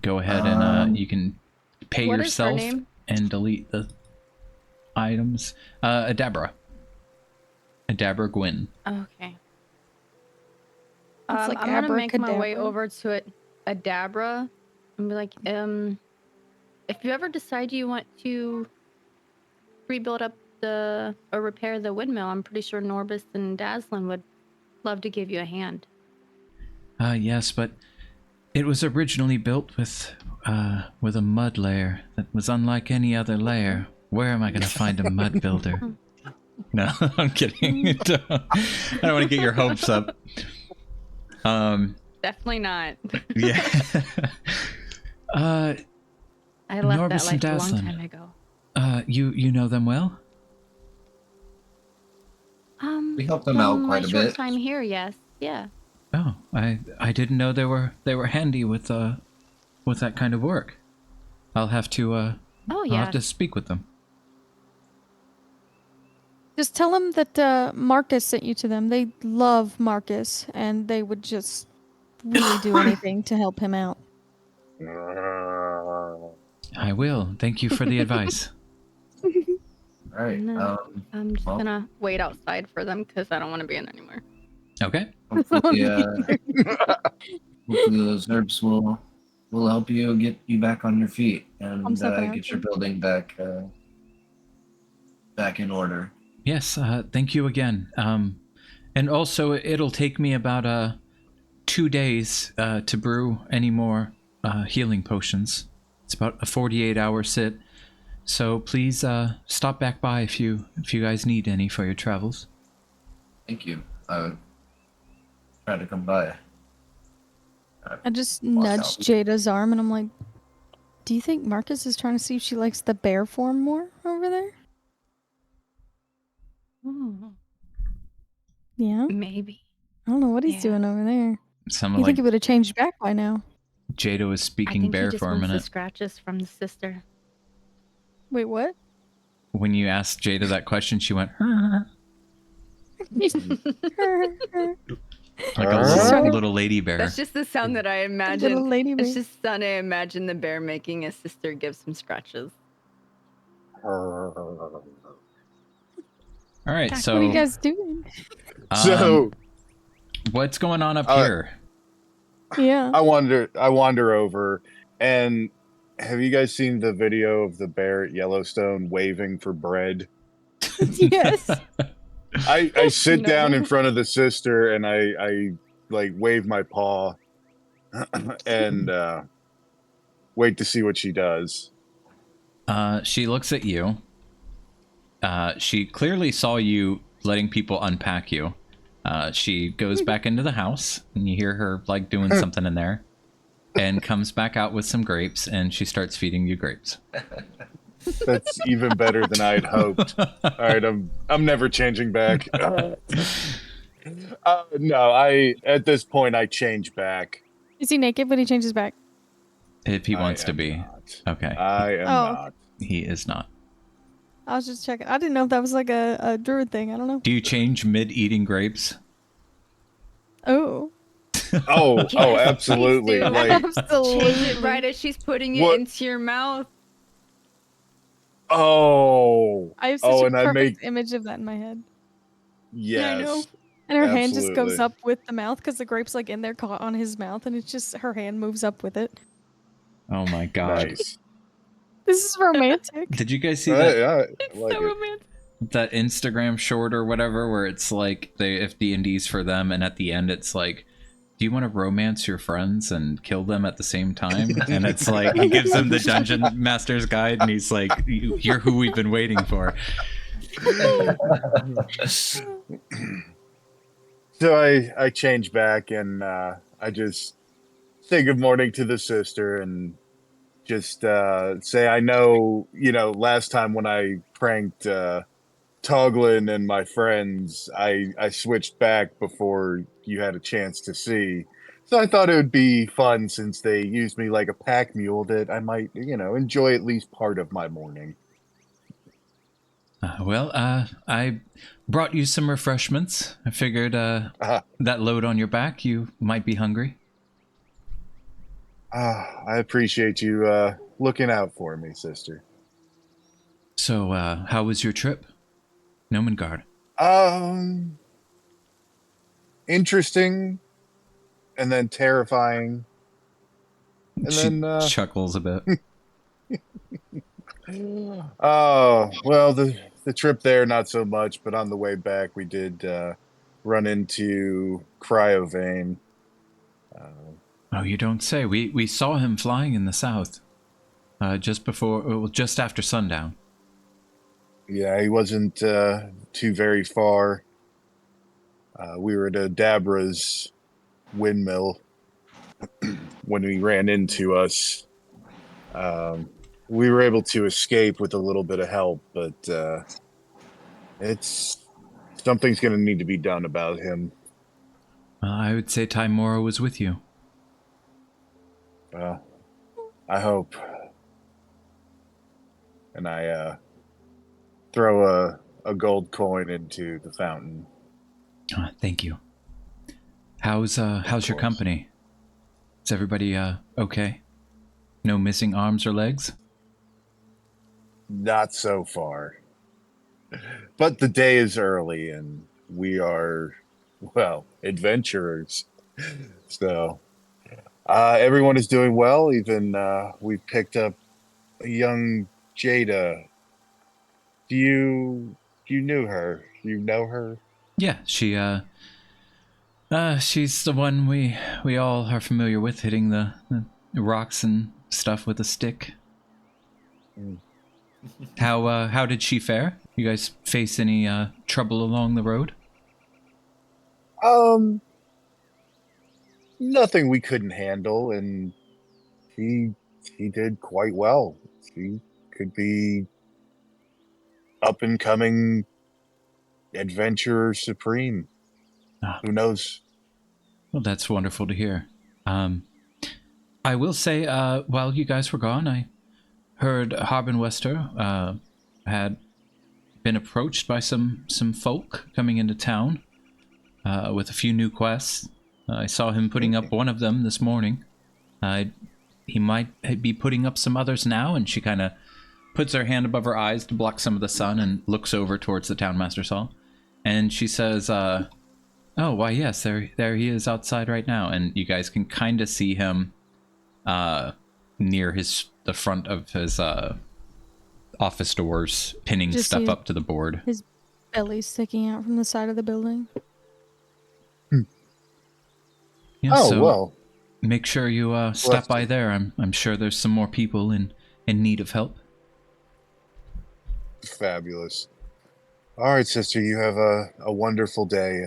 Go ahead and you can pay What is her yourself name? and delete the items. Adabra. Adabra Gwyn. Okay. It's like I'm gonna make my way abracadabra. over to it, Adabra, and be like, if you ever decide you want to rebuild up or repair the windmill, I'm pretty sure Norbis and Daslin would love to give you a hand. Yes, but it was originally built with a mud layer that was unlike any other layer. Where am I going to find a mud builder? No, I'm kidding. I don't want to get your hopes up. Definitely not. Yeah. I left Norbis that and life a long Daslin. time ago. You know them well? We helped them from out my quite a short bit. time here, yes, yeah. Oh, I didn't know they were handy with that kind of work. I'll have to Oh I'll yeah. have to speak with them. Just tell them that Marcus sent you to them. They love Marcus, and they would just really do anything to help him out. I will. Thank you for the advice. All right. No. I'm just well. gonna wait outside for them because I don't want to be in anymore. Okay. Hopefully, hopefully those herbs will help you get you back on your feet and I'm stepping out. get your building back in order. Yes, thank you again. And also, it'll take me about 2 days to brew any more healing potions. It's about a 48-hour sit. So please stop back by if you guys need any for your travels. Thank you. I would try to come by. I just Walk nudged out. Jada's arm, and I'm like, do you think Marcus is trying to see if she likes the bear form more over there? Yeah? Maybe. I don't know what he's Yeah. doing over there. Someone You think like he would have changed back by now? Jada was I speaking think bear he just for a wants the minute. scratches from the sister. Wait, what? When you asked Jada that question, she went, Like a little lady bear. That's just the sound that I Little imagine. lady bear. It's just the sound I imagine the bear making. His sister gives him scratches. All right, so What are you guys doing? So what's going on up here? Yeah. I wander over, and have you guys seen the video of the bear at Yellowstone waving for bread? Yes. I sit No. down in front of the sister and I like wave my paw and wait to see what she does. She looks at you. She clearly saw you letting people unpack you. She goes back into the house, and you hear her like doing something in there, and comes back out with some grapes, and she starts feeding you grapes. That's even better than I'd hoped. All right, I'm never changing back. No, at this point I change back. Is he naked when he changes back? If he wants I to am be. not. Okay. I am not. He is not. I was just checking. I didn't know if that was like a druid thing. I don't know. Do you change mid-eating grapes? Oh. Oh, absolutely. Please do. Like, Absolutely. Change it right as she's putting it What? into your mouth. oh, I have such Oh, a and I perfect make- image of that in my head. yes. know. And her hand just goes Absolutely. up with the mouth because the grape's like in there caught on his mouth, and it's just her hand moves up with it. Oh my god. Nice. This is romantic. Did you guys see that I like So it. romantic. that Instagram short or whatever where it's like if D&D's for them, and at the end it's like, do you want to romance your friends and kill them at the same time? And it's like he gives them the dungeon master's guide, and he's like, you're who we've been waiting for. So I change back and I just say good morning to the sister and just say I know, last time when I pranked Toglin and my friends, I switched back before you had a chance to see. So I thought it would be fun since they used me like a pack mule that I might, enjoy at least part of my morning. I brought you some refreshments. I figured that load on your back, you might be hungry. I appreciate you looking out for me, sister. So, how was your trip? Nomengard. Interesting, and then terrifying, and She then chuckles a bit. oh well, the trip there not so much, but on the way back we did run into Cryovane. Oh, you don't say. We saw him flying in the south, just after sundown. Yeah, he wasn't too very far. We were at Adabra's Windmill when he ran into us. We were able to escape with a little bit of help, but something's going to need to be done about him. I would say Timora was with you. Well, I hope. And I throw a gold coin into the fountain. Thank you. How's your company? Is everybody okay? No missing arms or legs? Not so far. But the day is early and we are, well, adventurers. So everyone is doing well. Even we picked up a young Jada. Do you knew her? You know her? Yeah, she's the one we all are familiar with, hitting the rocks and stuff with a stick. How did she fare? You guys face any trouble along the road? Nothing we couldn't handle, and he did quite well. She could be up and coming adventurer supreme. Who knows? Well, that's wonderful to hear. I will say, while you guys were gone, I heard Harbin Wester had been approached by some folk coming into town. with a few new quests. I saw him putting up one of them this morning. He might be putting up some others now, and she kind of puts her hand above her eyes to block some of the sun and looks over towards the Townmaster's Hall. And she says, oh, why, yes, there he is outside right now. And you guys can kind of see him near the front of his office doors, pinning Just stuff see up to the board. His belly sticking out from the side of the building. Yeah, Oh, so well. make sure you stop by there. I'm sure there's some more people in need of help. Fabulous. All right, sister, you have a wonderful day.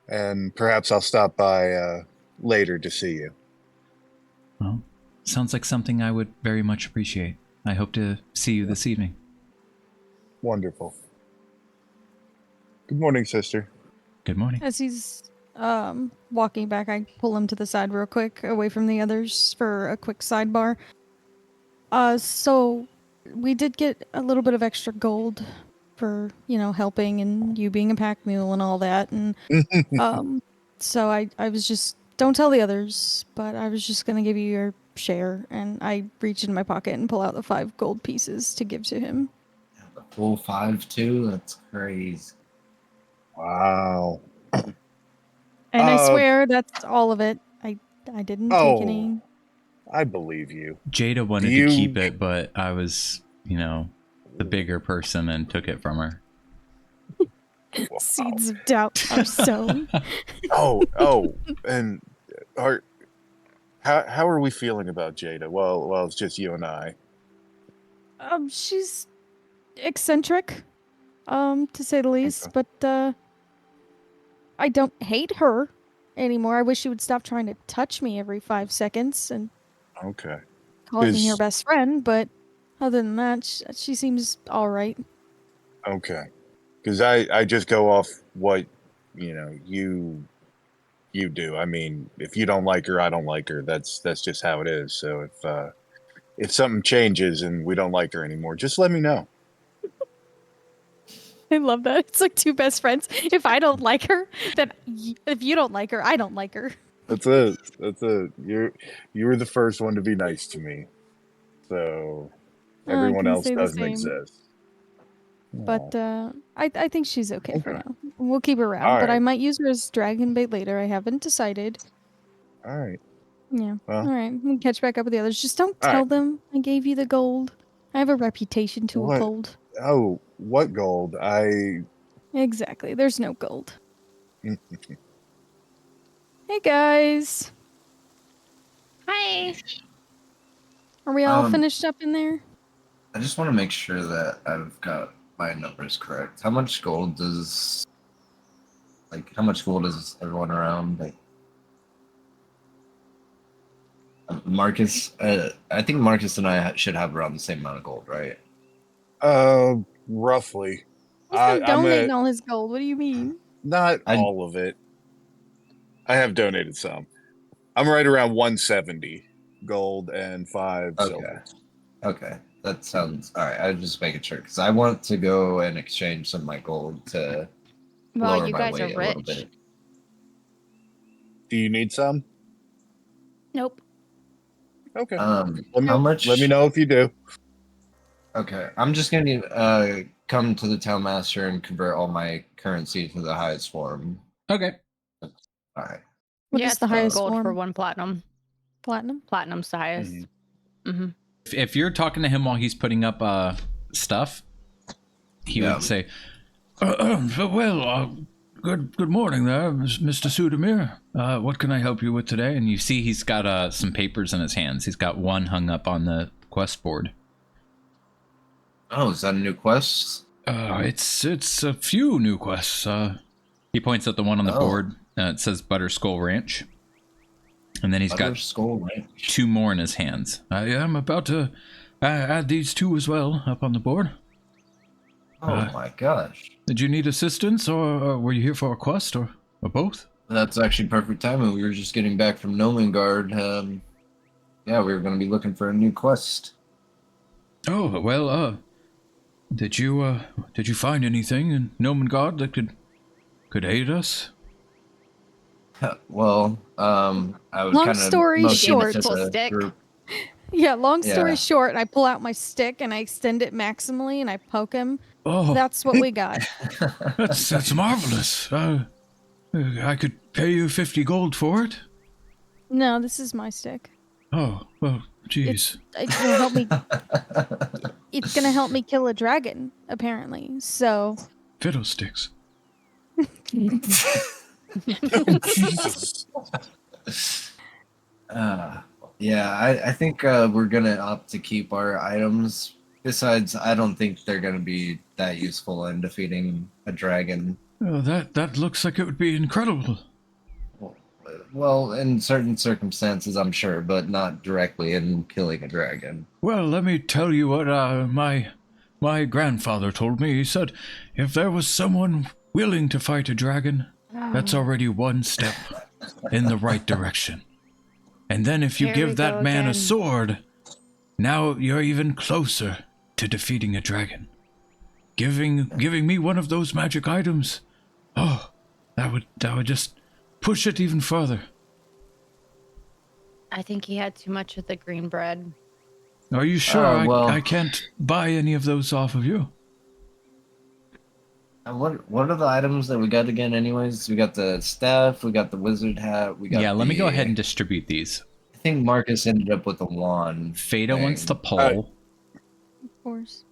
And perhaps I'll stop by later to see you. Well, sounds like something I would very much appreciate. I hope to see you this evening. Wonderful. Good morning, sister. Good morning. As he's walking back, I pull him to the side real quick, away from the others for a quick sidebar. So we did get a little bit of extra gold for, helping and you being a pack mule and all that. And so I was just, don't tell the others, but I was just going to give you your share. And I reach in my pocket and pull out the 5 gold pieces to give to him. The full 5 too? That's crazy. Wow. And I swear that's all of it. I didn't take any. I believe you. Jada wanted to keep it, but I was, the bigger person and took it from her. Wow. Seeds of doubt are sown. And how are we feeling about Jada? Well, it's just you and I. She's eccentric, to say the least, Okay. but I don't hate her anymore. I wish she would stop trying to touch me every 5 seconds and Okay. calling me her best friend, but other than that, she seems all right. Okay. Because I just go off what, you do. I mean, if you don't like her, I don't like her. That's just how it is. So if something changes and we don't like her anymore, just let me know. I love that. It's like 2 best friends. If I don't like her, then if you don't like her, I don't like her. That's it. You were the first one to be nice to me. So everyone can else say the doesn't same. exist. But I think she's okay for now. We'll keep her around, All but I right. might use her as dragon bait later. I haven't decided. All right. Yeah. Well, all right. We can catch back up with the others. Just don't all tell right. them I gave you the gold. I have a reputation to What? uphold. Oh, what gold? Exactly. There's no gold. Hey guys. Hi. Are we all Um, finished up in there? I just want to make sure that I've got my numbers correct. How much gold does everyone around? Marcus, I think Marcus and I should have around the same amount of gold, right? Roughly. He's been I'm donating at all his gold. What do you mean? not I- all of it. I have donated some. I'm right around 170 gold and 5 silver. Okay. That sounds all right. I was just making sure because I want to go and exchange some of my gold to Well, lower you my guys are weight a little rich. bit. Do you need some? Nope. Okay. How much? Let me know if you do. Okay, I'm just gonna come to the town master and convert all my currency to the highest form. Okay. All right. What Yeah, is it's the 10 highest gold for form? 1 platinum. Platinum? Platinum's the highest. Mm-hmm. If you're talking to him while he's putting up stuff, he would say, good morning there, Mr. Sudamir. What can I help you with today? And you see he's got some papers in his hands. He's got one hung up on the quest board. Oh, is that a new quest? It's a few new quests. He points at the one on the board. It says Butterskull Ranch. And then he's got Skull Ranch. 2 more in his hands. I am about to add these 2 as well up on the board. Oh my gosh. Did you need assistance, or were you here for a quest, or both? That's actually perfect timing. We were just getting back from Nomengard. Yeah, we were going to be looking for a new quest. Oh, well, did you find anything in Nomengard that could could aid us? Well, I would Long kind of story motion short- to Full the stick. group. Yeah, long story Yeah. short, I pull out my stick and I extend it maximally and I poke him. Oh, That's what we got. that's marvelous. I could pay you 50 gold for it. No, this is my stick. Oh, well, jeez. It's gonna help me. It's gonna help me kill a dragon, apparently. So Fiddlesticks. Jesus. Yeah, I think we're gonna opt to keep our items. Besides, I don't think they're gonna be that useful in defeating a dragon. Oh, that looks like it would be incredible. Well, in certain circumstances, I'm sure, but not directly in killing a dragon. Well, let me tell you what my grandfather told me. He said, if there was someone willing to fight a dragon, that's already one step in the right direction. And then if you Here we give that go man a again. sword, now you're even closer to defeating a dragon. Giving me one of those magic items, oh, that would just push it even further. I think he had too much of the green bread. Are you sure well- I can't buy any of those off of you? And what are the items that we got again? Anyways, we got the staff, we got the wizard hat, we got. Yeah, let me go ahead and distribute these. I think Marcus ended up with a wand. Fada thing. wants the pole. of course.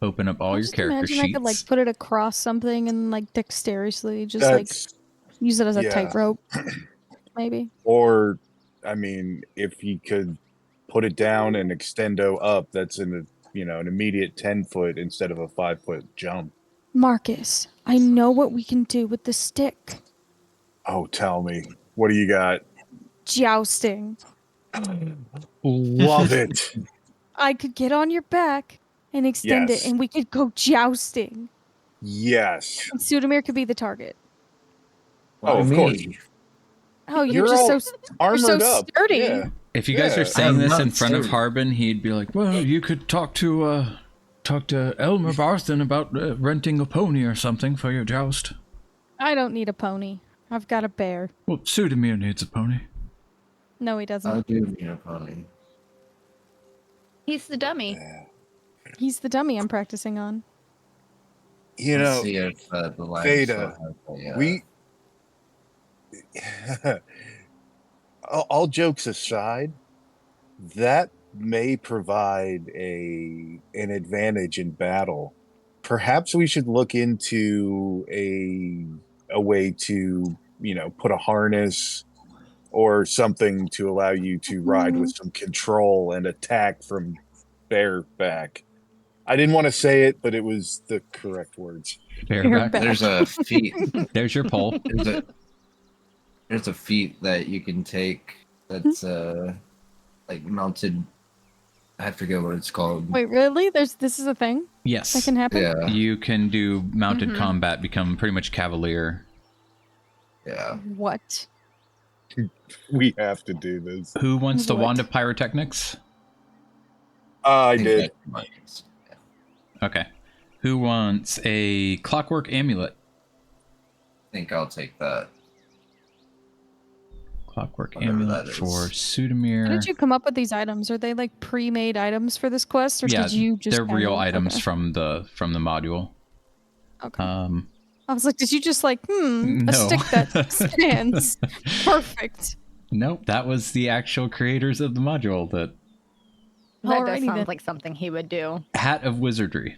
Open up all your Just character imagine sheets. I could like put it across something and like dexterously just like That's use it as a yeah. tightrope. Maybe. or I mean, if he could put it down and extendo up, that's an immediate 10-foot instead of a 5-foot jump. Marcus, I know what we can do with the stick. Oh, tell me, what do you got? Jousting. Love it. I could get on your back and extend Yes. it, and we could go jousting. Yes. And Sudamir could be the target. Oh, of Why course. me? Oh, You're you're just all so Armored so up. sturdy. Yeah. If you guys Yeah. are saying I'm this not in front of sure. Harbin, he'd be like, well, you could talk to Elmer Barthen about renting a pony or something for your joust. I don't need a pony. I've got a bear. Well, Sudamir needs a pony. No, he doesn't. I do need a pony. He's the dummy. He's the dummy I'm practicing on. You Let's know, see if the line Theta, still has a, we all jokes aside, that may provide an advantage in battle. Perhaps we should look into a way to put a harness or something to allow you to ride with some control and attack from bareback. I didn't want to say it, but it was the correct words. Bareback. back. There's a feat. There's your pole. There's a feat that you can take that's like mounted. I forget what it's called. Wait, really? This is a thing Yes. that can happen? Yeah, You can do mounted Mhm. combat, become pretty much cavalier. yeah. What? We have to do this. Who wants the What? wand of pyrotechnics? I think did. that's- Okay. Who wants a clockwork amulet? I think I'll take that. Clockwork Whatever amulet that is. for How Sudamir. did you come up with these items? Are they like pre-made items for this quest, or Yeah, did you just? they're kind real of- items Okay. from the module. Okay. I I was like, did you just like, a No. stick that expands? Perfect. Nope, that was the actual creators of the module. That That does Alrighty sound then. like something he would do. hat of wizardry.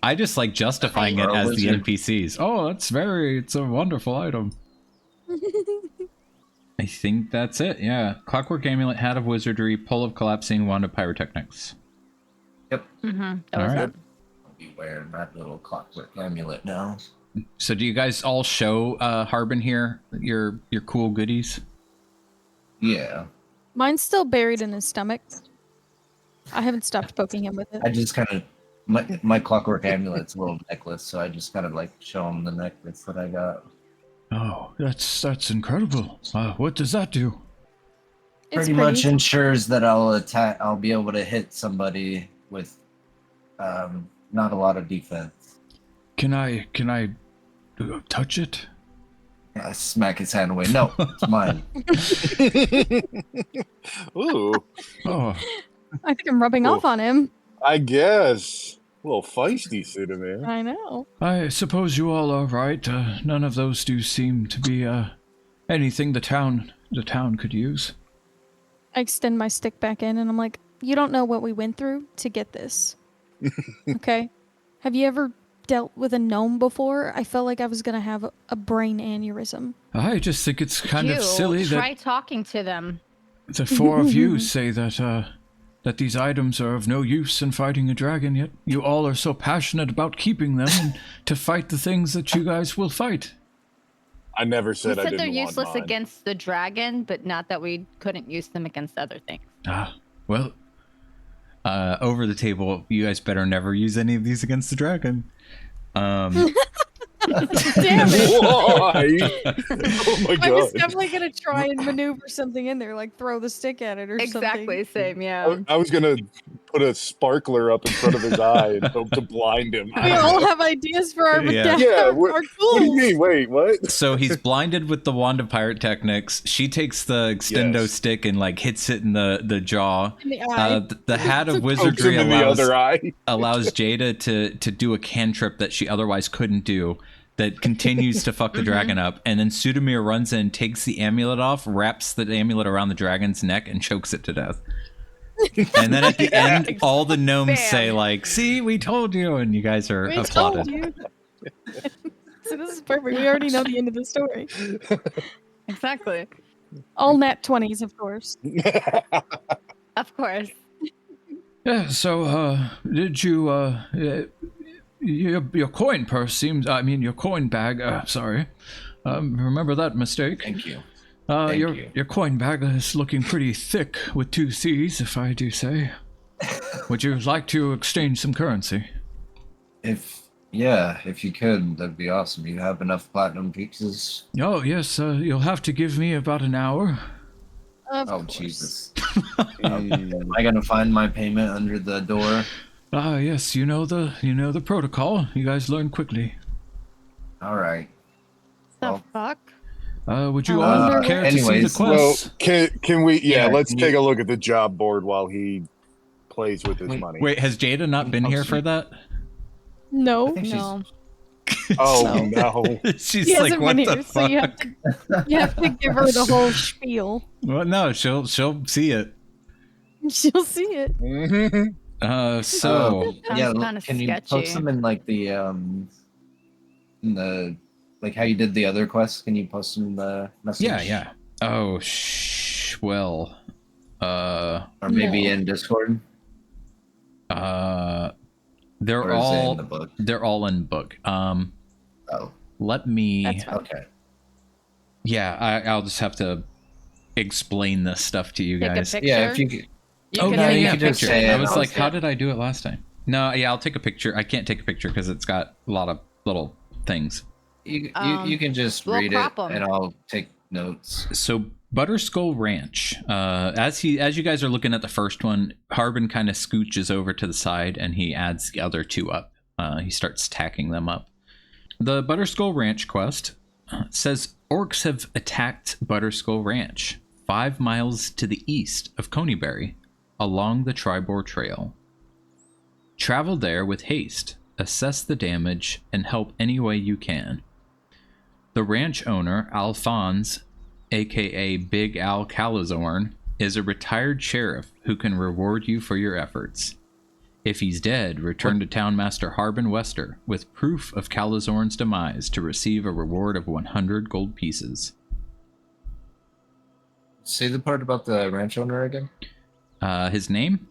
I just like justifying it Or a as the wizard. NPCs. Oh, it's a wonderful item. I think that's it. Yeah, clockwork amulet, hat of wizardry, pull of collapsing, wand of pyrotechnics. Mm-hmm. That All was right. it. I'll be wearing that little clockwork amulet now. So, do you guys all show Harbin here your cool goodies? Yeah, Mine's still buried in his stomach. I haven't stopped poking him with it. I just kind of my clockwork amulet's a little necklace, so I just kind of like show him the necklace that I got. Oh, that's incredible. What does that do? It's Pretty much ensures that I'll be able to hit somebody with not a lot of defense. Can I touch it? I smack his hand away. No, it's mine. Ooh, Oh, I think I'm rubbing off on him. I guess. A little feisty, Sudamir. I know. I suppose you all are right. None of those do seem to be anything the town could use. I extend my stick back in and I'm like, you don't know what we went through to get this. Okay? Have you ever dealt with a gnome before? I felt like I was gonna have a brain aneurysm. I just think it's kind of silly Try that talking to them. the four of you say that these items are of no use in fighting a dragon, yet you all are so passionate about keeping them and to fight the things that you guys will fight. I never We said I said didn't they're want useless mine. against the dragon, but not that we couldn't use them against other things. Well, over the table, you guys better never use any of these against the dragon. Damn it! Why? Oh my I was god. definitely gonna try and maneuver something in there, like throw the stick at it or Exactly, something. same, yeah. I was gonna put a sparkler up in front of his eye and hope to blind him. We all have ideas for our Yeah. Yeah, our what tools. do you mean? Wait, what? So he's blinded with the wand of pyrotechnics. She takes the extendo Yes. stick and like hits it in the jaw. In the eye. The hat of Pokes wizardry him in the other eye. allows Jada to do a cantrip that she otherwise couldn't do, that continues to fuck the dragon up. And then Sudamir runs in, takes the amulet off, wraps the amulet around the dragon's neck, and chokes it to death. And then at the end, all the gnomes Bam. say like, "See, we told you," and you guys are We applauded. told you. So this is perfect. We already know the end of the story. Exactly. All nat 20s, of course. Of course. Yeah, so, did you, your coin purse seems, your coin bag, sorry. Remember that mistake? Thank you. Your you. your coin bag is looking pretty thick with 2 C's, if I do say. Would you like to exchange some currency? If you could, that'd be awesome. You have enough platinum pieces? Oh, yes, you'll have to give me about an hour. Of Oh, course. Jesus. Am I gonna find my payment under the door? Yes, you know the protocol. You guys learn quickly. All right. The Well, fuck? Would you I all wonder- care to see the anyways, Well, quest? can we? Yeah, Yeah, let's can take you- a look at the job board while he plays with his money. Wait, has Jada not been here for that? No. I think she's- No. Oh no! She's He like, hasn't what been the here, so fuck? you have to give her the whole spiel. Well, no, she'll see it. She'll see it. Mhm. So yeah, Sounds kinda can you sketchy. post them in like the in the like how you did the other quests? Can you post them in the message? yeah. Oh, well, Or maybe No. in Discord? they're Or is it all in the book? they're all in book. Oh, Let me. That's fine. okay. Yeah, I'll just have to explain this stuff to you Take a guys. picture. Yeah, if you could. You Oh could no, yeah, take you yeah, a could just picture. say I it. was I'll like, say how it. did I do it last time? No, yeah, I'll take a picture. I can't take a picture because it's got a lot of little things. You Um, can just we'll read it, crop 'em. and I'll take notes. So Butterskull Ranch. As you guys are looking at the first one, Harbin kind of scooches over to the side and he adds the other 2 up. He starts tacking them up. The Butterskull Ranch quest says orcs have attacked Butterskull Ranch, 5 miles to the east of Coneyberry, along the Tribor Trail. Travel there with haste, assess the damage, and help any way you can. The ranch owner, Alphonse, aka Big Al Calazorn, is a retired sheriff who can reward you for your efforts. If he's dead, return to Townmaster Harbin Wester with proof of Calazorn's demise to receive a reward of 100 gold pieces. Say the part about the ranch owner again. His name?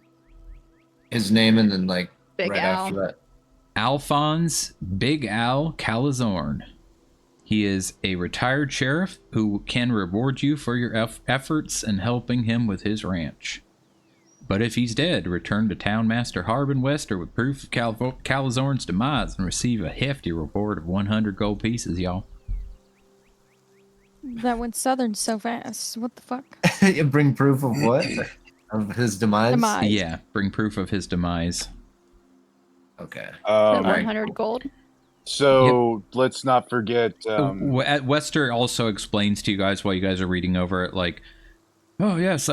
His name, and then like Big right Al. after that. Alphonse Big Al Calazorn. He is a retired sheriff who can reward you for your efforts in helping him with his ranch. But if he's dead, return to Townmaster Harbin Wester with proof of Calazorn's demise and receive a hefty reward of 100 gold pieces, y'all. That went southern so fast. What the fuck? You bring proof of what? Of his demise? Demise. Yeah, bring proof of his demise. Okay. The Alright. 100 gold. So let's not forget. Wester also explains to you guys while you guys are reading over it, like, oh yes,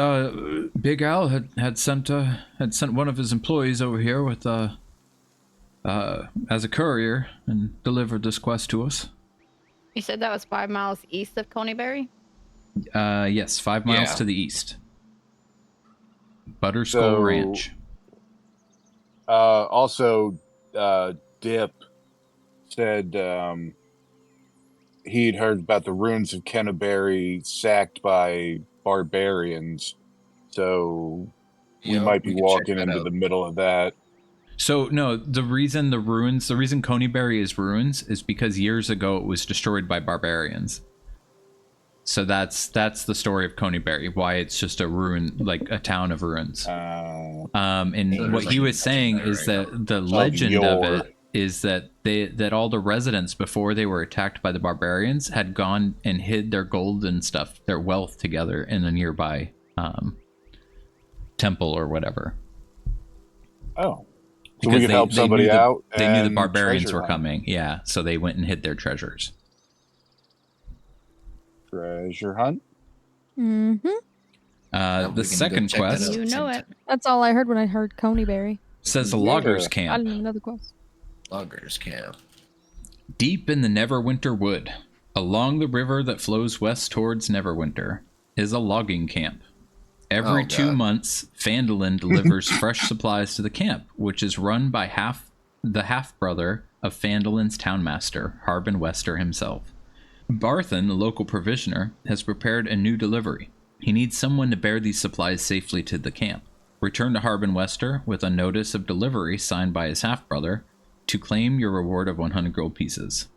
Big Al had sent one of his employees over here with as a courier and delivered this quest to us. You said that was 5 miles east of Coneyberry? Yes, 5 miles to the east. Butterskull Ranch. Also, Dip said he'd heard about the ruins of Kenneberry sacked by barbarians, so we might be walking into the middle of that. So no, the reason Coneyberry is ruins is because years ago it was destroyed by barbarians. So that's the story of Coneyberry, why it's just a ruin, like a town of ruins. And what he was saying is that the legend of it is that that all the residents, before they were attacked by the barbarians, had gone and hid their gold and stuff, their wealth, together in a nearby temple or whatever. Oh. Because we could help somebody out. They knew the barbarians were coming. Yeah, so they went and hid their treasures. Treasure hunt? Mm-hmm. The second quest... You know it. That's all I heard when I heard Coneyberry. Says a loggers I camp. didn't even know the quest. Loggers camp. Deep in the Neverwinter Wood, along the river that flows west towards Neverwinter, is a logging camp. Every 2 months, Phandalin delivers fresh supplies to the camp, which is run by the half-brother of Phandalin's townmaster, Harbin Wester himself. Barthen, the local provisioner, has prepared a new delivery. He needs someone to bear these supplies safely to the camp. Return to Harbin Wester with a notice of delivery signed by his half-brother to claim your reward of 100 gold pieces.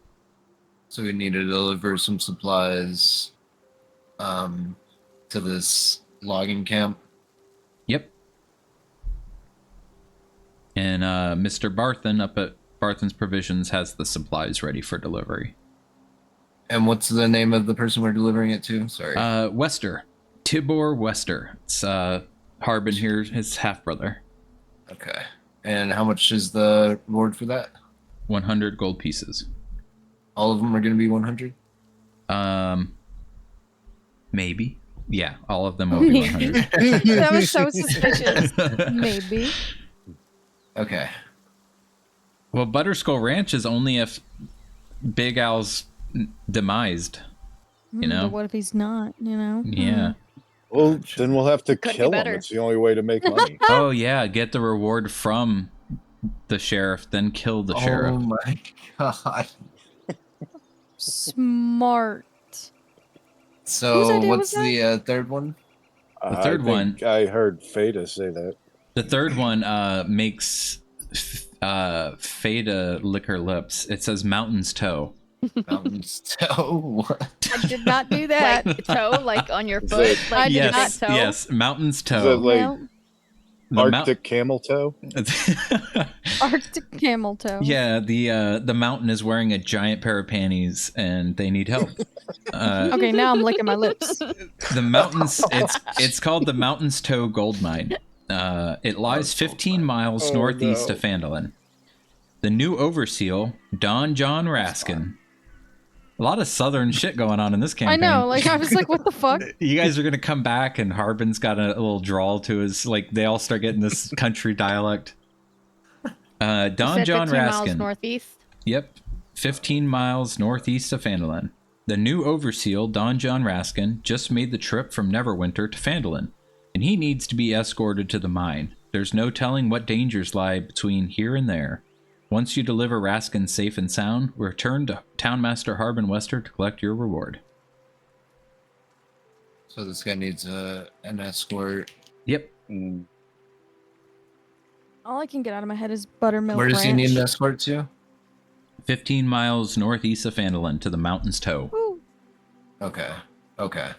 So we need to deliver some supplies to this logging camp. Yep. And Mr. Barthen up at Barthen's Provisions has the supplies ready for delivery. And what's the name of the person we're delivering it to? Sorry. Wester. Tibor Wester. It's Harbin here, his half-brother. Okay. And how much is the reward for that? 100 gold pieces. All of them are going to be 100? Maybe. Yeah, all of them will be 100. That was so suspicious. Maybe. Okay. Well, Butterskull Ranch is only if Big Al's demised, you know? But what if he's not, you know? Yeah. Well, then we'll have to Could kill be him. better. It's the only way to make money. Oh, yeah, get the reward from the sheriff, then kill the sheriff. Oh my god. Smart. Whose So idea what's was the third one? The third one- I heard Feta say that. The third one makes Fada lick her lips. It says Mountain's Toe. Mountain's Toe. What? I did not do that. Like toe, like on your Is foot? it- Like Yes, that toe? yes, Mountain's Is that Toe. like Well, Arctic camel toe? Arctic camel toe. Yeah, the mountain is wearing a giant pair of panties, and they need help. Okay, now I'm licking my lips. The mountains, it's called the Mountain's Toe Gold Mine. It lies 15 miles northeast of Phandalin. The new overseal, Don John Raskin. A lot of southern shit going on in this campaign. I know, like I was like, what the fuck? You guys are gonna come back, and Harbin's got a little drawl to his, like, they all start getting this country dialect. Don You said John 15 miles Raskin. northeast. Yep, 15 miles northeast of Phandalin. The new overseal, Don John Raskin, just made the trip from Neverwinter to Phandalin, and he needs to be escorted to the mine. There's no telling what dangers lie between here and there. Once you deliver Raskin safe and sound, return to Townmaster Harbin Wester to collect your reward. So this guy needs an escort. Yep. All I can get out of my head is buttermilk. Where does he ranch. need an escort to? 15 miles northeast of Phandalin to the Mountain's Toe. Ooh. Okay. Okay.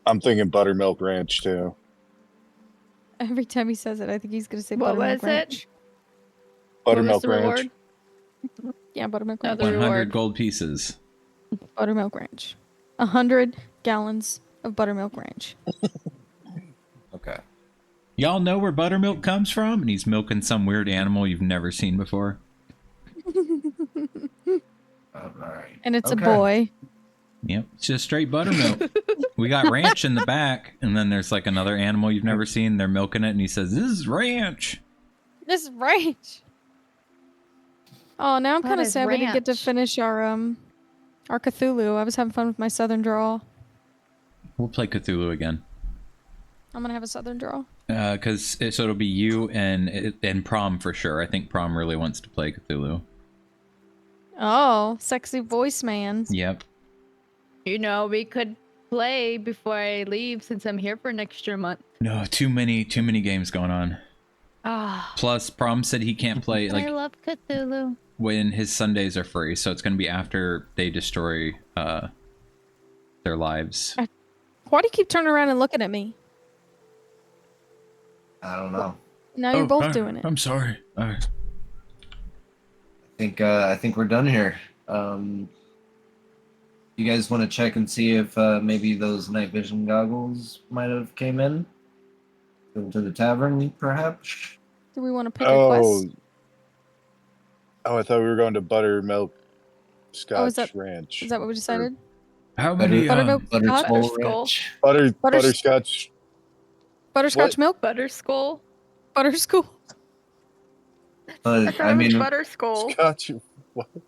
I'm thinking Buttermilk Ranch too. Every time he says it, I think he's gonna say What buttermilk was it? ranch. Buttermilk What was the Ranch. reward? Yeah, buttermilk No, ranch. the 100 reward. gold pieces. Buttermilk ranch. 100 gallons of buttermilk ranch. Okay. Y'all know where buttermilk comes from? And he's milking some weird animal you've never seen before. All right. And it's Okay. a boy. Yep, it's just straight buttermilk. We got ranch in the back, and then there's like another animal you've never seen. They're milking it, and he says, "This is ranch." This is ranch. Oh, now I'm What kind of is sad we didn't get to ranch? finish our Cthulhu. I was having fun with my Southern drawl. We'll play Cthulhu again. I'm gonna have a Southern drawl. So it'll be you and Prom for sure. I think Prom really wants to play Cthulhu. Oh, sexy voice man. Yep. You know, we could play before I leave since I'm here for an extra month. No, too many games going on. Ah, Plus, Prom said he can't play I love Cthulhu. when his Sundays are free, so it's going to be after they destroy their lives. Why do you keep turning around and looking at me? I don't know. Now you're both doing it. I'm sorry. I think we're done here. You guys want to check and see if maybe those night vision goggles might have came in? Go to the tavern, perhaps? Do we want to pick a quest? Oh, I thought we were going to Buttermilk Scotch that- Ranch. Is that what we decided? How many? Buttermilk Butterskull Butterskull. Ranch. Butterscotch. Butterscotch What? milk? Butterskull. Butterschool. I mean, Butterskull. Scotch.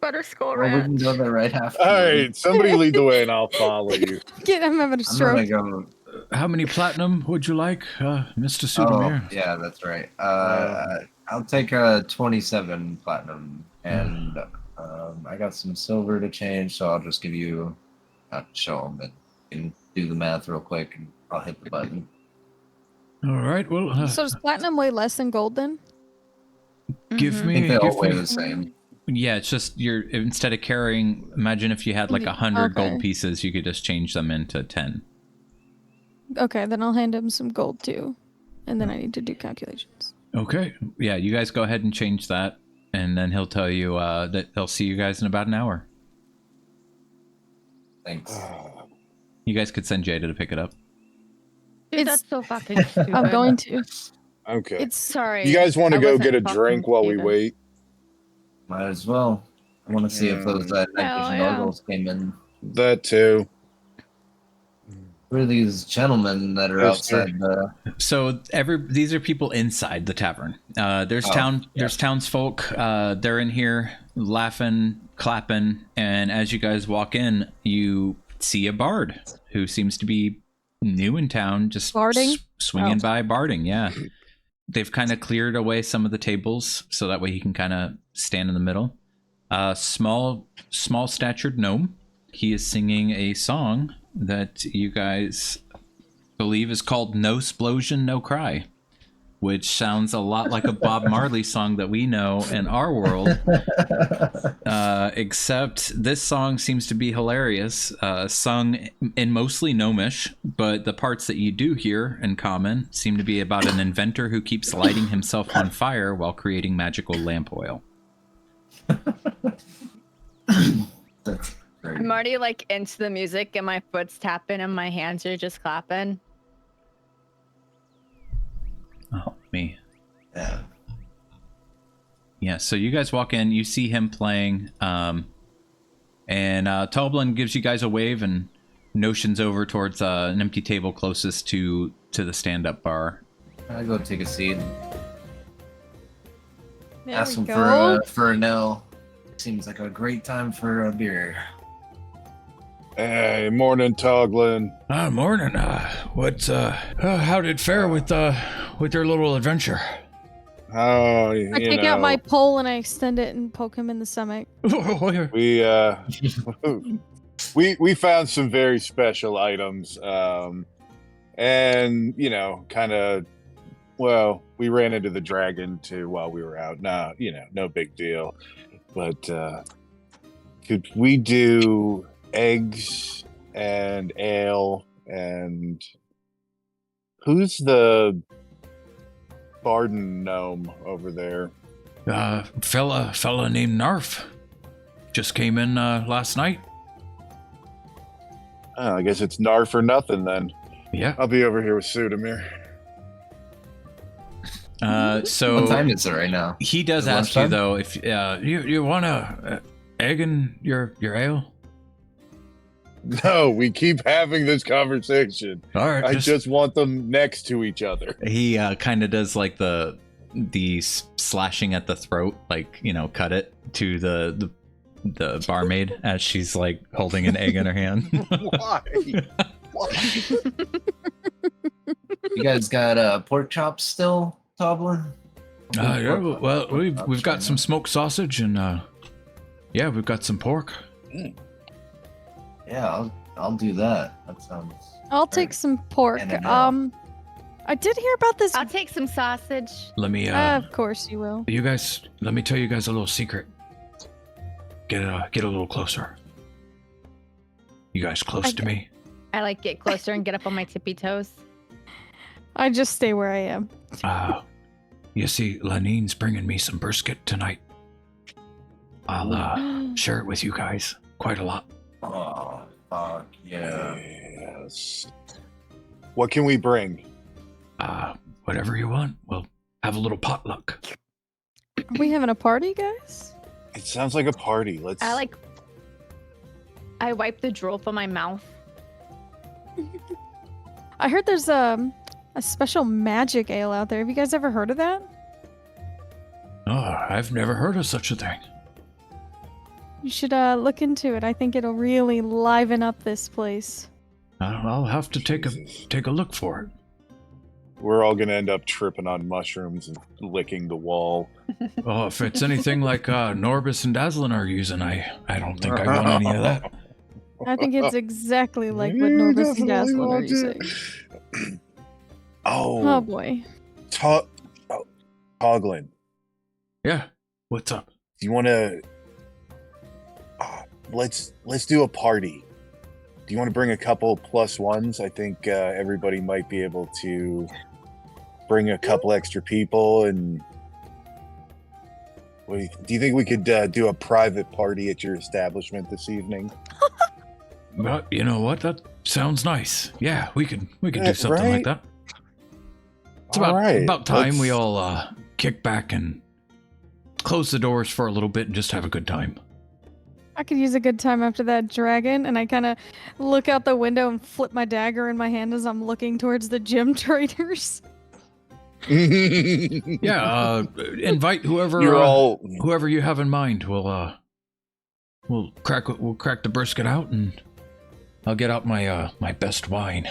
Butterskull well, we can go there right after. All right, somebody lead the way and I'll follow you. I'm having a I'm gonna stroke. go. How many platinum would you like, Mr. Oh, Sudamir? yeah, that's right. I'll take 27 platinum, and I got some silver to change, so I'll just give you. Not show them, but you can do the math real quick, and I'll hit the button. All right. Well, So does platinum weigh less than gold then? give I me. think they all Give weigh me. the same. Yeah, it's just instead of carrying. Imagine if you had like 100 Okay. gold pieces, you could just change them into 10. Okay, then I'll hand him some gold too. And then I need to do calculations. Okay. Yeah, you guys go ahead and change that, and then he'll tell you that he'll see you guys in about an hour. Thanks. You guys could send Jada to pick it up. Dude, It's- that's so fucking stupid. I'm going to. Okay. It's Sorry. You guys want to I go wasn't get a fucking drink while we Jada. wait? Might as well. I want to see if those night Hell vision yeah. goggles came in. That too. Who are these gentlemen that are Yes, sir. outside the? So these are people inside the tavern. There's there's townsfolk. They're in here laughing, clapping, and as you guys walk in, you see a bard who seems to be new in town, just Barding? swinging Oh. by, barding. Yeah, they've kind of cleared away some of the tables so that way he can kind of stand in the middle. Small statured gnome. He is singing a song that you guys believe is called "No Splosion, No Cry," which sounds a lot like a Bob Marley song that we know in our world. Except this song seems to be hilarious, sung in mostly gnomish, but the parts that you do hear in common seem to be about an inventor who keeps lighting himself on fire while creating magical lamp oil. That's great. I'm already like into the music and my foot's tapping and my hands are just clapping. Oh, me. Yeah. Yeah, so you guys walk in, you see him playing, and Toblin gives you guys a wave and notions over towards an empty table closest to the stand-up bar. I go take a seat. There Ask we them go. for a no. Seems like a great time for a beer. Hey, morning, Toglin. Morning. How did it fare with your little adventure? Oh, I take out my pole and I extend it and poke him in the stomach. we found some very special items, and kind of. Well, we ran into the dragon too while we were out. No big deal. But could we do eggs and ale and who's the Barden gnome over there? Fella named Narf just came in last night. Oh, I guess it's Narf or nothing then. Yeah. I'll be over here with Sudamir. So What time is it right now? he does Is it ask you lunchtime? though if You want a egg in your ale? No, we keep having this conversation. All right. I just want them next to each other. He kind of does like the slashing at the throat, like, you know, cut it to the barmaid as she's like holding an egg in her hand. Why? Why? You guys got pork chops still, Toblin? Yeah. Well, we've got some smoked sausage and yeah, we've got some pork. Yeah, I'll do that. That sounds. I'll take some pork. And an ale. I did hear about this. I'll take some sausage. Let me Of course you will. you guys, let me tell you guys a little secret. Get a little closer. You guys close to me? I like get closer and get up on my tippy toes. I just stay where I am. You see, Lanine's bringing me some brisket tonight. I'll share it with you guys. Quite a lot. Oh, fuck yeah. Yes. What can we bring? Whatever you want. We'll have a little potluck. Are we having a party, guys? It sounds like a party. Let's. I wipe the drool from my mouth. I heard there's a special magic ale out there. Have you guys ever heard of that? Oh, I've never heard of such a thing. You should look into it. I think it'll really liven up this place. I'll have to take a look for it. We're all gonna end up tripping on mushrooms and licking the wall. Oh, if it's anything like Norbis and Dazzlin are using, I don't think I want any of that. I think it's exactly like what Norbis and Dazzlin are using. Oh boy. Toglin, Yeah. What's up? do you want to? Let's do a party. Do you want to bring a couple plus ones? I think everybody might be able to bring a couple extra people. And do you think we could do a private party at your establishment this evening? Well, you know what? That sounds nice. Yeah, we could do something like that. It's about time we all kick back and close the doors for a little bit and just have a good time. I could use a good time after that dragon, and I kind of look out the window and flip my dagger in my hand as I'm looking towards the gym traders. Yeah, invite whoever whoever you have in mind. We'll crack the brisket out, and I'll get out my my best wine.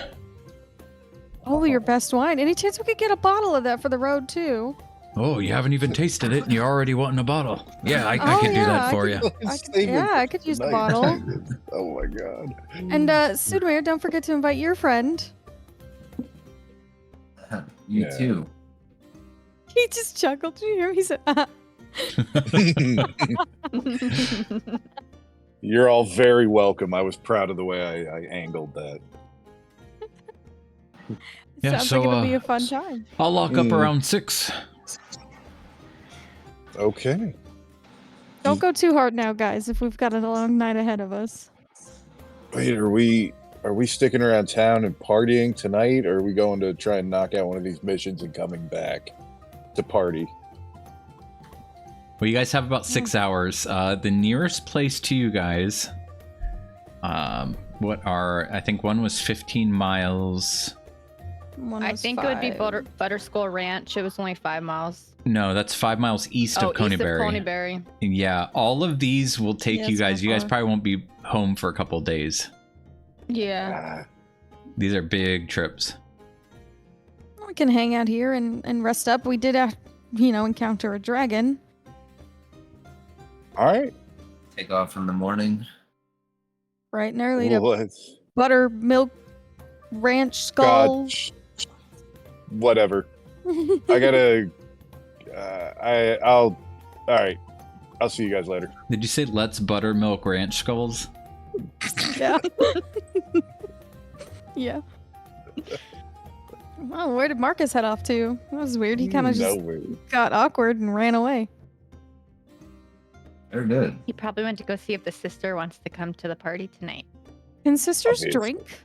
Oh, your best wine. Any chance we could get a bottle of that for the road too? Oh, you haven't even tasted it, and you're already wanting a bottle. Yeah, I could do that for you. I could use the bottle. Oh my god. And Sudamir, don't forget to invite your friend. You too. He just chuckled. Did you hear him? He said, You're all very welcome. I was proud of the way I angled that. Yeah, Sounds so like it'll be a fun time. I'll lock up around 6. Okay. Don't go too hard now, guys, if we've got a long night ahead of us. Wait, are we sticking around town and partying tonight, or are we going to try and knock out one of these missions and coming back to party? Well, you guys have about 6 hours. The nearest place to you guys, I think one was 15 miles. I think it would be Butterskull Ranch. It was only 5 miles. No, that's 5 miles east of Coneyberry. East of Coneyberry. Yeah, all of these will take you it's guys. not You guys far. probably won't be home for a couple of days. Yeah. These are big trips. We can hang out here and rest up. We did, encounter a dragon. All right. Take off in the morning. Bright and early to Let's, buttermilk ranch skull. God, whatever. I gotta. All right. I'll see you guys later. Did you say let's buttermilk ranch skulls? Yeah. Yeah. Oh, where did Marcus head off to? That was weird. He kind of just got awkward and ran away. They're good. He probably went to go see if the sister wants to come to the party tonight. Can sisters Okay. drink?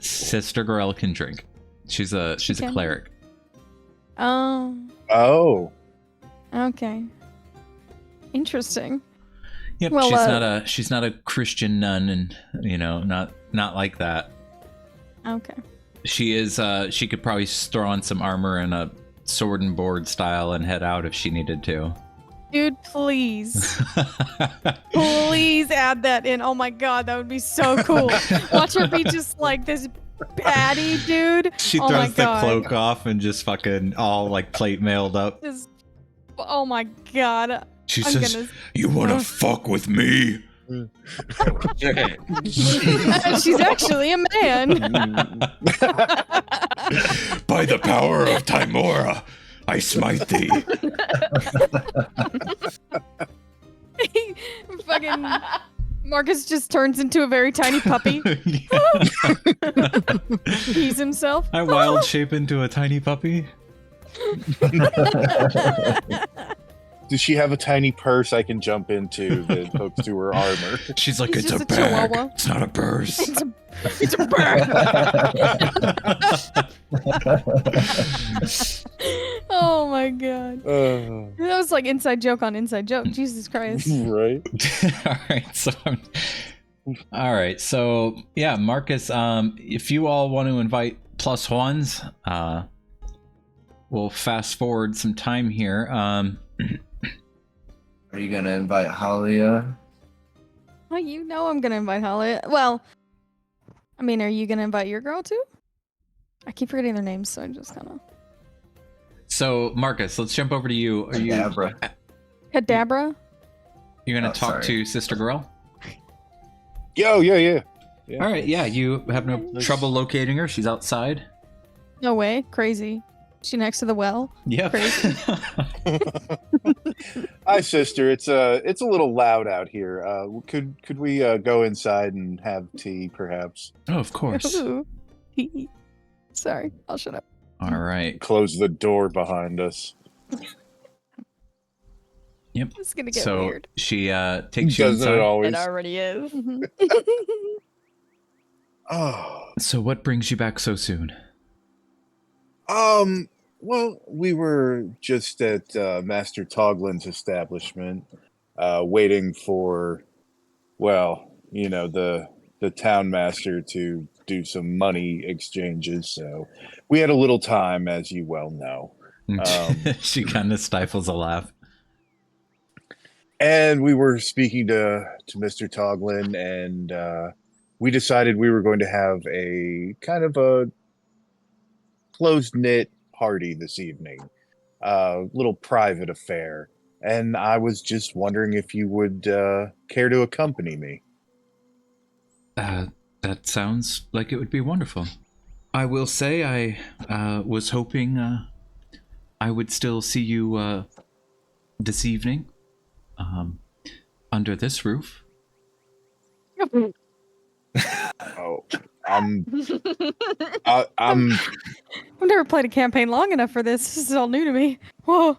Sister Garaele can drink. She's a can. cleric. Oh, Oh. okay. Interesting. Yep, Well, she's not a Christian nun, and not like that. Okay. She is. She could probably throw on some armor and a sword and board style and head out if she needed to. Dude, please. Please add that in. Oh my god, that would be so cool. Watch her be just like this baddie, dude. She Oh throws my the God. cloak off and just fucking all like plate mailed up. Just, oh my god. She I'm says, gonna- "You want to fuck with me?" She's actually a man. By the power of Timora, I smite thee. Fucking Marcus just turns into a very tiny puppy. Pees himself. I wild shape into a tiny puppy. Does she have a tiny purse I can jump into that hooks to her armor? She's like, It's "It's just a a bag. chihuahua." It's not a purse." It's a bird. Oh my god. That was like inside joke on inside joke. Jesus Christ. Right. All right. So yeah, Marcus. If you all want to invite plus ones, we'll fast forward some time here. Are you gonna invite Halia? Well, you know I'm gonna invite Halia. Well, I mean, are you gonna invite your girl too? I keep forgetting their names, so I just kind of. So Marcus, let's jump over to you. Are you Adabra. Kadabra? you're gonna Oh, talk sorry. to Sister Garaele? Yo, yeah. All right. Yeah, you have no trouble locating her. She's outside. No way. Crazy. She next to the well. Yep. Crazy. Hi, sister. It's a little loud out here. Could we go inside and have tea, perhaps? Oh, of course. Ooh. Sorry, I'll shut up. All right. Close the door behind us. Yep. It's gonna get So weird. she takes you Doesn't it inside. always? already is. Oh. So what brings you back so soon? Well, we were just at Master Toglin's establishment, waiting for, the town master to do some money exchanges. So we had a little time, as you well know. She kind of stifles a laugh. And we were speaking to Mr. Toglin, and we decided we were going to have a kind of a closed-knit party this evening, little private affair. And I was just wondering if you would care to accompany me. That sounds like it would be wonderful. I will say I was hoping I would still see you this evening under this roof. Oh, I'm I've never played a campaign long enough for this. This is all new to me. Whoa.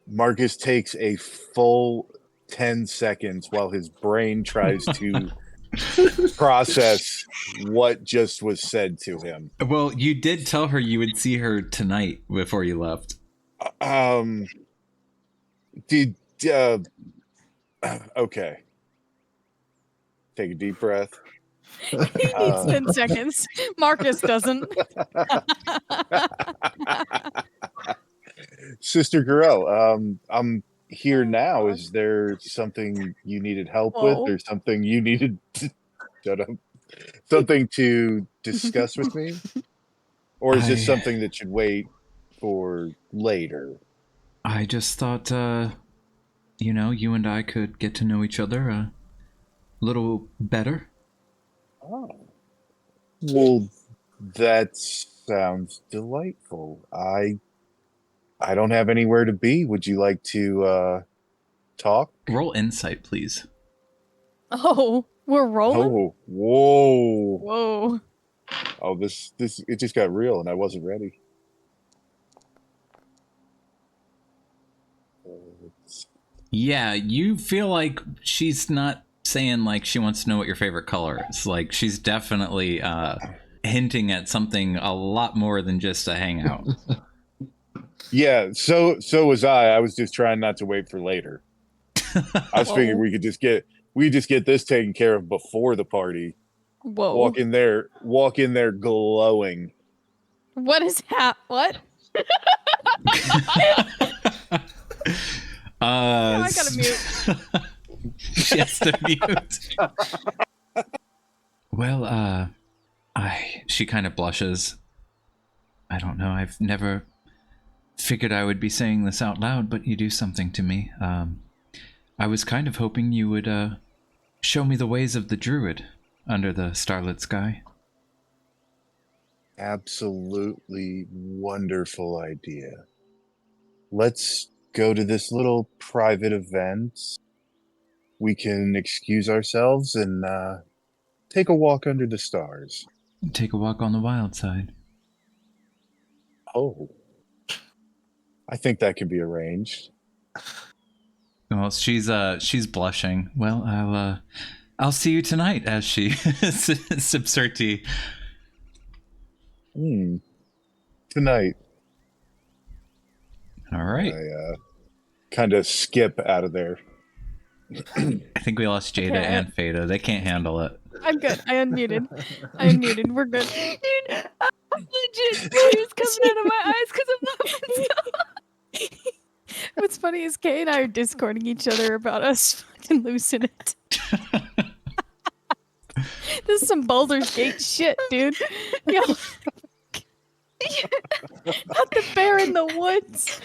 Marcus takes a full 10 seconds while his brain tries to process what just was said to him. Well, you did tell her you would see her tonight before you left. Okay. Take a deep breath. He needs 10 seconds. Marcus doesn't. Sister Garaele, I'm here now. Is there something you needed help with, Whoa. or something you needed to shut up? Something to discuss with me? Or is this something that should wait for later? I just thought, you and I could get to know each other a little better. Oh. Well, that sounds delightful. I don't have anywhere to be. Would you like to talk? Roll insight, please. Oh, we're rolling? Oh, whoa. Whoa. Oh, this it just got real and I wasn't ready. Yeah, you feel like she's not saying like she wants to know what your favorite color is. Like she's definitely hinting at something a lot more than just a hangout. Yeah, so was I. I was just trying not to wait for later. I was figuring we could just get this taken care of before the party. Whoa. Walk in there glowing. What is what? I gotta mute. She has to mute. Well, she kind of blushes. I don't know, I've never figured I would be saying this out loud, but you do something to me. I was kind of hoping you would, show me the ways of the druid under the starlit sky. Absolutely wonderful idea. Let's go to this little private event. We can excuse ourselves and take a walk under the stars. Take a walk on the wild side. Oh. I think that can be arranged. Well, she's blushing. Well, I'll see you tonight as she sips her tea. Tonight. All right. I kind of skip out of there. I think we lost Jada and Fada. They can't handle it. I'm good. I unmuted. We're good. Dude, I'm legit tears coming out of my eyes because I'm laughing so. What's funny is Kay and I are discording each other about us fucking losing it. This is some Baldur's Gate shit, dude. Yo. Not the bear in the woods.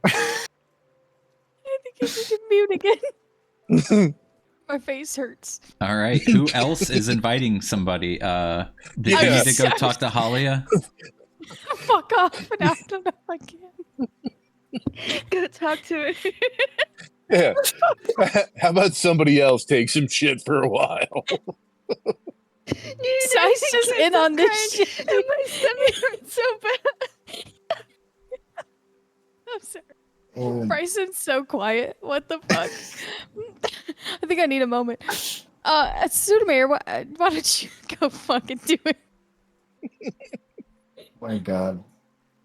I think I need to mute again. My face hurts. All right. Who else is inviting somebody? Did you need to go talk to Halia? Fuck off, and I don't know if I can. Go talk to her. Yeah. How about somebody else take some shit for a while? Dude, Sai's just in on this shit. And my stomach hurts so bad. I'm sorry. Bryson's so quiet. What the fuck? I think I need a moment. Sudamir, why don't you go fucking do it? My God.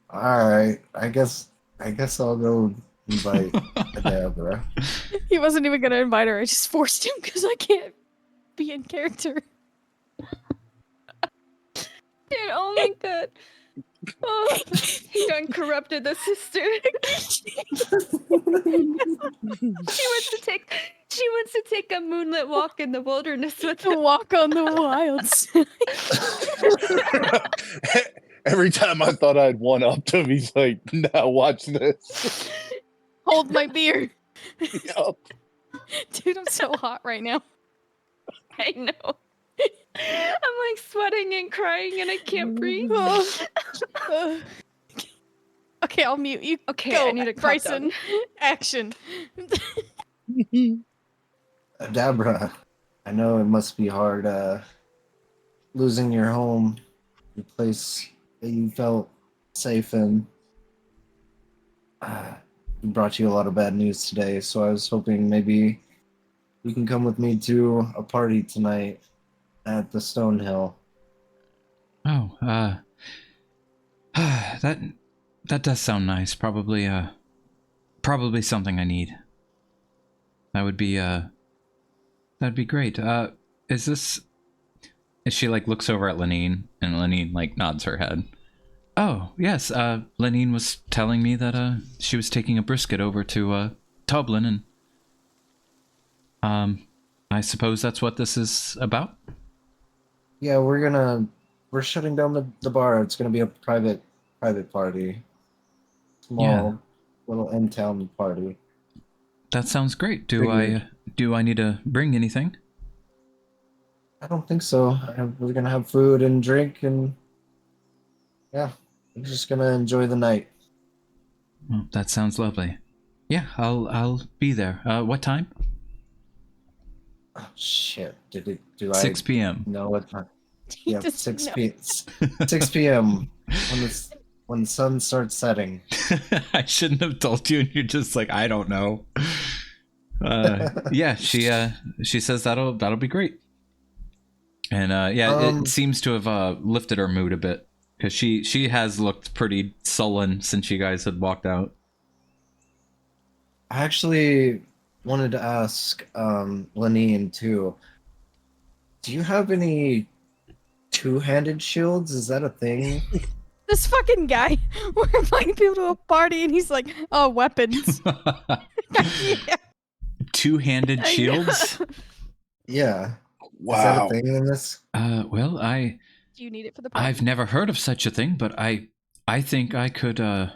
All right. I guess I'll go invite Adabra. He wasn't even gonna invite her. I just forced him because I can't be in character. Dude, oh my God. Oh, he done corrupted the sister. She wants to take a moonlit walk in the wilderness with him. Walk on the wilds. Every time I thought I'd one up him, he's like, "Now watch this." Hold my beer. Yup. Dude, I'm so hot right now. I know. I'm like sweating and crying and I can't breathe. Okay, I'll mute you. Okay, go, I need to calm Bryson. down. Action. Adabra, I know it must be hard losing your home, the place that you felt safe in. Brought you a lot of bad news today, so I was hoping maybe you can come with me to a party tonight at the Stonehill. Oh, that does sound nice. Probably something I need. That'd be great. Is she like looks over at Lenine and Lenine like nods her head. Oh, yes, Lenine was telling me that she was taking a brisket over to Toblin, and I suppose that's what this is about? Yeah, we're shutting down the bar. It's gonna be a private party. Small little in-town party. That sounds great. Do I need to bring anything? I don't think so. We're gonna have food and drink, and yeah, we're just gonna enjoy the night. Well, that sounds lovely. Yeah, I'll be there. What time? Oh shit! Do 6 I p.m. know what time? He Yeah, doesn't 6 know. p. 6 p.m. when the sun starts setting. I shouldn't have told you, and you're just like, I don't know. Yeah, she says that'll be great. And it seems to have lifted her mood a bit, because she has looked pretty sullen since you guys had walked out. I actually wanted to ask Lenine too. Do you have any two-handed shields? Is that a thing? This fucking guy. We're inviting people to a party, and he's like, "Oh, weapons." Yeah. Two-handed shields? Yeah. Wow. Is that a thing in this? Well, Do you need it for the party? I've never heard of such a thing, but I think I could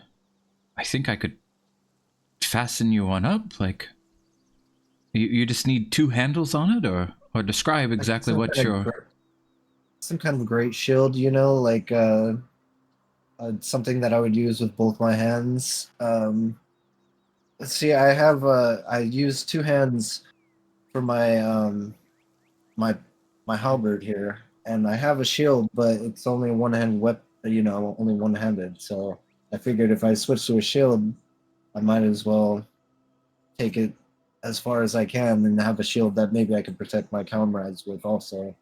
fasten you one up. Like, you just need two handles on it, or describe exactly what your... Some kind of great shield, like something that I would use with both my hands. Let's see, I use two hands for my my halberd here, and I have a shield, but it's only one-handed weapon, only one-handed. So I figured if I switch to a shield, I might as well take it as far as I can and have a shield that maybe I can protect my comrades with also.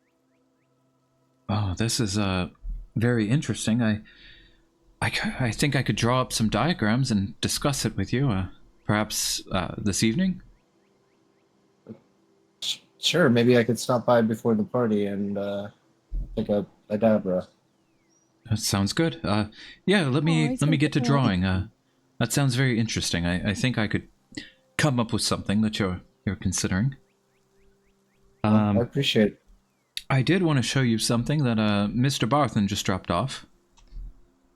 Oh, this is very interesting. I think I could draw up some diagrams and discuss it with you, perhaps this evening. Sure, maybe I could stop by before the party and pick up Adabra. That sounds good. Yeah, let me get to drawing. That sounds very interesting. I think I could come up with something that you're considering. I appreciate it. I did want to show you something that Mr. Barthen just dropped off.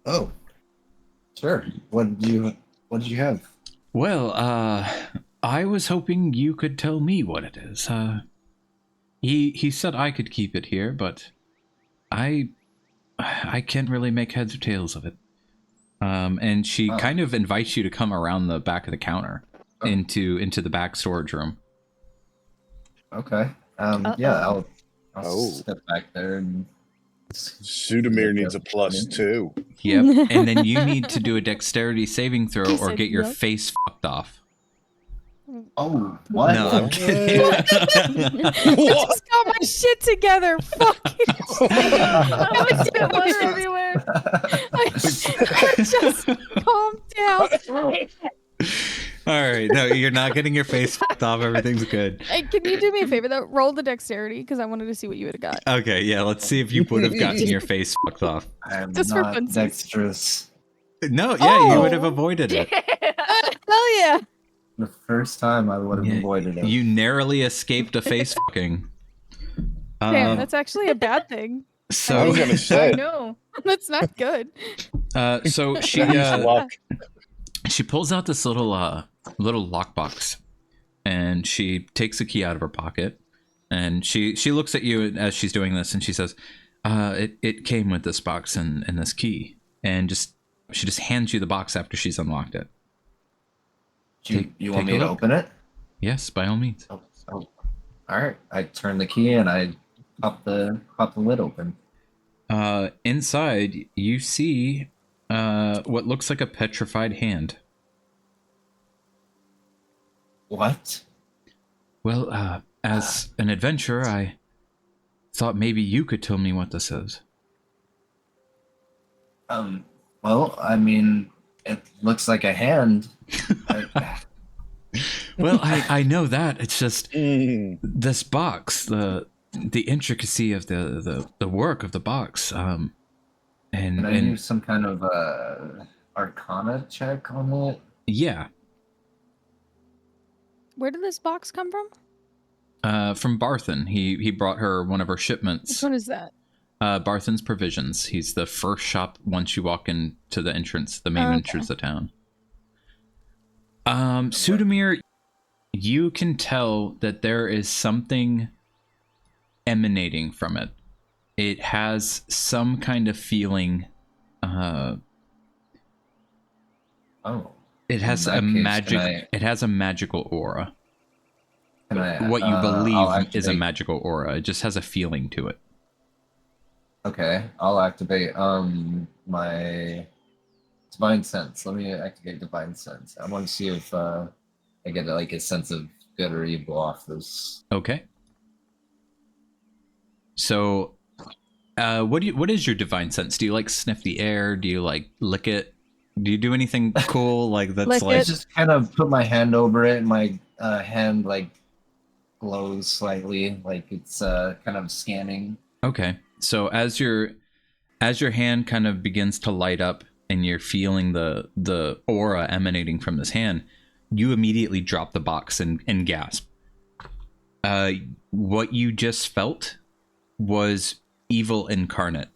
Oh, sure. What did you have? Well, I was hoping you could tell me what it is. He said I could keep it here, but I can't really make heads or tails of it. And she kind of invites you to come around the back of the counter into the back storage room. Okay. Yeah, I'll step back there and. Sudamir needs a +2. Yep. And then you need to do a dexterity saving throw He or said get your yep. face fucked off. Oh, what? No, I'm kidding. I just got my shit together. Fucking I was doing water everywhere. I just calm down. All right. No, you're not getting your face fucked off. Everything's good. Hey, can you do me a favor though? Roll the dexterity because I wanted to see what you would have got. Okay. Yeah. Let's see if you would have gotten your face fucked off. I'm Just for not funsies. dexterous. No. Yeah. You would have avoided it. Hell yeah. The first time I would have avoided it. You narrowly escaped a face fucking. Damn, that's actually a bad thing. I So, was gonna say. No. That's not good. so she Luck. she pulls out this little lockbox, and she takes a key out of her pocket, and she looks at you as she's doing this, and she says, "It came with this box and this key," and she just hands you the box after she's unlocked it. You want take me a to look. open it? Yes, by all means. Oh. All right. I turn the key and I pop the lid open. Inside, you see what looks like a petrified hand. What? Well, as an adventurer, I thought maybe you could tell me what this is. Well, I mean, it looks like a hand. Well, I know that. It's just this box, the intricacy of the work of the box. Can I use some kind of Arcana check on it? Yeah. Where did this box come from? From Barthen. He brought her one of her shipments. Which one is that? Barthen's Provisions. He's the first shop once you walk into the entrance, the main entrance of town. Sudamir, you can tell that there is something emanating from it. It has some kind of feeling. It has a magic. It has a magical aura. What you believe is a magical aura. It just has a feeling to it. Okay, I'll activate my Divine Sense. Let me activate Divine Sense. I want to see if I get like a sense of good or evil off this. Okay. So, what is your divine sense? Do you like sniff the air? Do you like lick it? Do you do anything cool like that's Lick like? it. I just kind of put my hand over it, and my hand like glows slightly, like it's kind of scanning. Okay, so as your hand kind of begins to light up and you're feeling the aura emanating from this hand, you immediately drop the box and gasp. What you just felt was evil incarnate.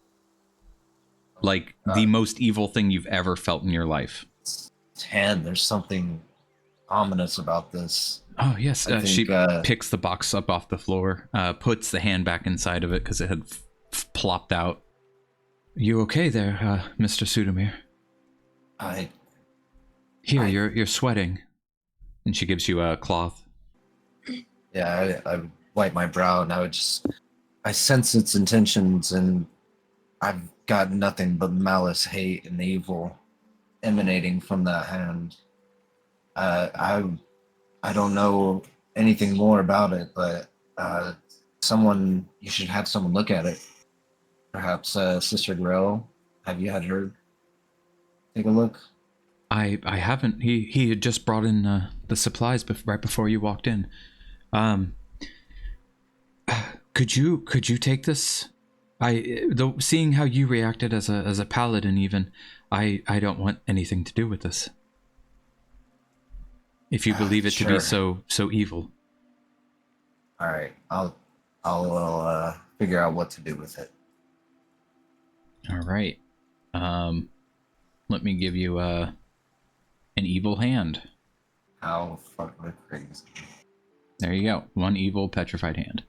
Like the most evil thing you've ever felt in your life. It's hand. There's something ominous about this. Oh, yes. I think, She picks the box up off the floor, puts the hand back inside of it because it had plopped out. You okay there, Mr. Sudamir? Here, you're sweating. And she gives you a cloth. Yeah, I wipe my brow, and I sense its intentions, and I've got nothing but malice, hate, and evil emanating from that hand. I don't know anything more about it, but you should have someone look at it. Perhaps Sister Garaele, have you had her take a look? I haven't. He had just brought in the supplies right before you walked in. Could you take this? Seeing how you reacted as a paladin, even I don't want anything to do with this. If you believe it to be so evil. All right, I'll figure out what to do with it. All right. Let me give you an evil hand. How fucking crazy. There you go. One evil petrified hand.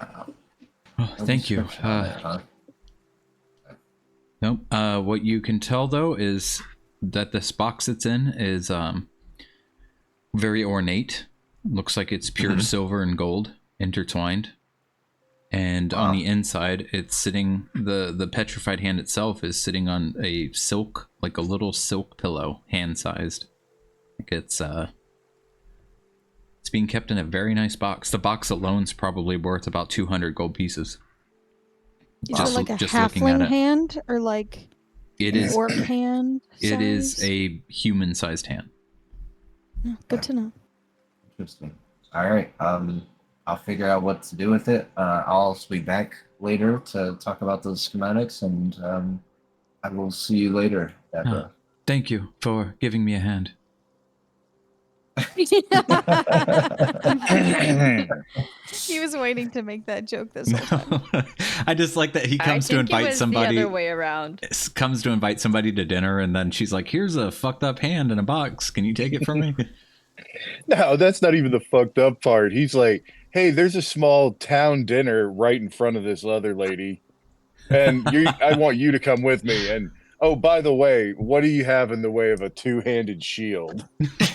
Wow. Oh, thank you. Nope. What you can tell though is that this box it's in is very ornate. Looks like it's pure silver and gold intertwined. And on the inside, it's sitting. The petrified hand itself is sitting on a silk, like a little silk pillow, hand-sized. Like it's being kept in a very nice box. The box alone's probably worth about 200 gold pieces. Is it like a halfling hand or like an orc hand? It is a human-sized hand. Oh, good to know. Interesting. All right. I'll figure out what to do with it. I'll be back later to talk about those schematics, and I will see you later, Adabra. Thank you for giving me a hand. He was waiting to make that joke this whole time. I just like that he comes to invite somebody. The other way around. Comes to invite somebody to dinner, and then she's like, "Here's a fucked up hand in a box. Can you take it from me?" No, that's not even the fucked up part. He's like, "Hey, there's a small town dinner right in front of this other lady, and I want you to come with me. And oh, by the way, what do you have in the way of a two-handed shield?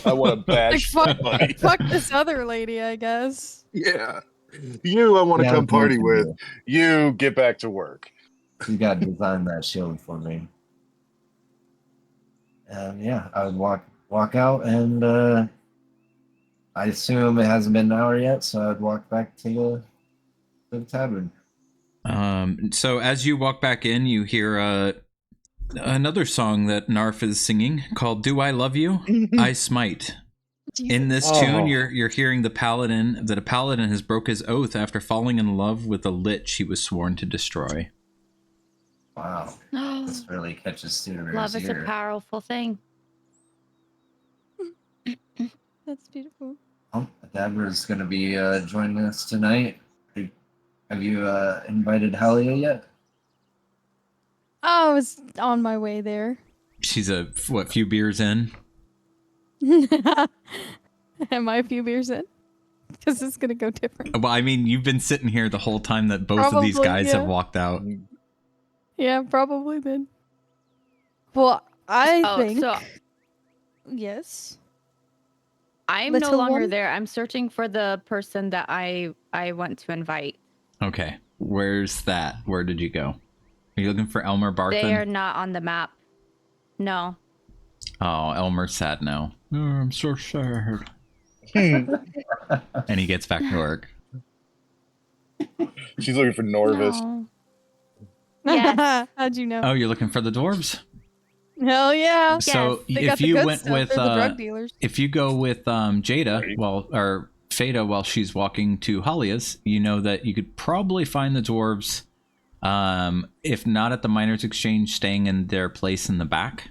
I want to bash somebody." Fuck this other lady, I guess. Yeah, I want to come party with. You get back to work. You got to design that shield for me. Yeah, I would walk out, and I assume it hasn't been an hour yet, so I'd walk back to the tavern. So as you walk back in, you hear another song that Narf is singing called "Do I Love You? I Smite." In this tune, you're hearing that a paladin has broke his oath after falling in love with a lich he was sworn to destroy. Wow, this really catches Sudamir's Love is a ear. powerful thing. That's beautiful. Oh, Adabra's going to be joining us tonight. Have you invited Halia yet? Oh, I was on my way there. She's a few beers in. Am I a few beers in? Because it's gonna go different. Well, I mean, you've been sitting here the whole time that both of these guys have walked out. Yeah, probably then. Well, I think. So yes. I'm Little no longer one? there. I'm searching for the person that I want to invite. Okay, where's that? Where did you go? Are you looking for Elmer Barthen? They are not on the map. No. Oh, Elmer's sad now. Oh, I'm so sad. And he gets back to work. She's looking for Norvis. No. Yes. How'd you know? Oh, you're looking for the dwarves? Hell yeah. So They got if the you good went stuff, with or the drug dealers. if you go with Jada Right. or Fada while she's walking to Halia's, you know that you could probably find the dwarves, if not at the miners' exchange, staying in their place in the back.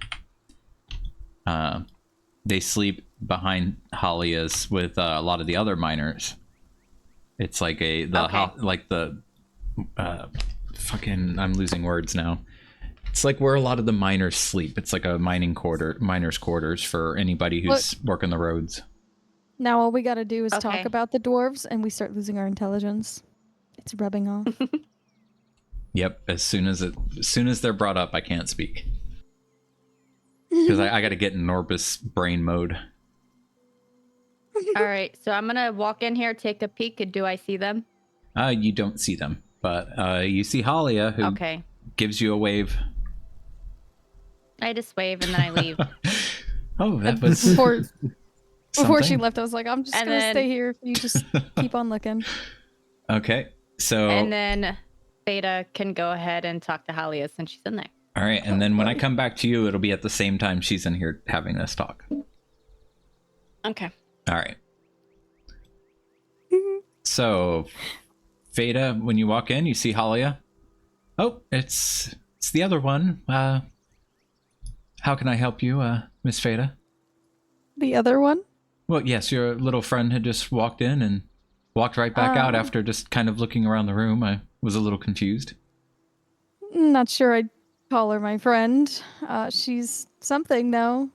They sleep behind Halia's with a lot of the other miners. It's like fucking, I'm losing words now. It's like where a lot of the miners sleep. It's like a miners' quarters for anybody who's working the roads. Now all we gotta do is Okay. talk about the dwarves, and we start losing our intelligence. It's rubbing off. Yep. As soon as they're brought up, I can't speak because I got to get in Norbus brain mode. All right, so I'm gonna walk in here, take a peek. And do I see them? You don't see them, but you see Halia, who Okay. gives you a wave. I just wave and then I leave. Oh, that was Before she something. left, I was like, I'm just And gonna then- stay here if you just keep on looking. Okay. So And then Beta can go ahead and talk to Halia since she's in there. all right, and then when I come back to you, it'll be at the same time she's in here having this talk. Okay. All right. So, Veda, when you walk in, you see Halia. Oh, it's the other one. How can I help you, Miss Veda? The other one? Well, yes, your little friend had just walked in and walked right back out Oh. after just kind of looking around the room. I was a little confused. Not sure I'd call her my friend. She's something, though.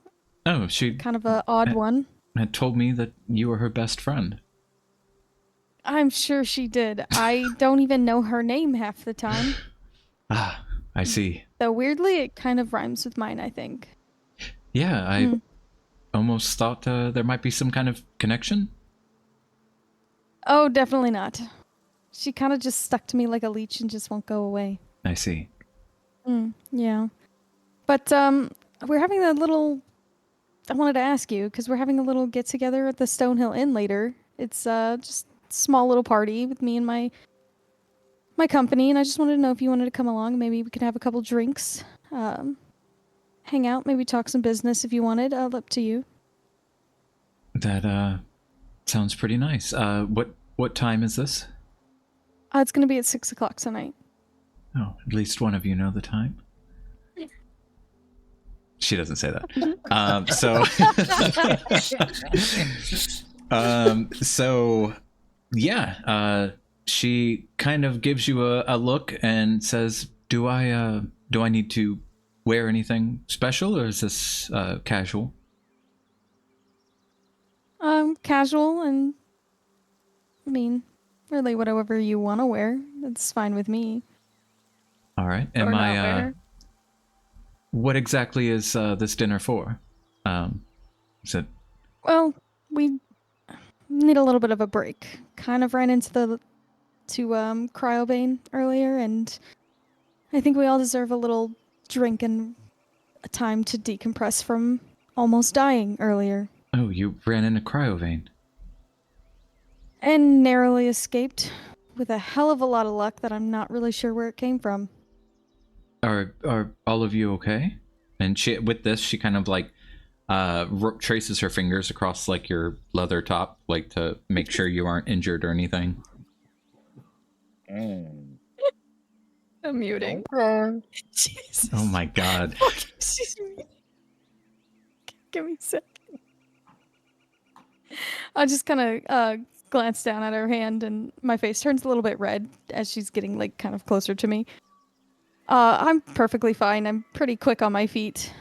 Oh, she Kind of a odd one. had told me that you were her best friend. I'm sure she did. I don't even know her name half the time. Ah, I see. Though weirdly, it kind of rhymes with mine, I think. Yeah, I almost thought there might be some kind of connection. Oh, definitely not. She kind of just stuck to me like a leech and just won't go away. I see. Yeah. But we're having a little. I wanted to ask you because we're having a little get together at the Stonehill Inn later. It's just a small little party with me and my company, and I just wanted to know if you wanted to come along. Maybe we could have a couple drinks, hang out, maybe talk some business if you wanted. Up to you. That sounds pretty nice. What time is this? It's gonna be at 6 o'clock tonight. Oh, at least one of you know the time. She doesn't say that. So yeah, she kind of gives you a look and says, "Do I need to wear anything special, or is this casual?" Casual, and I mean, really whatever you want to wear. That's fine with me. All right. Or Am not I? wear. What exactly is this dinner for? Is it? Well, we need a little bit of a break. Kind of ran into Cryobane earlier, and I think we all deserve a little drink and a time to decompress from almost dying earlier. Oh, you ran into Cryovane. And narrowly escaped with a hell of a lot of luck that I'm not really sure where it came from. Are all of you okay? And she, with this, she kind of like traces her fingers across like your leather top, like to make sure you aren't injured or anything. I'm muting. Okay. Jesus. Oh my god. She's muting. Give me a second. I just kind of glance down at her hand, and my face turns a little bit red as she's getting like kind of closer to me. I'm perfectly fine. I'm pretty quick on my feet.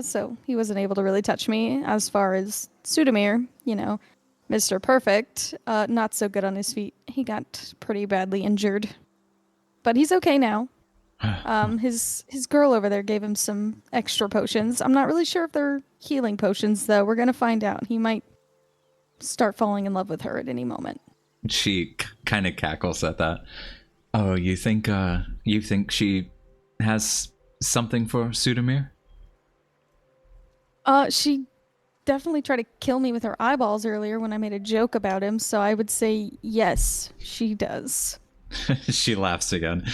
So he wasn't able to really touch me. As far as Sudamir, Mr. Perfect, not so good on his feet. He got pretty badly injured. But he's okay now. His girl over there gave him some extra potions. I'm not really sure if they're healing potions, though. We're gonna find out. He might start falling in love with her at any moment. She kind of cackles at that. Oh, you think she has something for Sudamir? She definitely tried to kill me with her eyeballs earlier when I made a joke about him, so I would say yes, she does. She laughs again.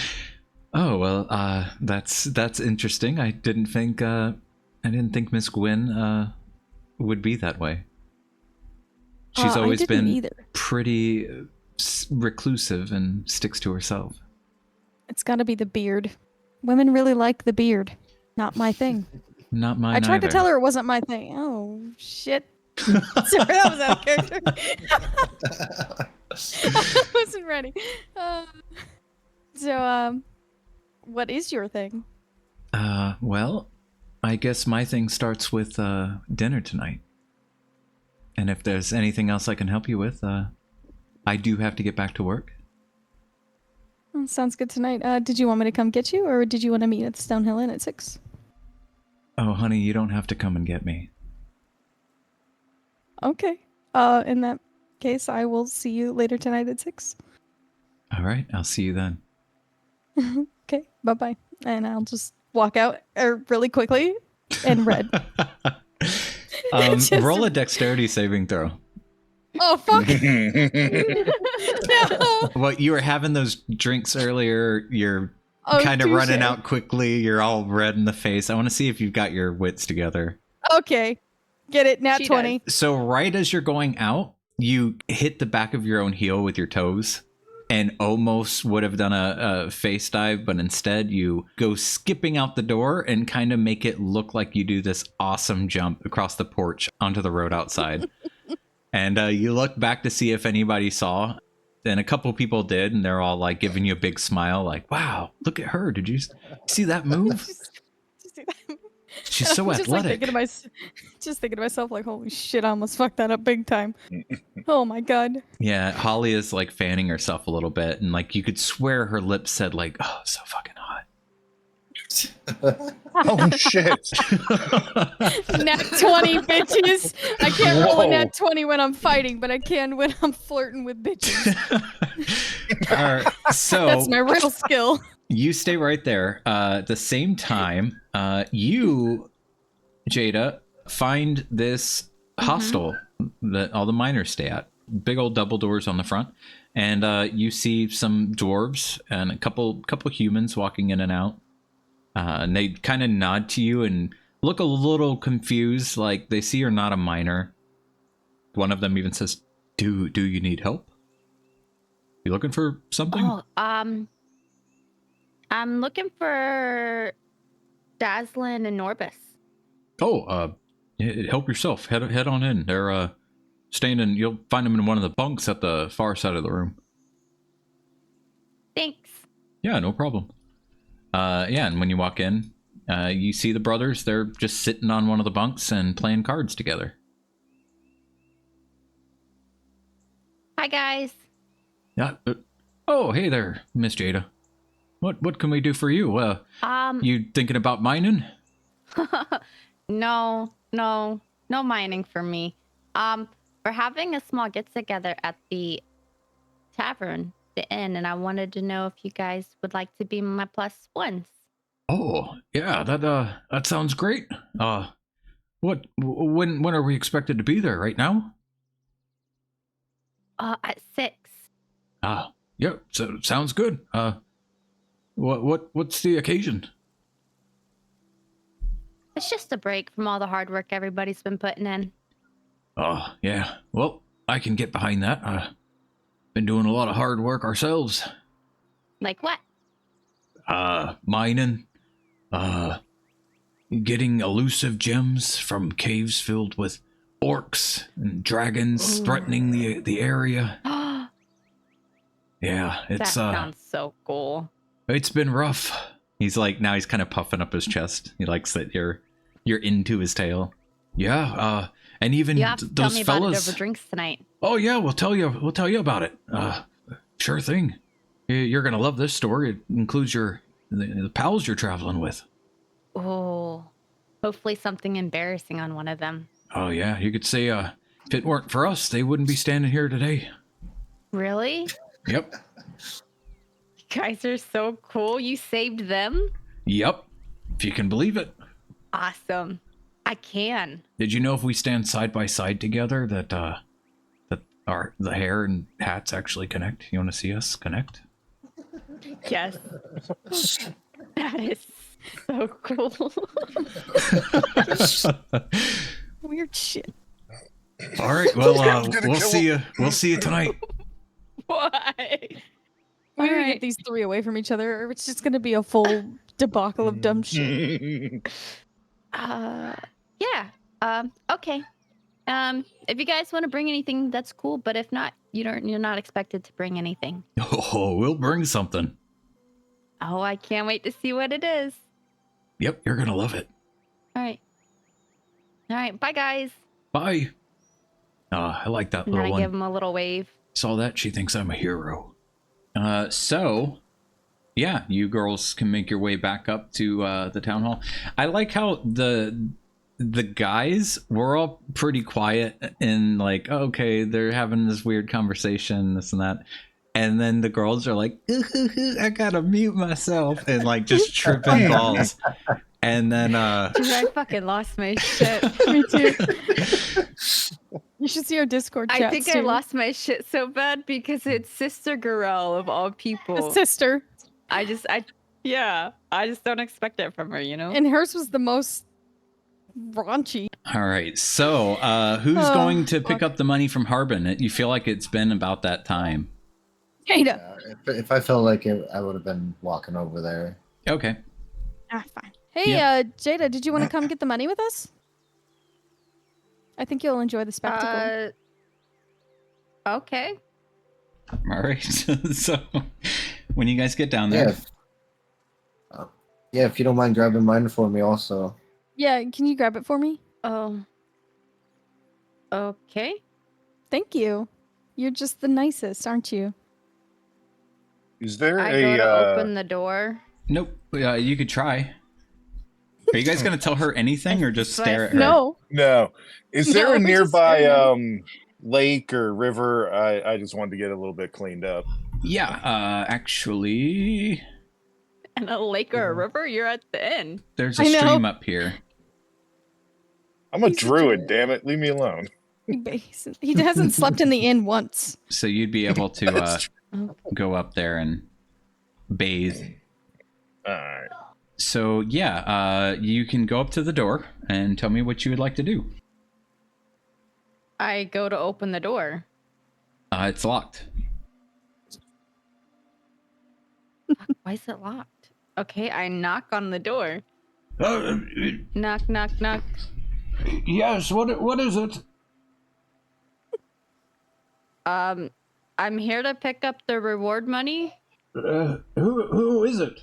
Oh well, that's interesting. I didn't think Miss Gwyn would be that way. She's always been pretty reclusive and sticks to herself. It's got to be the beard. Women really like the beard. Not my thing. Not mine. I tried either. to tell her it wasn't my thing. Oh shit! Sorry, that was out of character. I wasn't ready. So, what is your thing? Well, I guess my thing starts with dinner tonight. And if there's anything else I can help you with, I do have to get back to work. Sounds good tonight. Did you want me to come get you, or did you want to meet at the Stonehill Inn at 6? Oh, honey, you don't have to come and get me. Okay. In that case, I will see you later tonight at 6. All right, I'll see you then. Okay, bye-bye. And I'll just walk out really quickly and red. Roll a dexterity saving throw. Oh, fuck. No. Well, you were having those drinks earlier. You're kind of running out quickly. You're all red in the face. I want to see if you've got your wits together. Okay. Get it, nat 20. Does. So right as you're going out, you hit the back of your own heel with your toes and almost would have done a face dive, but instead you go skipping out the door and kind of make it look like you do this awesome jump across the porch onto the road outside. And you look back to see if anybody saw, and a couple people did, and they're all like giving you a big smile, like, wow, look at her. Did you see that move? She's so athletic. Just thinking to myself, like, holy shit, I almost fucked that up big time. Oh my god. Yeah, Halia is like fanning herself a little bit, and like you could swear her lips said like, oh, so fucking hot. Oh shit. Nat 20, bitches. I can't roll a nat 20 when I'm fighting, but I can when I'm flirting with bitches. So that's my real skill. You stay right there. At the same time, you, Jada, find this hostel that all the miners stay at. Big old double doors on the front, and you see some dwarves and a couple humans walking in and out. And they kind of nod to you and look a little confused, like they see you're not a miner. One of them even says, "Do you need help? You looking for something?" Oh, I'm looking for Dazzlin and Norbus. Oh, help yourself. Head on in. They're staying in. You'll find them in one of the bunks at the far side of the room. Thanks. Yeah, no problem. Yeah, and when you walk in, you see the brothers. They're just sitting on one of the bunks and playing cards together. Hi, guys. Yeah. Oh, hey there, Miss Jada. What can we do for you? You thinking about mining? No mining for me. We're having a small get-together at the tavern, the inn, and I wanted to know if you guys would like to be my plus ones. Oh, yeah, that sounds great. When are we expected to be there? Right now? At 6. Yeah, so sounds good. What's the occasion? It's just a break from all the hard work everybody's been putting in. Oh, yeah. Well, I can get behind that. Been doing a lot of hard work ourselves. Like what? Mining. Getting elusive gems from caves filled with orcs and dragons threatening the area. Yeah, it's that sounds so cool. It's been rough. He's like, now he's kind of puffing up his chest. He likes that you're into his tail. Yeah, and even you have to those tell me fellas. about it over drinks tonight. Oh yeah, we'll tell you about it. Sure thing. You're gonna love this story. It includes the pals you're traveling with. Oh, hopefully something embarrassing on one of them. Oh yeah, you could say if it weren't for us, they wouldn't be standing here today. Really? Yep. You guys are so cool. You saved them? Yep. If you can believe it. Awesome. I can. Did you know if we stand side by side together that the hair and hats actually connect? You want to see us connect? Yes. That is so cool. Weird shit. All right. Well, I'm gonna we'll kill see you. We'll see you tonight. Why? We need to Alright. get these three away from each other, or it's just gonna be a full debacle of dumb shit. Yeah. Okay. If you guys want to bring anything, that's cool. But if not, you're not expected to bring anything. Oh, we'll bring something. Oh, I can't wait to see what it is. Yep, you're gonna love it. All right. All right. Bye, guys. Bye. I like that And then little I one. give him a little wave. Saw that? She thinks I'm a hero. So, yeah, you girls can make your way back up to the town hall. I like how the guys were all pretty quiet and like, okay, they're having this weird conversation, this and that. And then the girls are like, I gotta mute myself, and like just tripping balls. And then Dude, I fucking lost my shit. Me too. You should see our Discord chats. I think I lost my shit so bad because it's Sister Garaele of all people. A sister. I just don't expect it from her, you know? And hers was the most raunchy. all right, so who's going to pick up the money from Harbin? You feel like it's been about that time. Jada. If I felt like it, I would have been walking over there. Okay. Ah, fine. Hey, Jada, did you want to come get the money with us? I think you'll enjoy the spectacle. Okay. All right. So when you guys get down there, Yeah, if you don't mind grabbing mine for me also. Yeah, can you grab it for me? Oh. Okay. Thank you. You're just the nicest, aren't you? Is there I go to open the door. nope. You could try. Are you guys gonna tell her anything or just stare at her? No. No. Is there No, a just nearby lake or river? I just wanted to get a little bit cleaned up. Yeah. Actually, And a lake or a river? You're at the inn. there's a I know. stream up here. I'm a He's a druid, druid. damn it. Leave me alone. He hasn't slept in the inn once. So you'd be able to That's go up there and bathe. Alright. So yeah, you can go up to the door and tell me what you would like to do. I go to open the door. It's locked. Why is it locked? Okay, I knock on the door. Uh, Knock, knock, knock. yes. What is it? I'm here to pick up the reward money. Who is it?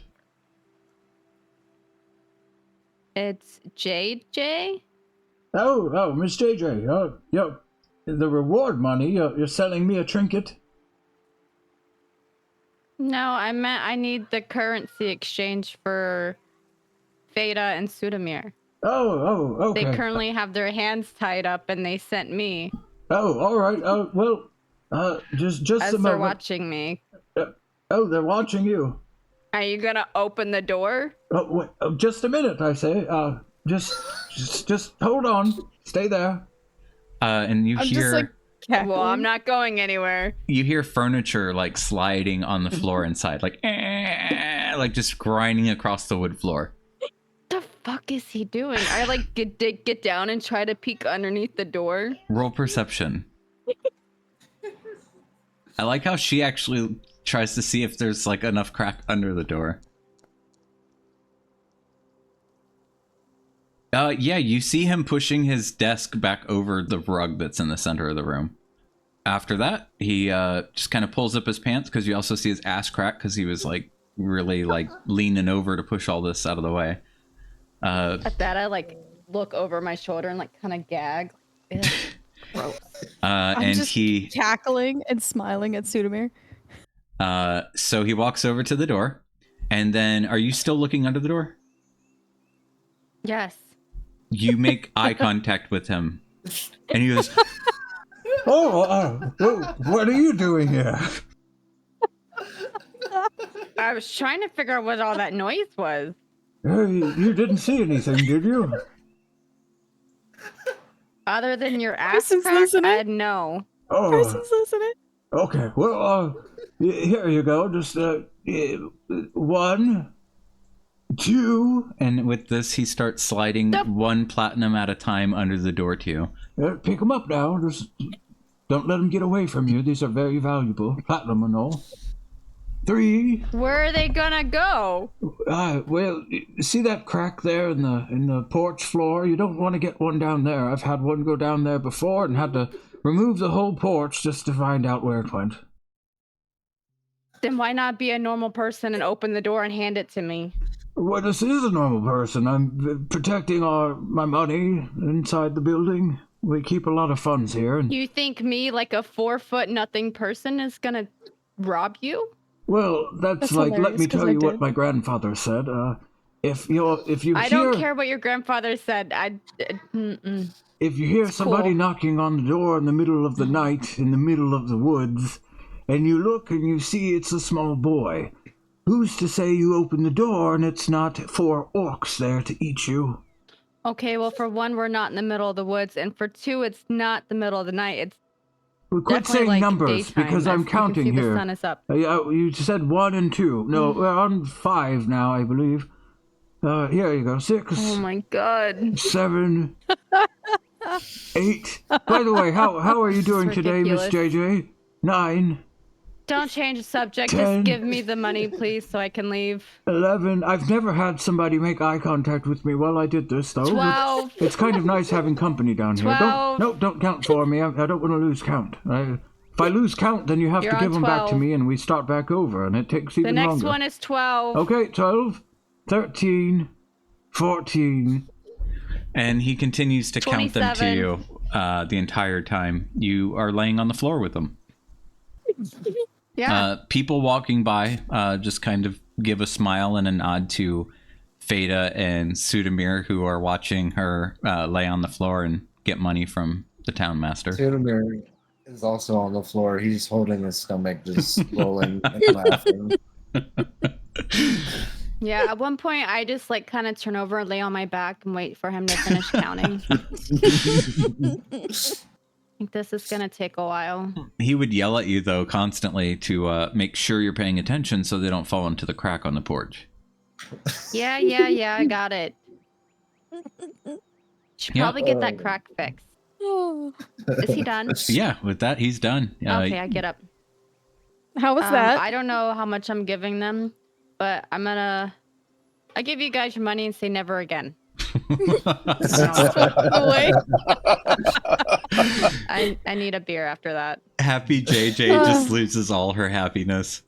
It's JJ. Oh, Miss JJ. Yeah. The reward money. You're selling me a trinket. No, I meant I need the currency exchange for Feda and Sudamir. Oh, okay. They currently have their hands tied up and they sent me Oh, all right. Well, just as a they're moment. watching me. Oh, they're watching you. Are you gonna open the door? Oh, wait, just a minute, I say. Just hold on. Stay there. And you I'm hear just like cackling. Well, I'm not going anywhere. you hear furniture like sliding on the floor inside, like just grinding across the wood floor. What the fuck is he doing? I like get down and try to peek underneath the door. Roll perception. I like how she actually tries to see if there's like enough crack under the door. Yeah, you see him pushing his desk back over the rug that's in the center of the room. After that, he just kind of pulls up his pants because you also see his ass crack because he was like really like leaning over to push all this out of the way. At that, I like look over my shoulder and like kind of gag. Ew, gross. I'm And just he cackling and smiling at Sudamir. so he walks over to the door, and then are you still looking under the door? Yes. You make eye contact with him, and he goes, What are you doing here? I was trying to figure out what all that noise was. You didn't see anything, did you? Other than your ass Kristen's crack, listening. no. Oh, Person's listening. okay. Well, Here you go. Just 1, 2. And with this, he starts sliding 1 platinum at a time under the door to you. Pick them up now. Just don't let them get away from you. These are very valuable. Platinum and all. 3. Where are they gonna go? Well, see that crack there in the porch floor? You don't want to get one down there. I've had one go down there before and had to remove the whole porch just to find out where it went. Then why not be a normal person and open the door and hand it to me? Well, this is a normal person. I'm protecting my money inside the building. We keep a lot of funds here. And You think me, like a 4-foot nothing person, is gonna rob you? well, that's like, let me tell you what my grandfather said. If you I don't care what your grandfather said. If you hear somebody cool. knocking on the door in the middle of the night, in the middle of the woods, and you look and you see it's a small boy, who's to say you open the door and it's not 4 orcs there to eat you? Okay, well, for 1, we're not in the middle of the woods, and for 2, it's not the middle of the night. It's Well, quit definitely saying like numbers, daytime, because I'm as you counting can see here. The sun is up. You said 1 and 2. No, we're on 5 now, I believe. Here you go. 6. Oh my god. 7. 8. By the way, how are you doing today, Miss JJ? 9. Don't change the subject. 10. Just give me the money, please, so I can leave. 11. I've never had somebody make eye contact with me while I did this, though. 12. It's kind of nice having company down here. 12. Don't count for me. I don't want to lose count. If I lose count, then you have You're to give on them back to 12. me, and we start back over, and it takes even The next longer. one is 12. Okay, 12, 13, 14. And he continues to count them to 27. you the entire time. You are laying on the floor with them. Yeah. People walking by just kind of give a smile and a nod to Fada and Sudamir, who are watching her lay on the floor and get money from the town master. Sudamir is also on the floor. He's holding his stomach, just rolling and laughing. Yeah, at one point, I just like kind of turn over and lay on my back and wait for him to finish counting. I think this is going to take a while. He would yell at you, though, constantly to make sure you're paying attention so they don't fall into the crack on the porch. Yeah, I got it. Should probably get that crack fixed. Is he done? Yeah, with that, he's done. Okay, I get up. How was that? I don't know how much I'm giving them, but I give you guys your money and say never again. I need a beer after that. Happy JJ just loses all her happiness.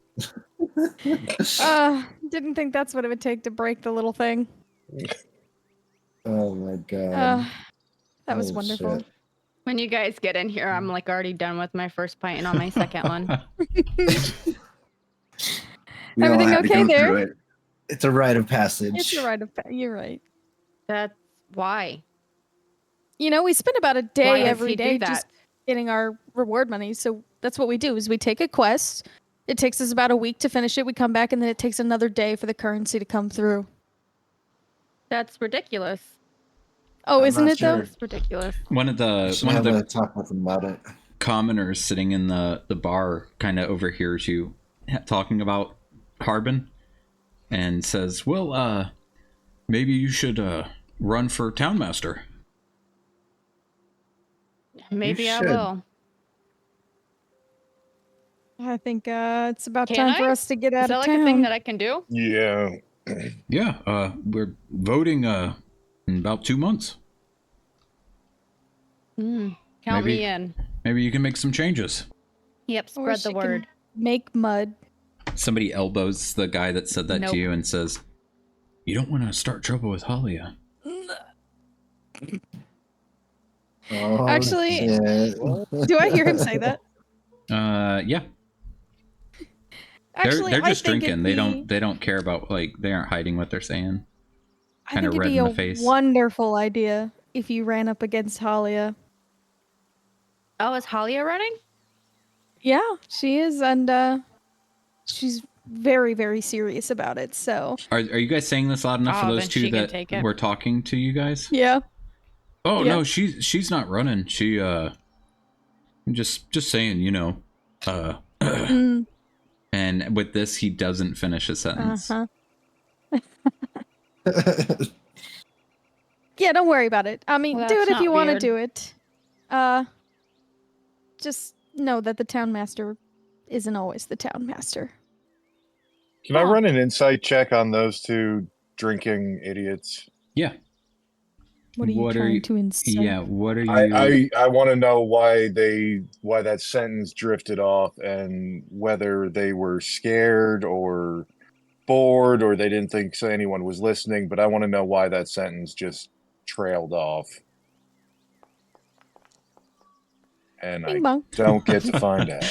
Didn't think that's what it would take to break the little thing. Oh my god. That was Oh, wonderful. shit. When you guys get in here, I'm like already done with my first pint and on my second one. We all Everything had to okay go there? through it. It's a rite of passage. It's a rite of you're right. That's why. You know, we spend about a day Why does every he do day that? just getting our reward money. So that's what we do is we take a quest. It takes us about a week to finish it. We come back and then it takes another day for the currency to come through. That's ridiculous. Oh, I'm isn't not it though? sure. That's ridiculous. One of the talk with him about it. commoners sitting in the bar kind of overhears you talking about Harbin and says, well, maybe you should run for town master. Maybe I should. will. I think it's about Can time for I? us to get Is out that of like town. a thing that I can do? Yeah. Yeah, we're voting in about 2 months. Count Maybe. me in. Maybe you can make some changes. Yep, Or spread the she can word. Make mud. Somebody elbows the guy that said that Nope. to you and says, you don't want to start trouble with Halia. Oh, Actually- shit. Do I hear him say that? Yeah. Actually, they're just I think drinking. it'd They don't care about, like, they aren't hiding what they're saying. I kinda think it'd red be in a the face. wonderful idea if you ran up against Halia. Oh, is Halia running? Yeah, she is, and she's very, very serious about it. So Are you guys saying this loud enough for Oh, those then two she can that take it. were talking to you guys? yeah, Oh Yeah. no, she's not running. She just saying, Mm. And with this, he doesn't finish a sentence. Uh-huh. Yeah, don't worry about it. I mean, Well, do that's it if you not want to weird. do it. Just know that the town master isn't always the town master. Can I run an insight check on those two drinking idiots? Yeah. What are you trying to incite? Yeah, what are you... I want to know why that sentence drifted off and whether they were scared or bored or they didn't think anyone was listening, but I want to know why that sentence just trailed off. And Bing I bong. don't get to find out.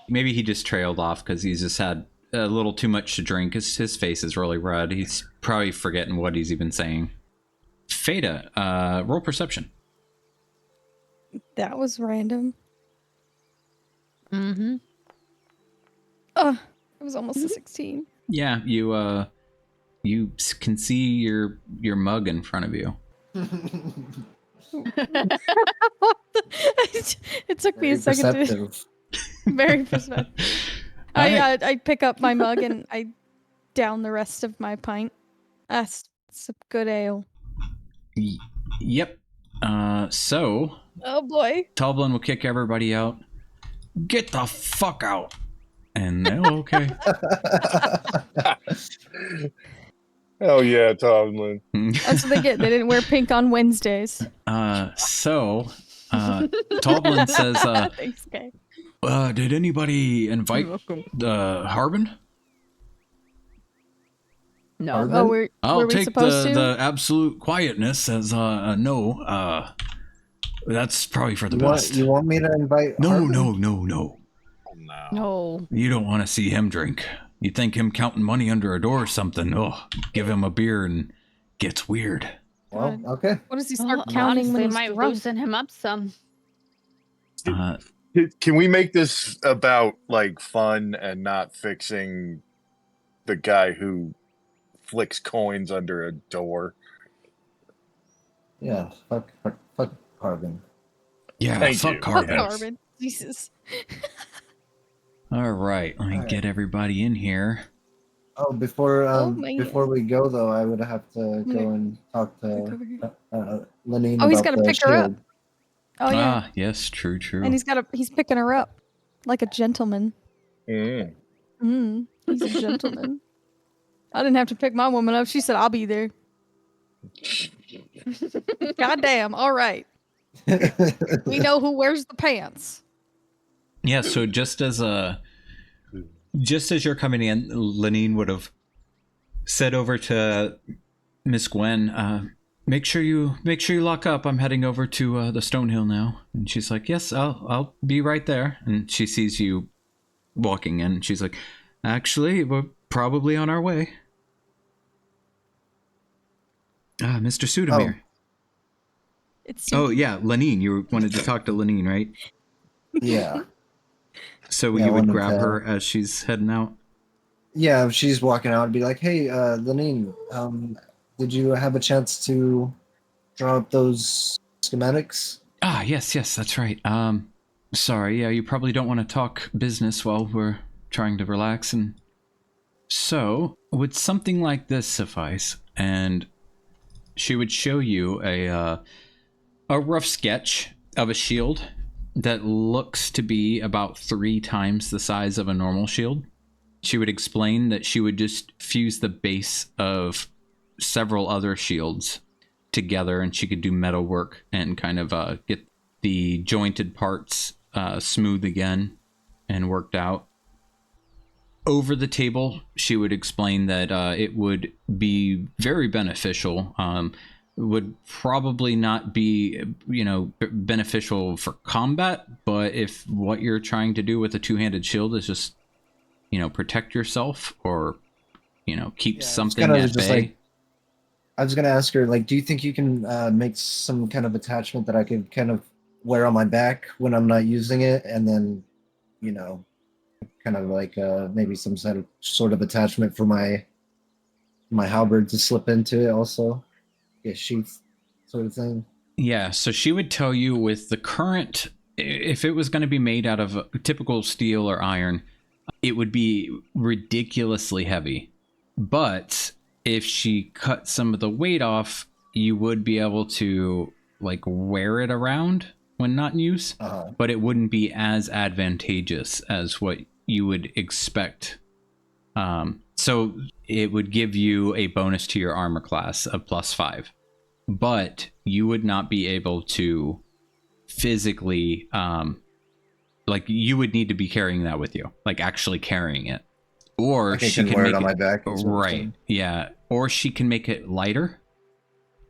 Maybe he just trailed off because he's just had a little too much to drink. His face is really red. He's probably forgetting what he's even saying. Fada, roll perception. That was random. Mm-hmm. It was almost a 16. Yeah, you can see your mug in front of you. It took me a second to... Very perceptive. I pick up my mug and I down the rest of my pint. That's some good ale. Yep. So... Oh boy. Toblin will kick everybody out. Get the fuck out. And they're okay. Hell yeah, Tomlin. That's what they get. They didn't wear pink on Wednesdays. So Toblin says, Thanks, Kay. Did anybody invite Harbin? No. Oh, were I'll we take supposed to? the absolute quietness as no. That's probably for the best. You want me to invite No. No. No. You don't want to see him drink. You think him counting money under a door or something. Oh, give him a beer and gets weird. Well, okay. What does he start counting Honestly, when he's might drunk? loosen him up some. Can we make this about like fun and not fixing the guy who flicks coins under a door? Yeah, fuck Harbin. Yeah, Thank fuck you. Harbin. Yes. Harbin. Jesus. all right, let me get everybody in here. Oh, before man. before we go though, I would have to Yeah. go and talk Look to over here. Lenine. Oh, he's about gotta the pick her up. shield. Oh yeah. Ah, yes, true. And he's picking her up like a gentleman. Mm. He's a gentleman. I didn't have to pick my woman up. She said, I'll be there. Goddamn. All right. We know who wears the pants. Yeah, so just as you're coming in, Lenine would have said over to Miss Gwen, make sure you lock up. I'm heading over to the Stonehill now. And she's like, yes, I'll be right there. And she sees you walking in. And she's like, actually, we're probably on our way. Mr. Sudamir. Oh yeah, Lenine. You wanted to talk to Lenine, right? Yeah. So Yeah, you I would wanted grab to- her as she's heading out? Yeah, if she's walking out, I'd be like, hey, Lenine, did you have a chance to draw up those schematics? Ah, yes, that's right. Sorry, yeah, you probably don't want to talk business while we're trying to relax. And so, would something like this suffice? And she would show you a rough sketch of a shield that looks to be about 3 times the size of a normal shield. She would explain that she would just fuse the base of several other shields together, and she could do metal work and kind of get the jointed parts smooth again and worked out. Over the table, she would explain that it would be very beneficial. Would probably not be, beneficial for combat, but if what you're trying to do with a 2-handed shield is just, protect yourself or, keep something at bay. I was gonna ask her, like, do you think you can make some kind of attachment that I could kind of wear on my back when I'm not using it, and then, kind of like maybe some sort of attachment for my halberd to slip into it also, a sheath sort of thing. Yeah, so she would tell you with the current, if it was going to be made out of typical steel or iron, it would be ridiculously heavy. But if she cut some of the weight off, you would be able to like wear it around when not in use, but it wouldn't be as advantageous as what you would expect. So it would give you a bonus to your armor class of +5, but you would not be able to physically, like you would need to be carrying that with you, like actually carrying it. Or like she can can wear make it on my back. right, yeah. Or she can make it lighter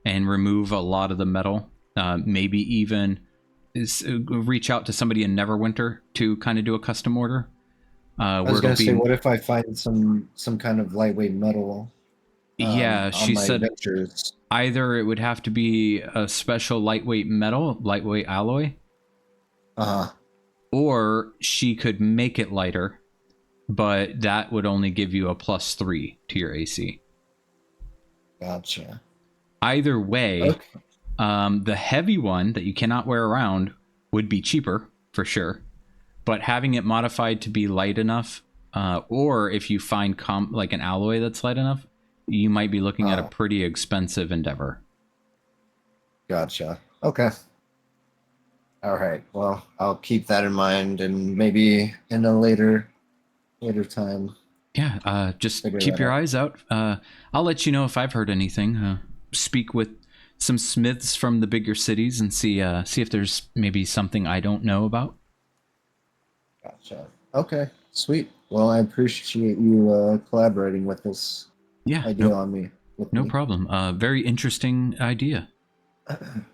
and remove a lot of the metal. Maybe even reach out to somebody in Neverwinter to kind of do a custom order. I was going to say, what if I find some kind of lightweight metal? Yeah, she said adventures? Either it would have to be a special lightweight metal, lightweight alloy, or she could make it lighter, but that would only give you a +3 to your AC. Gotcha. Either way, the heavy one that you cannot wear around would be cheaper for sure, but having it modified to be light enough, or if you find like an alloy that's light enough, you might be looking at a pretty expensive endeavor. Gotcha. Okay. All right. Well, I'll keep that in mind, and maybe in a later time. Yeah. Just keep your eyes out. I'll let you know if I've heard anything. Speak with some smiths from the bigger cities and see if there's maybe something I don't know about. Gotcha. Okay. Sweet. Well, I appreciate you collaborating with this. Yeah, idea on me. No problem. Very interesting idea.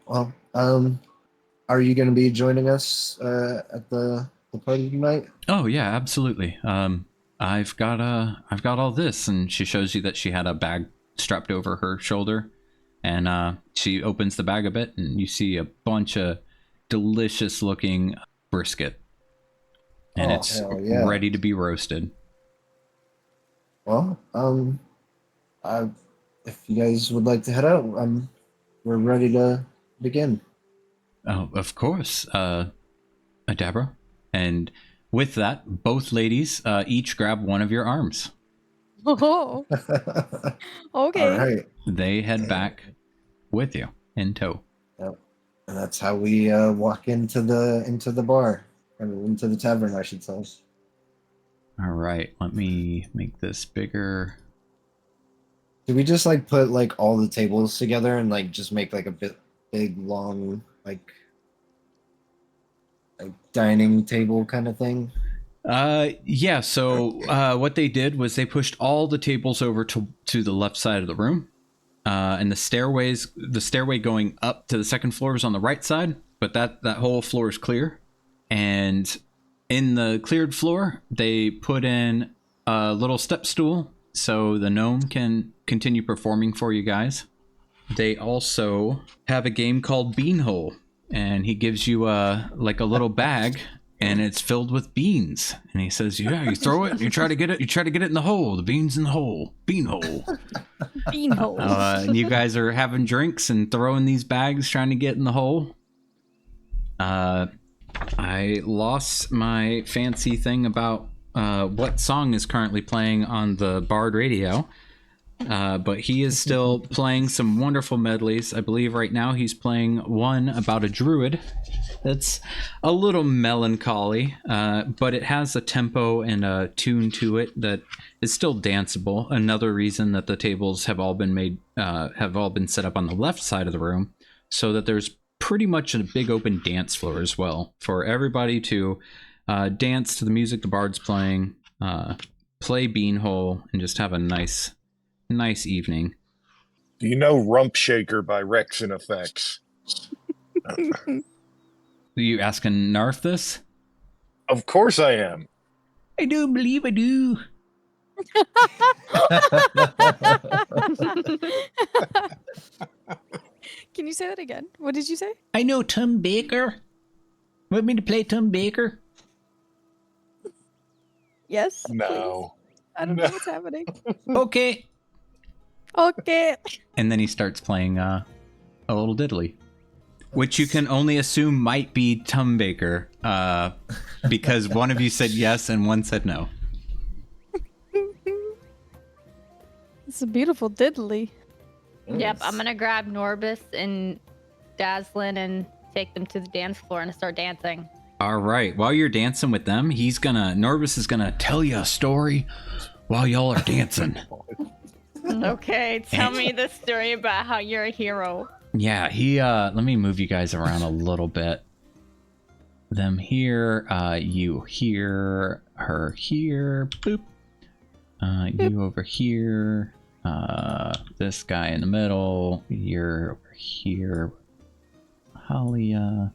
Well, are you going to be joining us at the party tonight? Oh yeah, absolutely. I've got all this, and she shows you that she had a bag strapped over her shoulder, and she opens the bag a bit, and you see a bunch of delicious-looking brisket, and it's ready to be roasted. Well, if you guys would like to head out, we're ready to begin. Oh, of course, Adabra. And with that, both ladies each grab one of your arms. Oh, okay. All right. They head back with you in tow. Yep. And that's how we walk into the bar, or into the tavern, I should say. All right, let me make this bigger. Did we just like put like all the tables together and like just make like a big long like dining table kind of thing? Yeah, so what they did was they pushed all the tables over to the left side of the room. And the stairway going up to the second floor is on the right side, but that whole floor is clear. And in the cleared floor, they put in a little step stool so the gnome can continue performing for you guys. They also have a game called Beanhole, and he gives you a little bag, and it's filled with beans. And he says, "Yeah, you throw it, you try to get it in the hole. The beans in the hole. Beanhole." Beanhole. And you guys are having drinks and throwing these bags, trying to get in the hole. I lost my fancy thing about what song is currently playing on the Bard radio, but he is still playing some wonderful medleys. I believe right now he's playing one about a druid that's a little melancholy, but it has a tempo and a tune to it that is still danceable. Another reason that the tables have all been set up on the left side of the room, so that there's pretty much a big open dance floor as well for everybody to dance to the music the bard's playing, play Beanhole, and just have a nice evening. Do you know Rump Shaker by Rex and Effects? You asking Narf this? Of course I am. I do believe I do. Can you say that again? What did you say? I know Tom Baker. Want me to play Tom Baker? Yes. No. Please. I don't know what's happening. Okay. Okay. And then he starts playing a little diddly, which you can only assume might be Tom Baker, because one of you said yes and one said no. It's a beautiful diddly. Yep, I'm gonna grab Norbus and Dazzlin and take them to the dance floor and start dancing. All right. While you're dancing with them, Norbus is gonna tell you a story while y'all are dancing. Okay, tell me the story about how you're a hero. Yeah, let me move you guys around a little bit. Them here, you here, her here, boop. You over here, this guy in the middle, you're over here, Halia.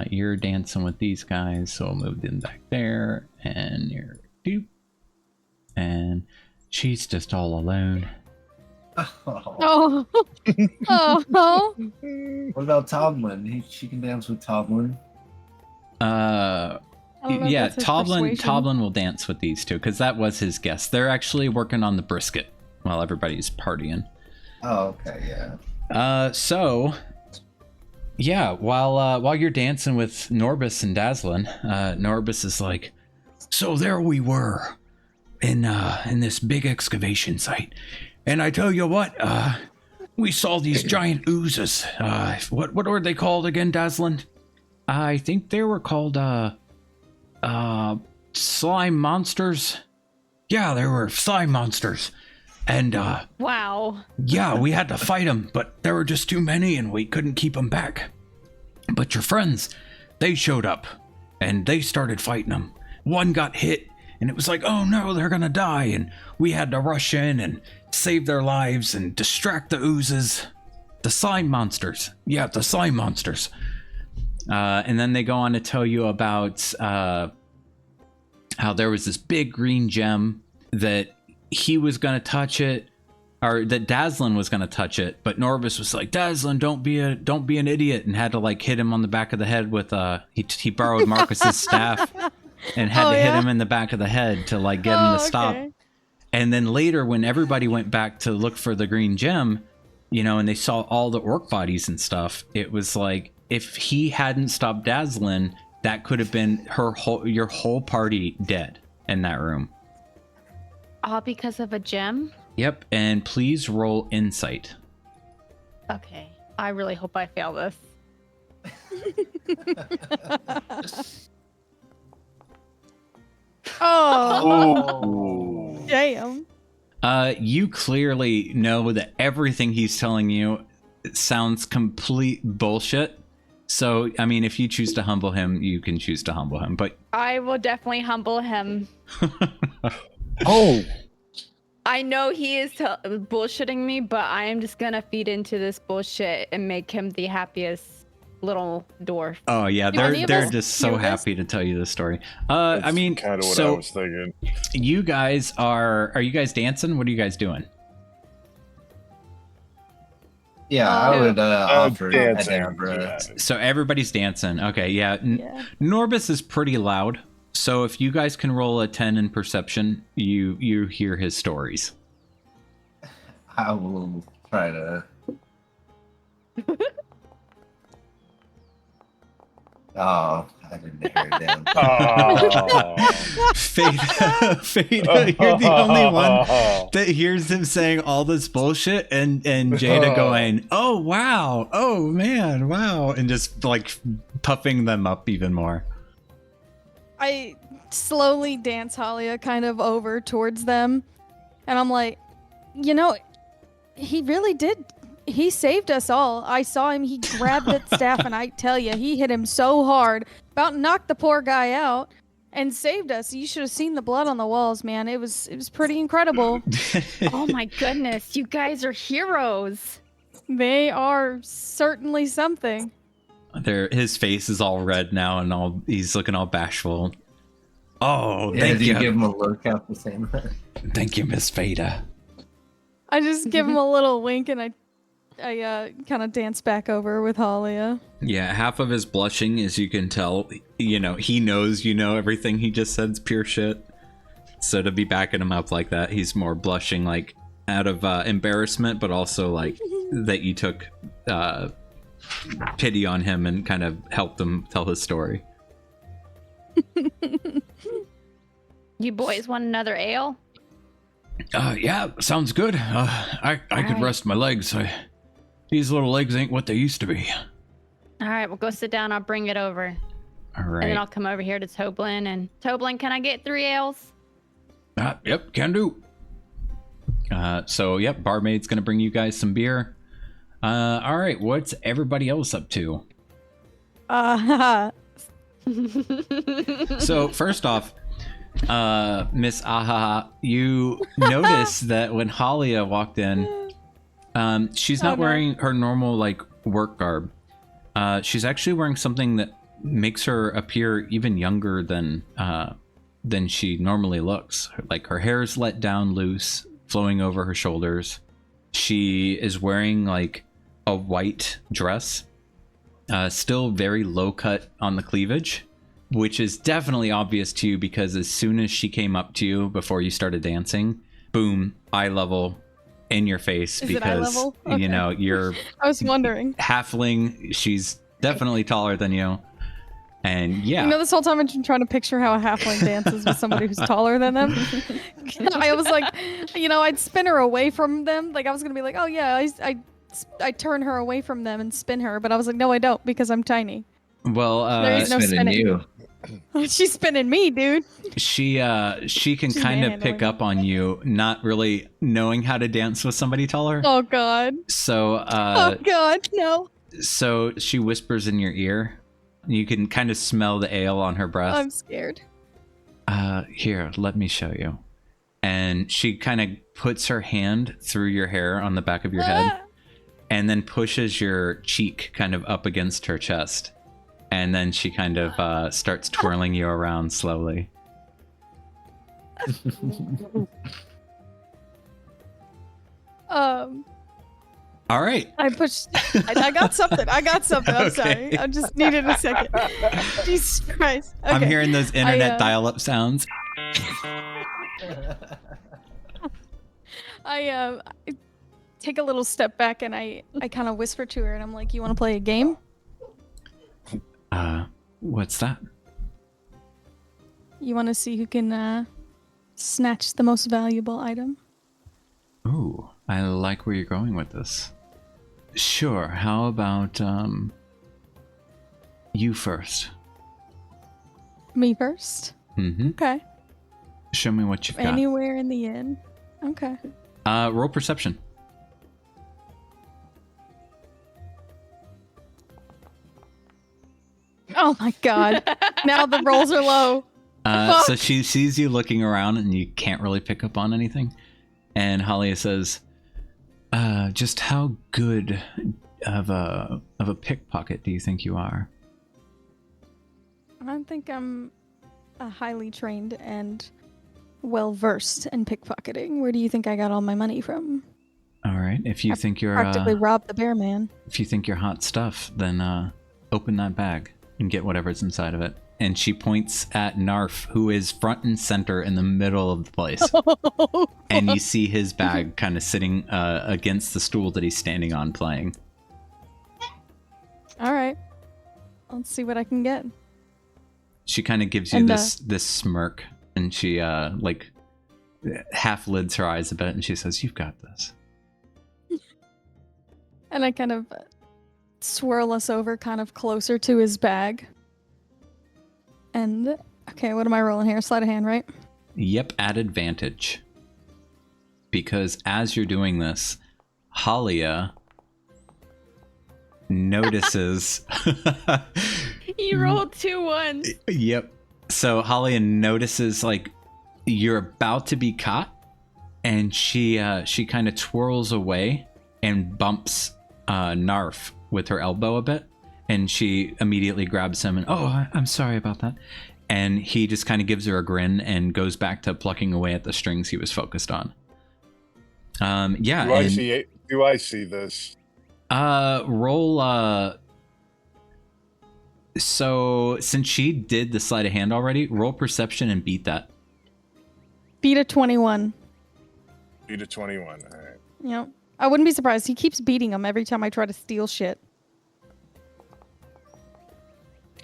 You're dancing with these guys, so I'll move them back there, and you're doop. And she's just all alone. Oh. Oh. What about Tomlin? She can dance with Tomlin. Yeah, Toblin will dance with these two because that was his guess. They're actually working on the brisket while everybody's partying. Oh, okay, yeah. So yeah, while you're dancing with Norbus and Dazzlin, Norbus is like, so there we were in this big excavation site, and I tell you what, we saw these giant oozes. What were they called again, Dazzlin? I think they were called slime monsters. Yeah, they were slime monsters. And wow. Yeah, we had to fight them, but there were just too many and we couldn't keep them back. But your friends, they showed up and they started fighting them. One got hit and it was like, oh no, they're gonna die, and we had to rush in and save their lives and distract the oozes. The slime monsters. Yeah, the slime monsters. And then they go on to tell you about how there was this big green gem that he was going to touch it, or that Dazzlin was going to touch it, but Norbus was like, Dazzlin, don't be an idiot, and had to like hit him on the back of the head with he borrowed Marcus's staff and had to hit him in the back of the head to like get him to stop. And then later when everybody went back to look for the green gem, you know, and they saw all the orc bodies and stuff, it was like, if he hadn't stopped Dazzlin, that could have been your whole party dead in that room. All because of a gem? Yep, and please roll insight. Okay, I really hope I fail this. Oh. Damn. You clearly know that everything he's telling you sounds complete bullshit. So, I mean, if you choose to humble him, you can choose to humble him, but... I will definitely humble him. Oh! I know he is bullshitting me, but I am just gonna feed into this bullshit and make him the happiest little dwarf. Oh, yeah, they're just so happy to tell you this story. I mean, kind of what I was thinking. You guys are you guys dancing? What are you guys doing? Yeah, I would offer dancing. Adabra. So everybody's dancing. Okay, yeah. Norbus is pretty loud. So if you guys can roll a 10 in perception, you hear his stories. I will try to. Oh, I didn't hear it down. Fada, you're the only one that hears him saying all this bullshit, and Jada going, oh wow, oh man, wow, and just like puffing them up even more. I slowly dance Halia kind of over towards them, and I'm like, you know, he really did. He saved us all. I saw him. He grabbed that staff, and I tell you, he hit him so hard, about knocked the poor guy out, and saved us. You should have seen the blood on the walls, man. It was pretty incredible. Oh my goodness, you guys are heroes. They are certainly something. His face is all red now, and he's looking all bashful. Oh, yeah, thank you. Give him a look out the same way. Thank you, Miss Fada. I just give him a little wink, and I kind of dance back over with Halia. Yeah, half of his blushing, as you can tell, you know, he knows, you know, everything he just said is pure shit. So to be backing him up like that, he's more blushing, like, out of embarrassment, but also, like, that you took pity on him and kind of helped him tell his story. You boys want another ale? Yeah, sounds good. I could right. rest my legs. These little legs ain't what they used to be. All right, well, go sit down. I'll bring it over. All And then right. I'll come over here to Toblin. And Toblin, can I get 3 ales? Yep, can do. So, yep, barmaid's going to bring you guys some beer. All right, what's everybody else up to? So, first off, Miss Ahaha, you notice that when Halia walked in, she's not wearing her normal, like, work garb. She's actually wearing something that makes her appear even younger than she normally looks. Like, her hair's let down loose, flowing over her shoulders. She is wearing, like, a white dress, still very low cut on the cleavage, which is definitely obvious to you because as soon as she came up to you before you started dancing, boom, eye level in your face. Is because it eye level? Okay. you know you're I was wondering. halfling. She's definitely taller than you, and yeah, You know, this whole time I've been trying to picture how a halfling dances with somebody who's taller than them. I was like, you know, I'd spin her away from them. Like, I was going to be like, oh, yeah, I turn her away from them and spin her. But I was like, no, I don't, because I'm tiny. well, There is no spinning. you. She's spinning me, dude. she can She's kind of manhandling pick me. up on you not really knowing how to dance with somebody taller. Oh, God. So Oh, God, no. so she whispers in your ear. You can kind of smell the ale on her breath. I'm scared. Here, let me show you. And she kind of puts her hand through your hair on the back of your head and then pushes your cheek kind of up against her chest. And then she kind of starts twirling you around slowly. All right. I pushed. I got something. I got something. I'm Okay. sorry. I just needed a second. Jesus Christ. Okay. I'm hearing those internet dial-up sounds. I take a little step back and I kind of whisper to her and I'm like, "You want to play a game?" What's that? You want to see who can snatch the most valuable item? Ooh, I like where you're going with this. Sure, how about you first? Me first. Mm-hmm. Okay. Show me what you've got. Anywhere in the inn. Okay. Roll perception. Oh my God. Now the rolls are low. So she sees you looking around and you can't really pick up on anything. And Halia says, just how good of a pickpocket do you think you are? I think I'm highly trained and well versed in pickpocketing. Where do you think I got all my money from? All right. If you think you're Practically robbed the bear man. if you think you're hot stuff, then open that bag and get whatever's inside of it. And she points at Narf, who is front and center in the middle of the place. And you see his bag kind of sitting against the stool that he's standing on playing. All right. Let's see what I can get. She kind of gives you And, this smirk, and she like half lids her eyes a bit, and she says, "You've got this." And I kind of swirl us over kind of closer to his bag. And, okay, what am I rolling here? Sleight of hand, right? Yep, at advantage. Because as you're doing this, Halia notices... You rolled 2 ones. Yep. So Halia notices, like, you're about to be caught, and she kind of twirls away and bumps Narf with her elbow a bit, and she immediately grabs him and, I'm sorry about that. And he just kind of gives her a grin and goes back to plucking away at the strings he was focused on. Yeah. Do I see this? Roll. So since she did the sleight of hand already, roll perception and beat that. Beat a 21. Beat a 21. All right. Yep. I wouldn't be surprised. He keeps beating him every time I try to steal shit.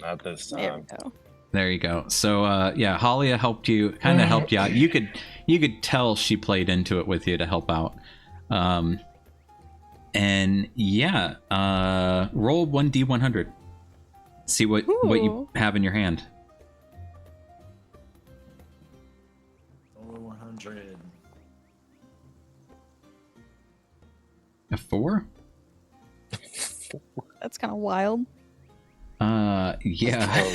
Not this There time. we go. There you go. So yeah, Halia helped you out. You you could tell she played into it with you to help out. And yeah, roll 1d100. See what you have in your hand. Roll 100. A 4? That's kind of wild. Yeah.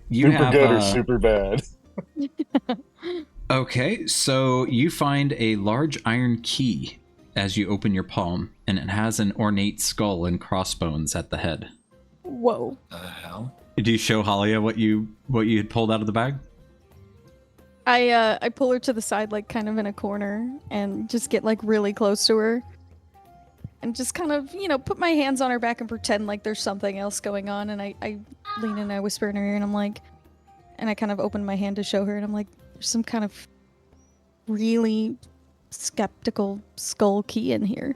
You super have, good or super bad? Okay, so you find a large iron key as you open your palm, and it has an ornate skull and crossbones at the head. Whoa. The hell? Do you show Halia what you had pulled out of the bag? I pull her to the side, like kind of in a corner, and just get like really close to her. And just kind of, put my hands on her back and pretend like there's something else going on. And I lean in and I whisper in her ear and I'm like, and I kind of open my hand to show her and I'm like, there's some kind of really skeptical skull key in here.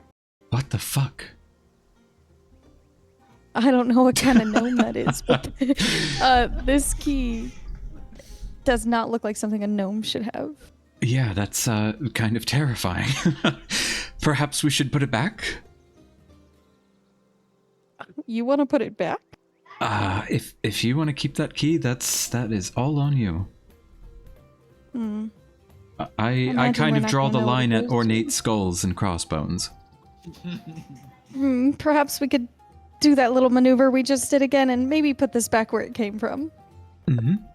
What the fuck? I don't know what kind of gnome that is, but this key does not look like something a gnome should have. Yeah, that's kind of terrifying. Perhaps we should put it back? You want to put it back? If you want to keep that key, that is all on you. I kind of draw the line at ornate skulls and crossbones. Perhaps we could do that little maneuver we just did again and maybe put this back where it came from.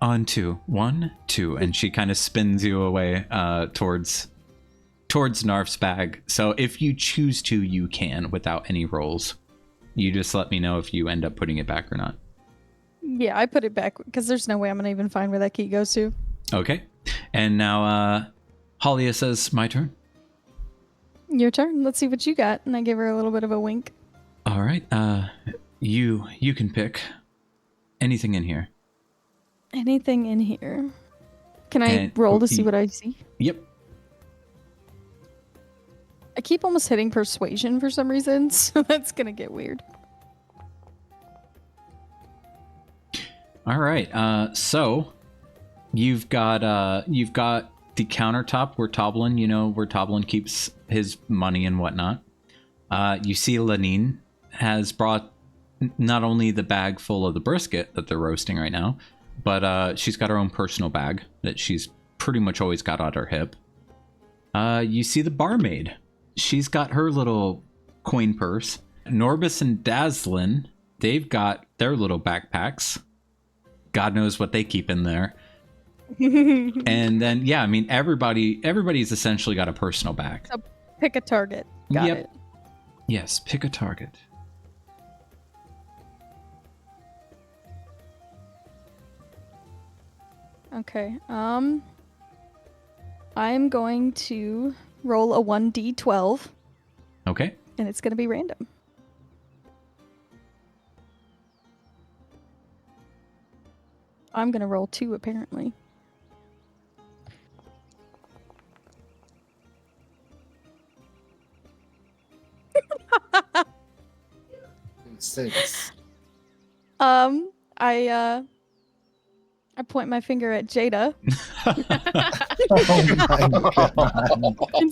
On 2. 1, 2, and she kind of spins you away towards Narf's bag. So if you choose to, you can without any rolls. You just let me know if you end up putting it back or not. Yeah, I put it back because there's no way I'm gonna even find where that key goes to. Okay, and now Halia says, "My turn." Your turn. Let's see what you got. And I give her a little bit of a wink. All right. You can pick anything in here. Anything in here. Can I roll to see what I see? Yep. I keep almost hitting persuasion for some reason, so that's gonna get weird. All right. So you've got the countertop where Toblin keeps his money and whatnot. You see Lanine has brought not only the bag full of the brisket that they're roasting right now, but she's got her own personal bag that she's pretty much always got on her hip. You see the barmaid. She's got her little coin purse. Norbis and Dazzlin, they've got their little backpacks. God knows what they keep in there. And then, yeah, I mean, everybody's essentially got a personal bag. So pick a target. Got it. Yes, pick a target. Okay. I'm going to roll a 1d12. Okay. And it's going to be random. I'm going to roll 2, apparently. Six. I point my finger at Jada. Oh my god.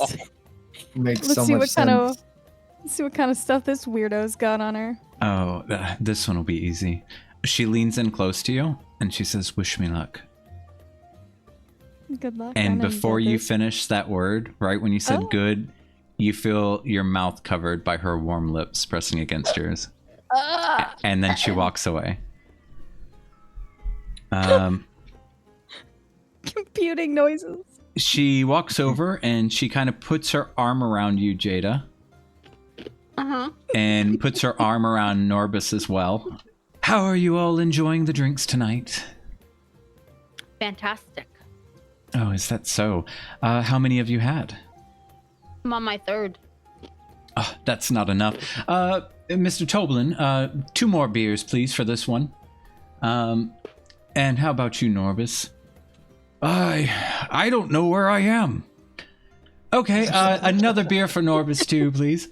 Makes so much sense. Let's see what kind of stuff this weirdo's got on her. Oh, this one will be easy. She leans in close to you and she says, "Wish me luck." Good luck. And before you finish that word, right when you said good, you feel your mouth covered by her warm lips pressing against yours. And then she walks away. Computing noises. She walks over and she kind of puts her arm around you, Jada. And puts her arm around Norbis as well. How are you all enjoying the drinks tonight? Fantastic. Oh, is that so? How many have you had? I'm on my 3rd. Oh, that's not enough. Mr. Toblin, 2 more beers, please, for this one. And how about you, Norbis? I don't know where I am. Okay, another beer for Norbis too, please.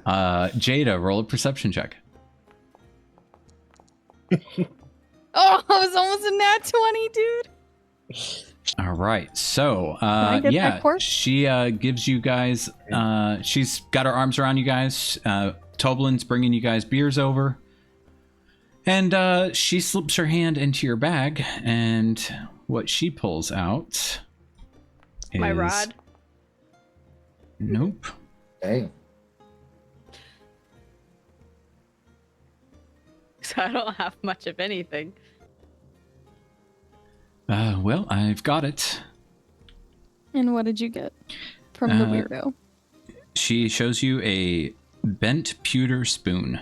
Jada, roll a perception check. Oh, I was almost a nat 20, dude. All right, so I get that quirk? she gives you guys. She's got her arms around you guys. Toblin's bringing you guys beers over, and she slips her hand into your bag, and what she pulls out is My rod. Nope. Dang. So I don't have much of anything. Well, I've got it. And what did you get from the weirdo? She shows you a bent pewter spoon.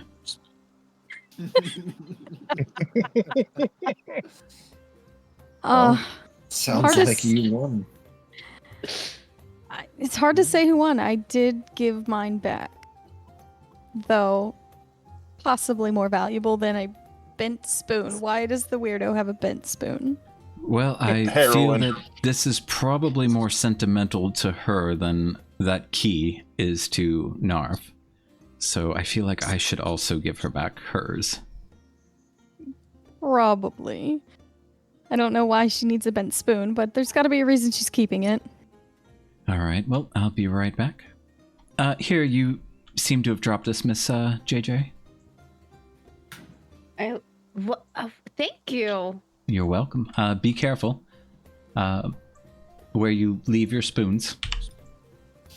Sounds like you won. It's hard to say who won. I did give mine back, though possibly more valuable than a bent spoon. Why does the weirdo have a bent spoon? Well, I feel that this is probably more sentimental to her than that key is to Narv. So I feel like I should also give her back hers. Probably. I don't know why she needs a bent spoon, but there's got to be a reason she's keeping it. All right, well, I'll be right back. Here, you seem to have dropped this, Miss JJ. Thank you. You're welcome. Be careful where you leave your spoons.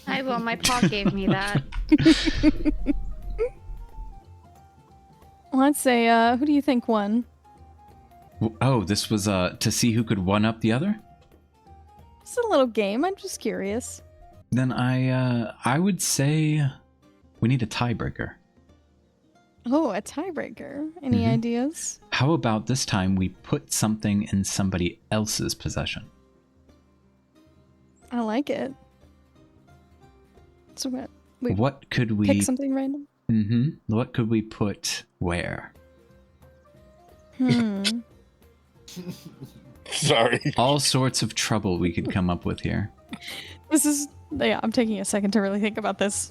I will. My paw gave me that. Let's say, who do you think won? Oh, this was to see who could one-up the other? It's a little game. I'm just curious. Then I would say we need a tiebreaker. Oh, a tiebreaker. Any ideas? How about this time we put something in somebody else's possession? I like it. So what could we pick something random? What could we put where? Sorry. All sorts of trouble we could come up with here. I'm taking a second to really think about this.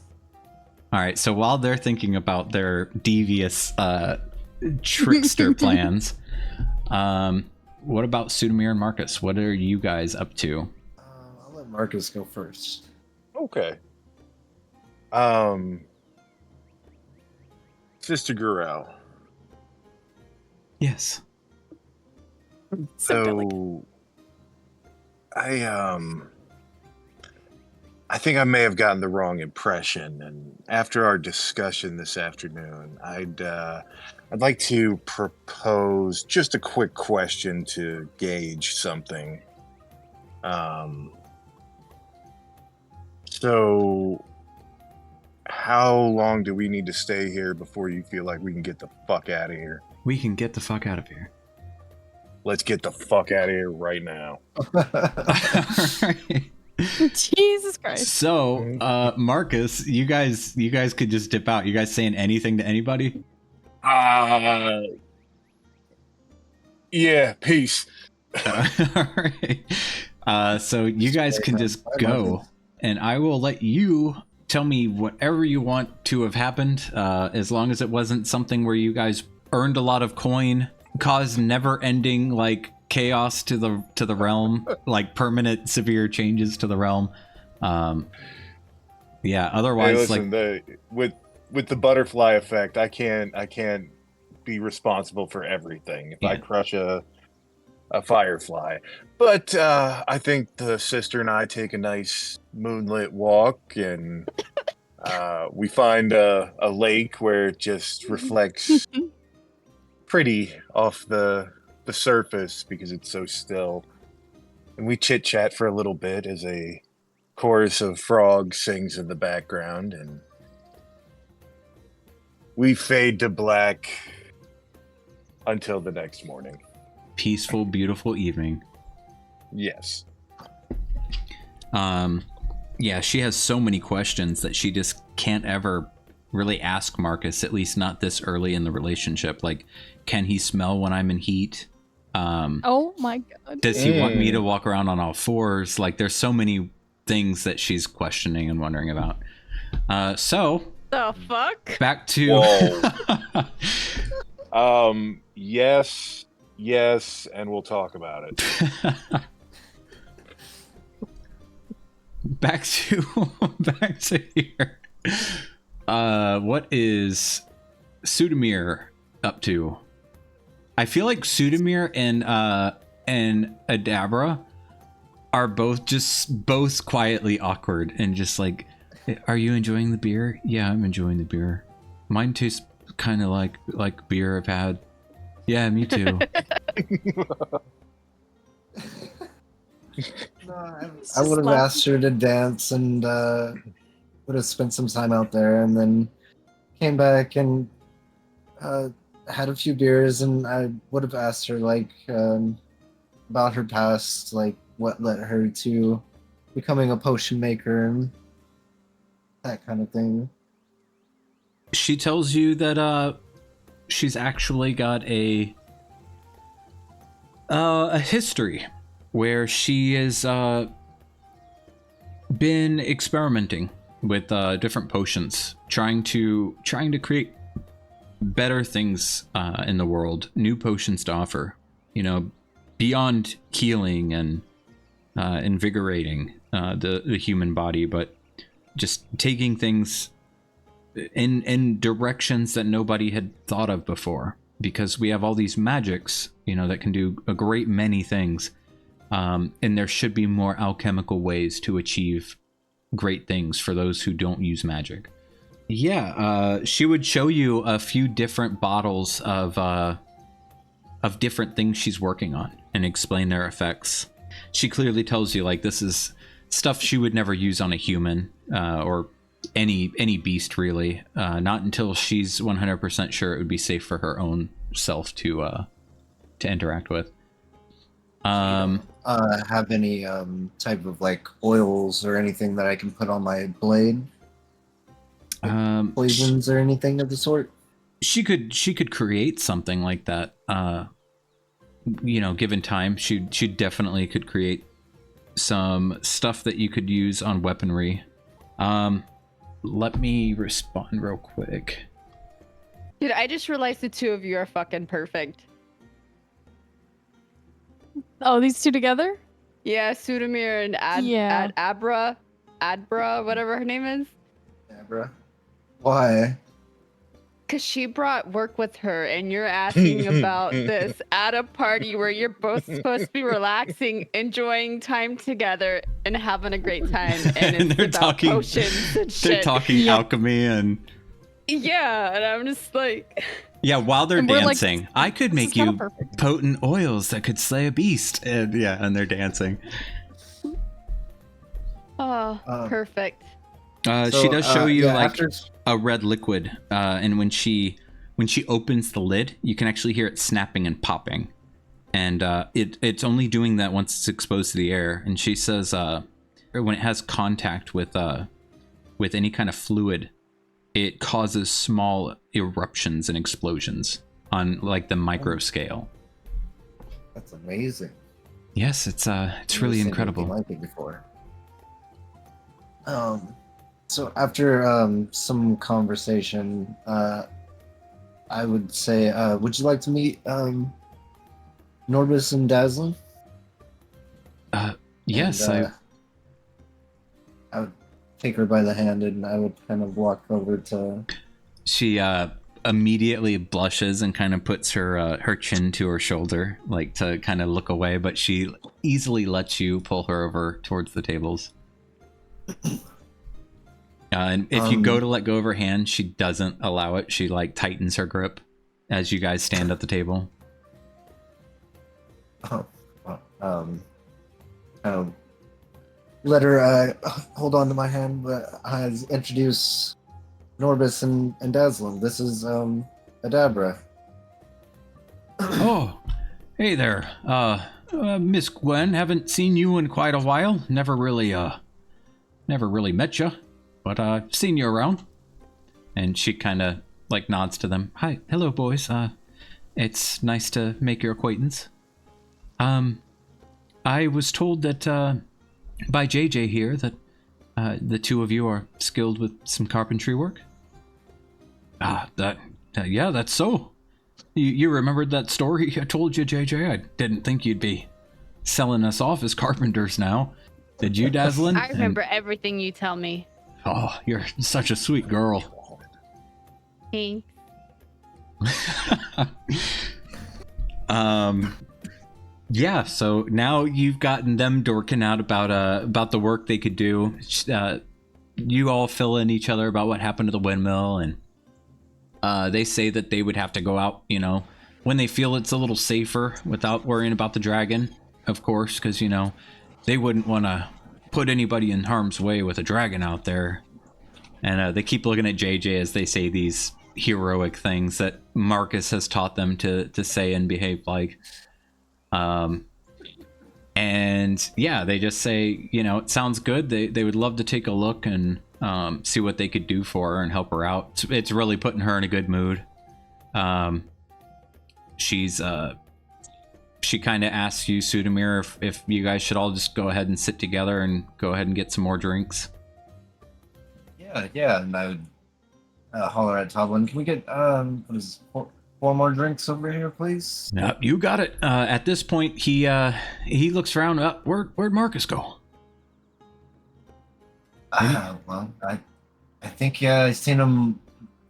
All right, so while they're thinking about their devious trickster plans, what about Sudamir and Marcus? What are you guys up to? I'll let Marcus go first. Okay. Sister Garaele. Yes. So, I think I may have gotten the wrong impression, and after our discussion this afternoon, I'd like to propose just a quick question to gauge something. So, how long do we need to stay here before you feel like we can get the fuck out of here? We can get the fuck out of here. Let's get the fuck out of here right now. Jesus Christ. So, Marcus, you guys could just dip out. You guys saying anything to anybody? Yeah, peace. All right. So you guys can just go, and I will let you tell me whatever you want to have happened, as long as it wasn't something where you guys earned a lot of coin, caused never-ending like chaos to the realm, like permanent severe changes to the realm. Yeah. Otherwise, hey, listen, with the butterfly effect, I can't be responsible for everything. If I crush a firefly, but I think the sister and I take a nice moonlit walk, and we find a lake where it just reflects pretty off the surface because it's so still, and we chit chat for a little bit as a chorus of frogs sings in the background, and we fade to black until the next morning. Peaceful, beautiful evening. Yes. Yeah, she has so many questions that she just can't ever really ask Marcus, at least not this early in the relationship. Like, can he smell when I'm in heat? Oh my god. Does he want me to walk around on all fours? Like, there's so many things that she's questioning and wondering about. So The fuck? back to Whoa. Yes, Yes, and we'll talk about it. back to here. What is Sudamir up to? I feel like Sudamir and Adabra are both quietly awkward and just like, are you enjoying the beer? Yeah, I'm enjoying the beer. Mine tastes kind of like beer I've had. Yeah, me too. I would have asked her to dance and would have spent some time out there, and then came back and had a few beers, and I would have asked her like about her past, like what led her to becoming a potion maker and that kind of thing. She tells you that she's actually got a history where she has been experimenting with different potions, trying to create better things in the world, new potions to offer, you know, beyond healing and invigorating the human body, but just taking things in directions that nobody had thought of before, because we have all these magics, you know, that can do a great many things, and there should be more alchemical ways to achieve great things for those who don't use magic. Yeah, she would show you a few different bottles of different things she's working on and explain their effects. She clearly tells you, like, this is stuff she would never use on a human or any beast, really. Not until she's 100% sure it would be safe for her own self to interact with. Have any type of like oils or anything that I can put on my blade? Like poisons or anything of the sort? She could create something like that. You know, given time, she definitely could create some stuff that you could use on weaponry. Let me respond real quick. Dude, I just realized the two of you are fucking perfect. Oh, these two together? Yeah, Sudamir and Adabra, whatever her name is. Adabra. Why? Because she brought work with her, and you're asking about this at a party where you're both supposed to be relaxing, enjoying time together, and having a great time. And it's they're about talking potions and shit. They're talking alchemy and... Yeah, and I'm just like... Yeah, while they're dancing, like, I could make you potent oils that could slay a beast. And yeah, and they're dancing. Oh, perfect. She does show you after... a red liquid, and when she opens the lid, you can actually hear it snapping and popping, and it's only doing that once it's exposed to the air. And she says when it has contact with any kind of fluid, it causes small eruptions and explosions on like the micro scale. That's amazing. Yes, it's really incredible. Like it before. So after some conversation, I would say, would you like to meet Norbis and Dazzlin? Yes, and, I would take her by the hand and I would kind of walk over to... She immediately blushes and kind of puts her chin to her shoulder, like to kind of look away, but she easily lets you pull her over towards the tables. And if you go to let go of her hand, she doesn't allow it. She like tightens her grip as you guys stand at the table. Let her hold on to my hand, but I introduce Norbis and Dazzlin. This is Adabra. Oh, hey there, Miss Gwen. Haven't seen you in quite a while. Never really met you. But I've seen you around. And she kind of like nods to them. Hi, hello boys. It's nice to make your acquaintance. I was told that by JJ here that the two of you are skilled with some carpentry work. Yeah, that's so. You remembered that story I told you, JJ? I didn't think you'd be selling us off as carpenters now. Did you, Dazzlin? I remember everything you tell me. Oh, you're such a sweet girl. Thanks. Yeah, so now you've gotten them dorking out about the work they could do. You all fill in each other about what happened to the windmill, and they say that they would have to go out, when they feel it's a little safer without worrying about the dragon, of course, because, they wouldn't want to put anybody in harm's way with a dragon out there. And they keep looking at JJ as they say these heroic things that Marcus has taught them to say and behave like. And yeah, they just say, it sounds good. They would love to take a look and see what they could do for her and help her out. It's really putting her in a good mood. She kind of asks you, Sudamir, if you guys should all just go ahead and sit together and go ahead and get some more drinks. Yeah, and I would holler at Toblin, can we get four more drinks over here, please? Yep, you got it. At this point, he looks around. Where'd Marcus go? Well, I think I seen him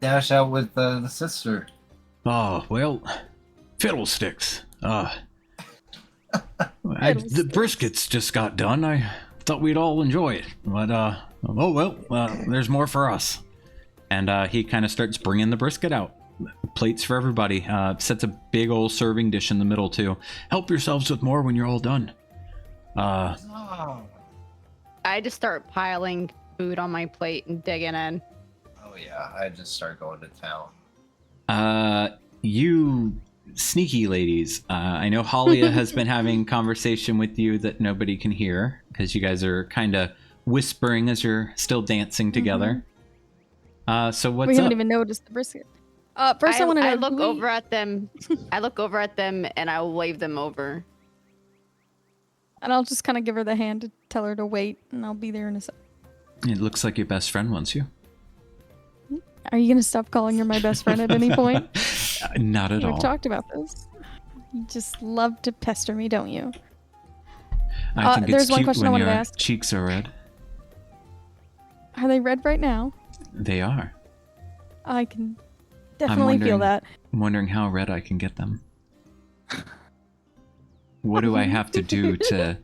dash out with the sister. Oh, well, fiddlesticks. The briskets just got done. I thought we'd all enjoy it, but oh well, there's more for us. And he kind of starts bringing the brisket out. Plates for everybody. Sets a big old serving dish in the middle too. Help yourselves with more when you're all done. I just start piling food on my plate and digging in. Oh yeah, I just start going to town. You sneaky ladies. I know Halia has been having conversation with you that nobody can hear because you guys are kind of whispering as you're still dancing together. So what's we haven't up? even noticed the brisket. First, I want to. I look over at them. I look over at them and I'll wave them over. And I'll just kind of give her the hand to tell her to wait, and I'll be there in a sec. It looks like your best friend wants you. Are you gonna stop calling her my best friend at any point? Not at all. We've talked about this. You just love to pester me, don't you? I think there's it's one cute question I when wanted to your ask. cheeks are red. Are they red right now? They are. I can definitely feel that. I'm wondering how red I can get them. What do I have to do to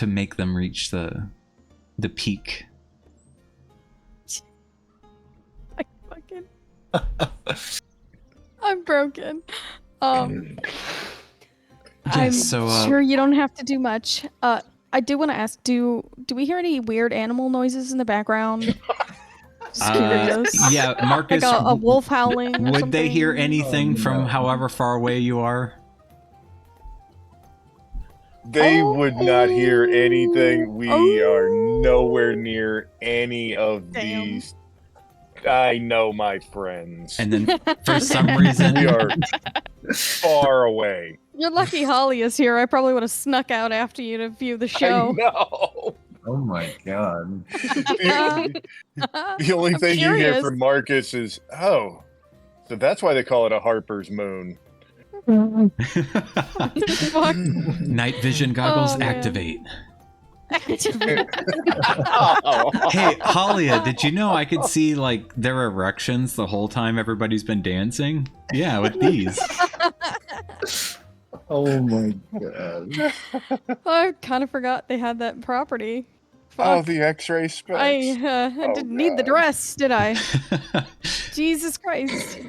make them reach the peak? I fucking... I'm broken. I'm sure you don't have to do much. I do want to ask, do we hear any weird animal noises in the background? Yeah, Marcus. Like a wolf howling or would something? they hear anything from however far away you are? They would not hear anything. We are nowhere near any of these. I know my friends. And then for some reason we are far away. You're lucky Holly is here. I probably would have snuck out after you to view the show. No. Oh my god. The only thing you hear from Marcus is, oh, so that's why they call it a Harper's Moon. Night vision goggles activate. Hey, Halia, did you know I could see like their erections the whole time everybody's been dancing? Yeah, with these. Oh my god. I kind of forgot they had that property. Fuck. Oh, the X-ray specs. I didn't need the dress, did I? Jesus Christ.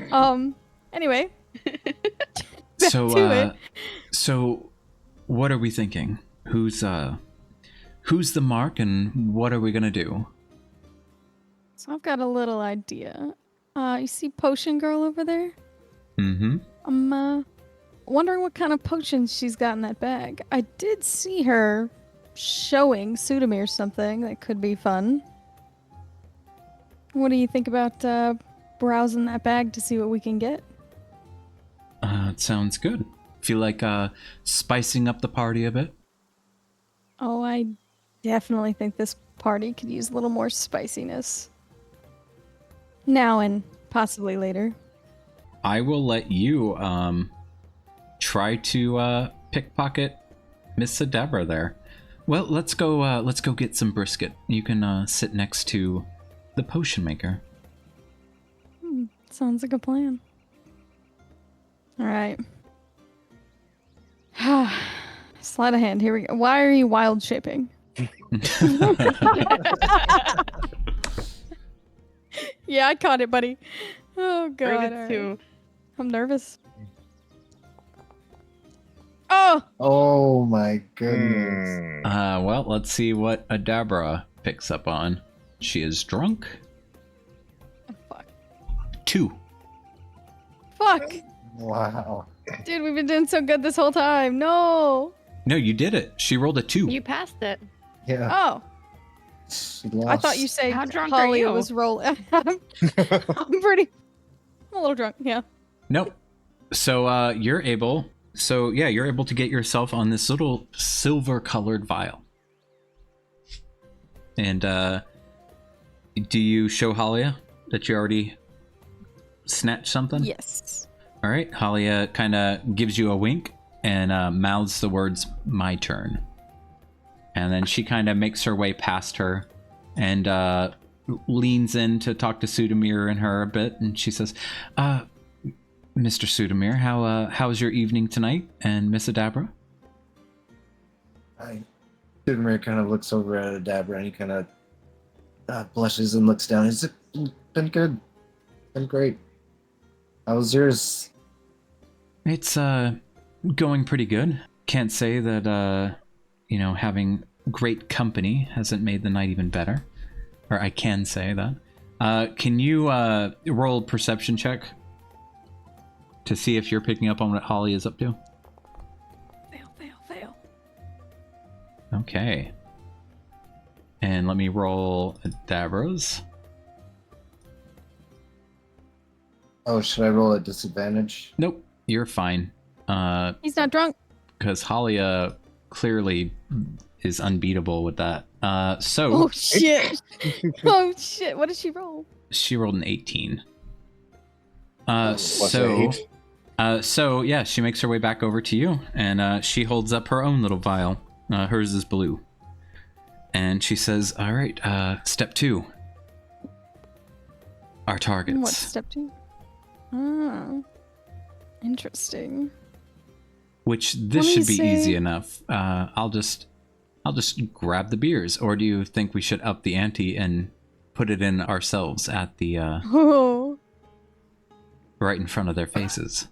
Anyway. So what are we thinking? Who's the mark and what are we gonna do? So I've got a little idea. You see Potion Girl over there? Mm-hmm. I'm wondering what kind of potions she's got in that bag. I did see her showing Sudamir something that could be fun. What do you think about browsing that bag to see what we can get? It sounds good. Feel like spicing up the party a bit? Oh, I definitely think this party could use a little more spiciness. Now and possibly later. I will let you try to pickpocket Miss Adabra there. Well, let's go get some brisket. You can sit next to the potion maker. Sounds like a plan. All right. Sleight of hand. Here we go. Why are you wild shaping? Yeah, I caught it, buddy. Oh god. Heard all it right. too. I'm nervous. Oh! Oh my goodness. Well, let's see what Adabra picks up on. She is drunk. Oh, fuck. 2. Fuck! Wow. Dude, we've been doing so good this whole time. No! No, you did it. She rolled a 2. You passed it. Yeah. Oh! She lost. I thought you said How drunk are Halia you? was rolling. I'm a little drunk, yeah. Nope. So you're able to get yourself on this little silver colored vial. And do you show Halia that you already snatched something? Yes. All right. Halia kind of gives you a wink and mouths the words, "My turn." And then she kind of makes her way past her and leans in to talk to Sudamir and her a bit. And she says, Mr. Sudamir, how's your evening tonight? And Miss Adabra? Sudamir kind of looks over at Adabra and he kind of blushes and looks down. It's been good. Been great. How was yours? It's going pretty good. Can't say that having great company hasn't made the night even better. Or I can say that. Can you roll a perception check to see if you're picking up on what Holly is up to? Fail. Okay. And let me roll Adabra's. Oh, should I roll at disadvantage? Nope, you're fine. He's not drunk. Because Halia clearly is unbeatable with that. So Oh shit! Oh shit! What did she roll? she rolled an 18. Plus So 8. so yeah, she makes her way back over to you, and she holds up her own little vial. Hers is blue, and she says, "All right, step 2. Our targets." What's step 2? Oh, interesting. Which Let this me should be easy see. enough. I'll just grab the beers, or do you think we should up the ante and put it in ourselves at the Oh, right in front of their faces?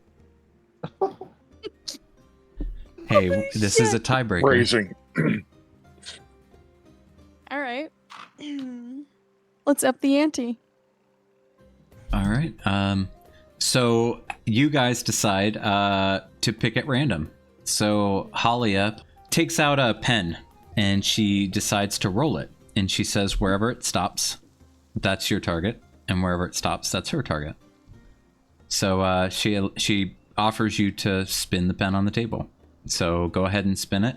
Hey, Holy this is a shit. tiebreaker. Phrasing. all right. Let's up the ante. All right. So you guys decide to pick at random. So Halia takes out a pen and she decides to roll it. And she says, wherever it stops, that's your target. And wherever it stops, that's her target. So she offers you to spin the pen on the table. So go ahead and spin it.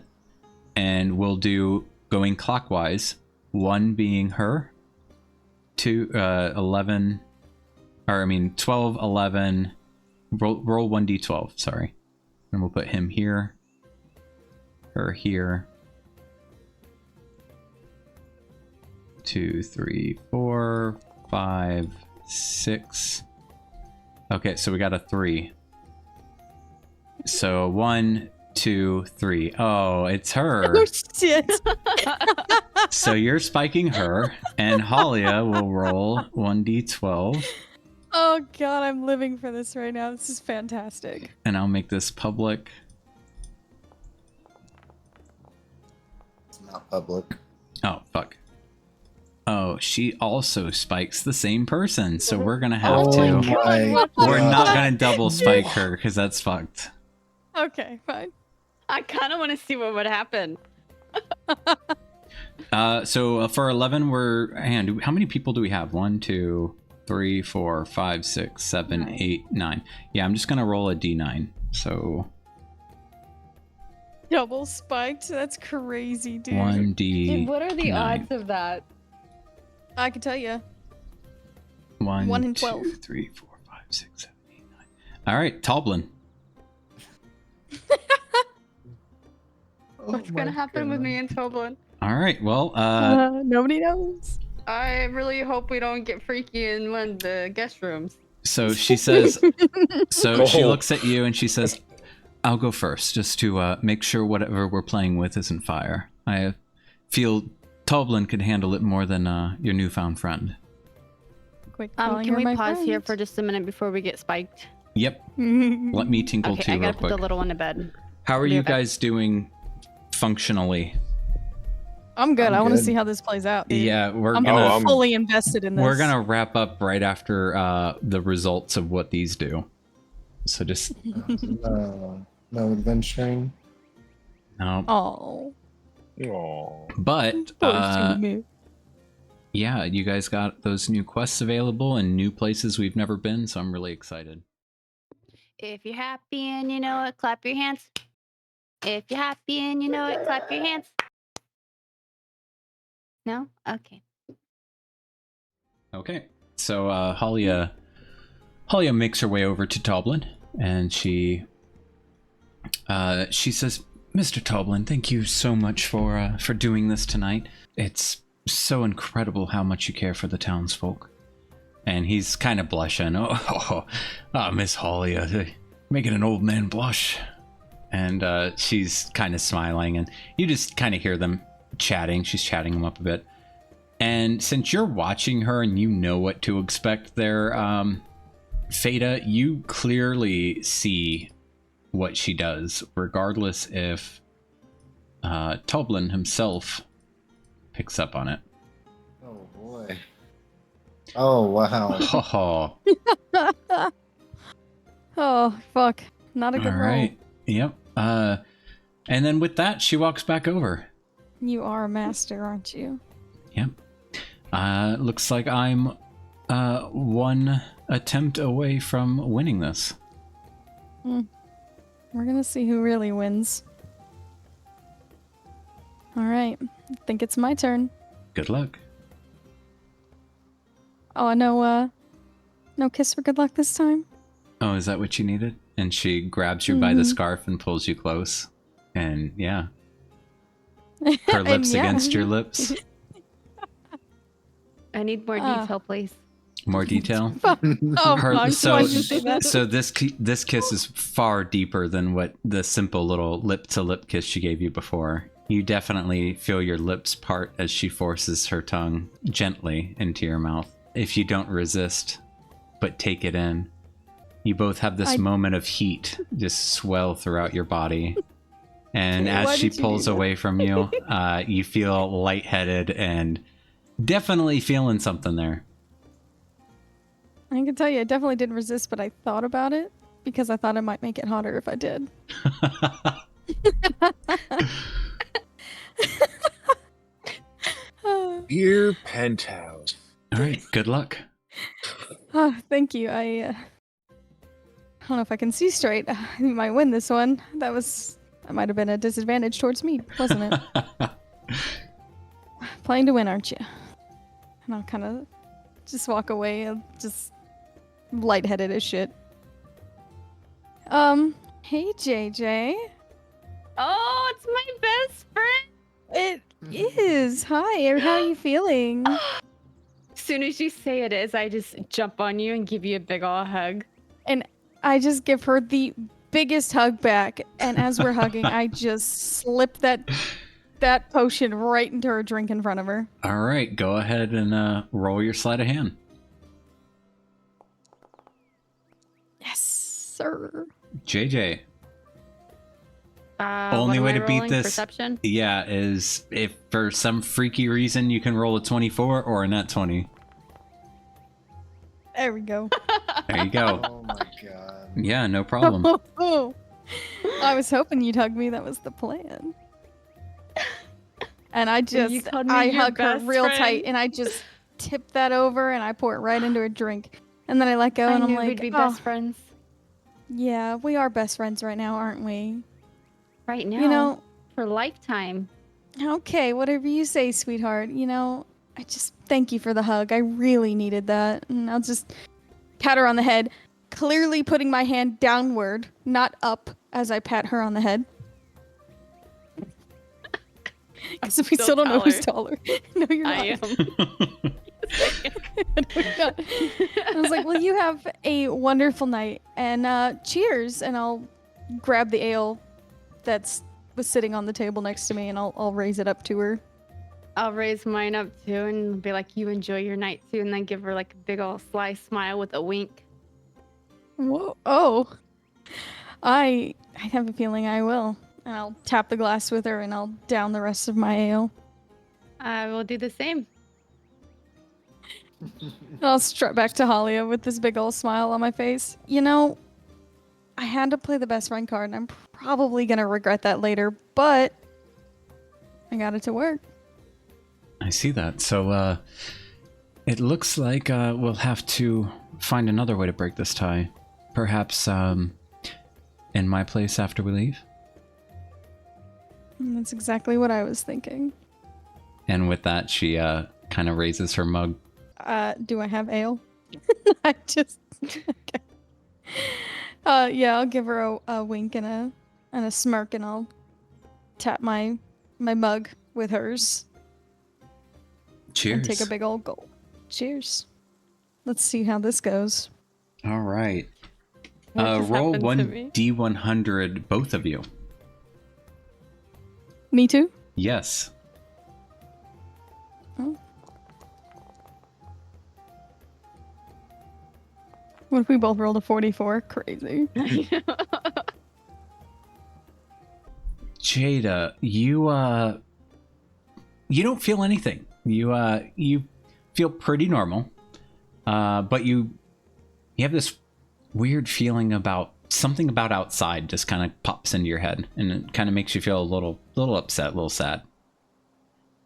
And we'll do going clockwise. 1 being her. 2, 11... 12, 11, roll 1d12, sorry. And we'll put him here, her here. 2, 3, 4, 5, 6. Okay, so we got a 3. So 1, 2, 3. Oh, it's her. Oh shit! So you're spiking her, and Halia will roll 1d12. Oh god, I'm living for this right now. This is fantastic. And I'll make this public. It's not public. Oh, fuck. Oh, she also spikes the same person, so we're gonna have to. my We're not God. gonna double spike her, because that's fucked. Okay, fine. I kind of want to see what would happen. So for 11, how many people do we have? 1, 2, 3, 4, 5, 6, 7, 8, 9. Yeah, I'm just gonna roll a d9. So Double spiked? That's crazy, dude. 1d. What are the 9. odds of that? I can tell you. 1 1 in in 12. 2, 3, 4, 5, 6, 7, 8, All right, Toblin. What's gonna happen with me and Toblin? All right, well, Nobody knows. I really hope we don't get freaky in one of the guest rooms. so she says, so she Oh. looks at you and she says, I'll go first, just to make sure whatever we're playing with isn't fire. I feel Toblin could handle it more than your newfound friend. Quick, Can we pause here for just a minute before we get spiked? Yep, let me tinkle Okay, too I real gotta put quick. the little one to bed. How are Be you right back. guys doing functionally? I'm good. I'm I want to good. see how this plays out. Dude. Yeah, we're I'm gonna fully invested in this. we're gonna wrap up right after the results of what these do. So just No adventuring. no, Oh. Aw. but Poor me. yeah, you guys got those new quests available and new places we've never been, so I'm really excited. If you're happy and you know it, clap your hands. If you're happy and you know it, clap your hands. No? Okay. Okay, so Halia makes her way over to Toblin, and she says, "Mr. Toblin, thank you so much for doing this tonight. It's so incredible how much you care for the townsfolk." And he's kind of blushing. Oh, Miss Halia, making an old man blush. And she's kind of smiling, and you just kind of hear them chatting. She's chatting them up a bit. And since you're watching her and you know what to expect there, Feta, you clearly see what she does, regardless if Toblin himself picks up on it. Oh boy. Oh wow. Oh, Oh, fuck. Not a good all right. Yep. And then with that, she walks back over. roll. You are a master, aren't you? Yep. Looks like I'm one attempt away from winning this. We're gonna see who really wins. Alright. I think it's my turn. Good luck. Oh, no kiss for good luck this time? Oh, is that what you needed? And she grabs you by the scarf and pulls you close. And yeah, her And lips yeah. against your lips. I need more Ah. detail, please. More detail. Oh, Her- fuck. so- Why'd you say that? So this kiss is far deeper than what the simple little lip-to-lip kiss she gave you before. You definitely feel your lips part as she forces her tongue gently into your mouth. If you don't resist, but take it in, you both have this moment of heat just swell throughout your body. And Okay, as why she did you pulls do that? away from you, you feel lightheaded and definitely feeling something there. I can tell you, I definitely didn't resist, but I thought about it because I thought it might make it hotter if I did. Dear Penthouse. All right, good luck. Oh, thank you. I don't know if I can see straight. You might win this one. That might have been a disadvantage towards me, wasn't it? Playing to win, aren't you? And I'll kind of just walk away, just lightheaded as shit. Hey JJ. Oh, it's my best friend. It is. Hi, how are you feeling? As soon as you say it is, I just jump on you and give you a big ol' hug. And I just give her the biggest hug back, and as we're hugging, I just slip that potion right into her drink in front of her. All right, go ahead and roll your sleight of hand. Yes, sir. JJ. Only way to beat rolling? this- Perception. Yeah, is if for some freaky reason you can roll a 24 or a nat 20. There we go. There you go. Oh my god. Yeah, no problem. I was hoping you'd hug me. That was the plan. And I You just, called me I your hug her best real friend. tight, and I just tip that over, and I pour it right into her drink. And then I let go, I and I'm knew like, we'd be oh, best friends yeah, we are best friends right now, aren't we? right now. You know, for lifetime. okay, whatever you say, sweetheart. You know, I just thank you for the hug. I really needed that. And I'll just pat her on the head. clearly putting my hand downward, not up, as I pat her on the head. Because we still don't know who's taller. No, you're not. I am. I was like, well, you have a wonderful night, and cheers. And I'll grab the ale was sitting on the table next to me, and I'll raise it up to her. I'll raise mine up too and be like, you enjoy your night too, and then give her like a big old sly smile with a wink. Whoa! Oh, I have a feeling I will. And I'll tap the glass with her, and I'll down the rest of my ale. I will do the same. And I'll strut back to Halia with this big old smile on my face. You know, I had to play the best friend card, and I'm probably gonna regret that later, but I got it to work. I see that. So, it looks like we'll have to find another way to break this tie. Perhaps, in my place after we leave? And that's exactly what I was thinking. And with that, she kind of raises her mug. Do I have ale? I just... Okay. Yeah, I'll give her a wink and a smirk, and I'll tap my mug with hers. Cheers. And take a big old gulp. Cheers. Let's see how this goes. All right. What just Roll happened to me? 1d100, both of you. Me too? Yes. Oh. What if we both rolled a 44? Crazy. Jada, you don't feel anything. You feel pretty normal. But you have this weird feeling about something about outside just kind of pops into your head, and it kind of makes you feel a little upset, a little sad.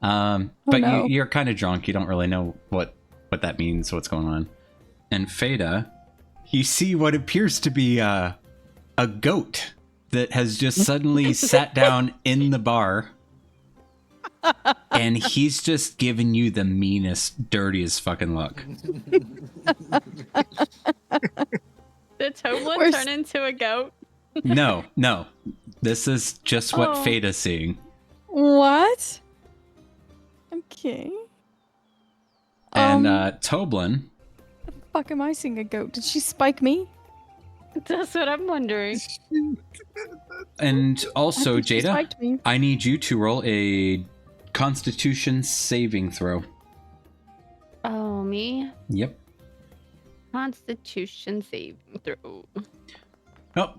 But no. you're kind of drunk. You don't really know what that means, what's going on. And Fada, you see what appears to be a goat that has just suddenly sat down in the bar, and he's just giving you the meanest, dirtiest fucking look. Did Toblin turn into a goat? No. This is just what Fada's seeing. What? Okay. And Toblin. The fuck am I seeing a goat? Did she spike me? That's what I'm wondering. And also, I think she Jada, spiked me. I need you to roll a Constitution saving throw. Oh, me? Yep. Constitution saving throw. Oh.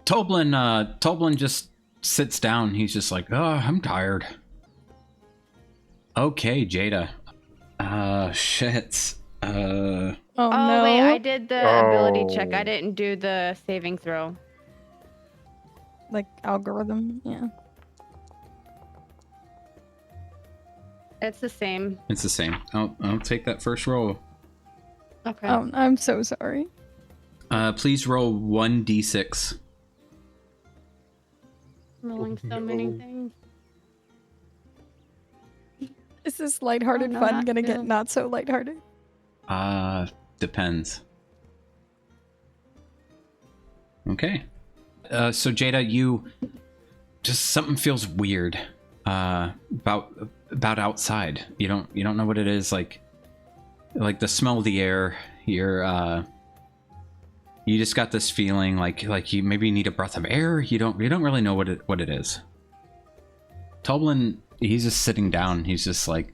Toblin just sits down. He's just like, oh, I'm tired. Okay, Jada. Shit. Oh, Oh, no. wait, I did the ability check. I didn't do the saving throw. Like algorithm, yeah. It's the same. It's the same. I'll take that first roll. Okay. Oh, I'm so sorry. Please roll 1d6. Rolling so many things. Is this lighthearted Oh, no, fun not gonna two. get not so lighthearted? Depends. Okay. So Jada, you just something feels weird about outside. You don't know what it is, like the smell of the air. You just got this feeling like you maybe need a breath of air. You don't really know what it is. Toblin, he's just sitting down. He's just like,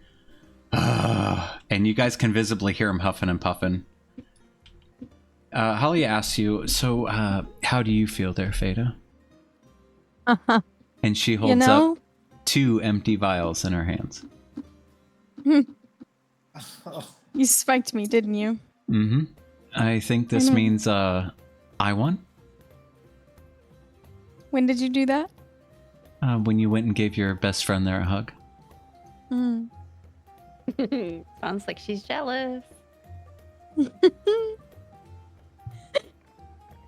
and you guys can visibly hear him huffing and puffing. Halia asks you, so how do you feel there, Fada? And she holds up 2 empty vials in her hands. You spiked me, didn't you? Mm-hmm. I think this means I won. When did you do that? When you went and gave your best friend there a hug. Mm. Sounds like she's jealous.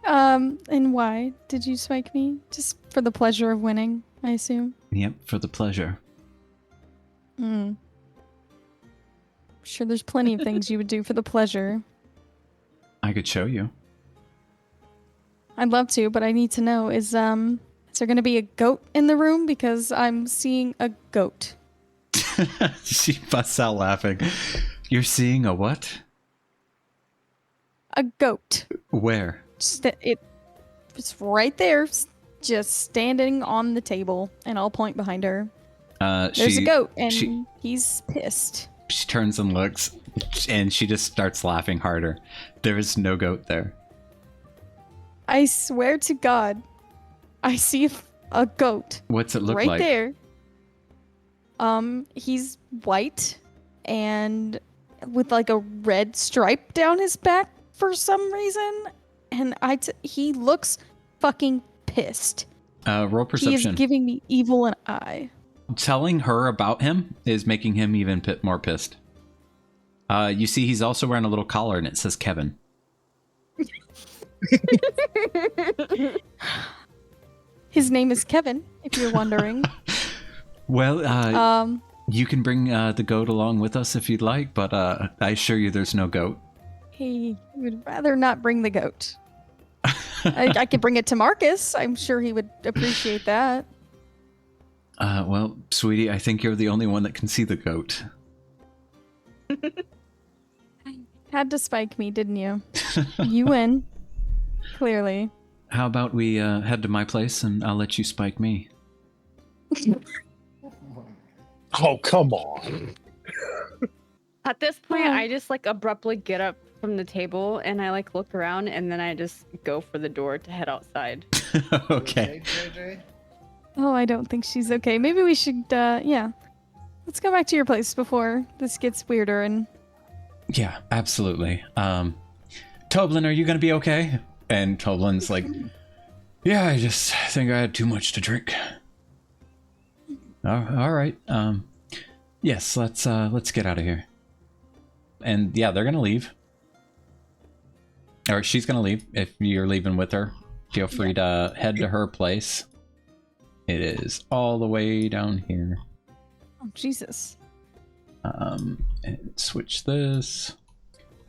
And why did you spike me? Just for the pleasure of winning, I assume. Yep, for the pleasure. Mm. Sure, there's plenty of things you would do for the pleasure. I could show you. I'd love to, but I need to know, is there going to be a goat in the room? Because I'm seeing a goat. She busts out laughing. You're seeing a what? A goat. Where? It's right there, just standing on the table, and I'll point behind her. There's a goat, and he's pissed. She turns and looks, and she just starts laughing harder. There is no goat there. I swear to God, I see a goat. What's it look right like? Right there. He's white and with like a red stripe down his back for some reason, and he looks fucking pissed. Roll perception. He is giving me evil an eye. Telling her about him is making him even more pissed. You see, he's also wearing a little collar, and it says Kevin. His name is Kevin, if you're wondering. Well, you can bring the goat along with us if you'd like, but I assure you there's no goat. He would rather not bring the goat. I could bring it to Marcus. I'm sure he would appreciate that. Well, sweetie, I think you're the only one that can see the goat. Had to spike me, didn't you? You win. Clearly. How about we head to my place and I'll let you spike me? Oh, come on. At this point, I just like abruptly get up from the table and I like look around and then I just go for the door to head outside. Okay. Oh, I don't think she's okay. Maybe we should, yeah. Let's go back to your place before this gets weirder and... Yeah, absolutely. Toblin, are you gonna be okay? And Toblin's like, yeah, I just think I had too much to drink. All right. Yes, let's get out of here. And yeah, they're gonna leave. Or she's gonna leave. If you're leaving with her, feel free to head to her place. It is all the way down here. Oh, Jesus. And switch this.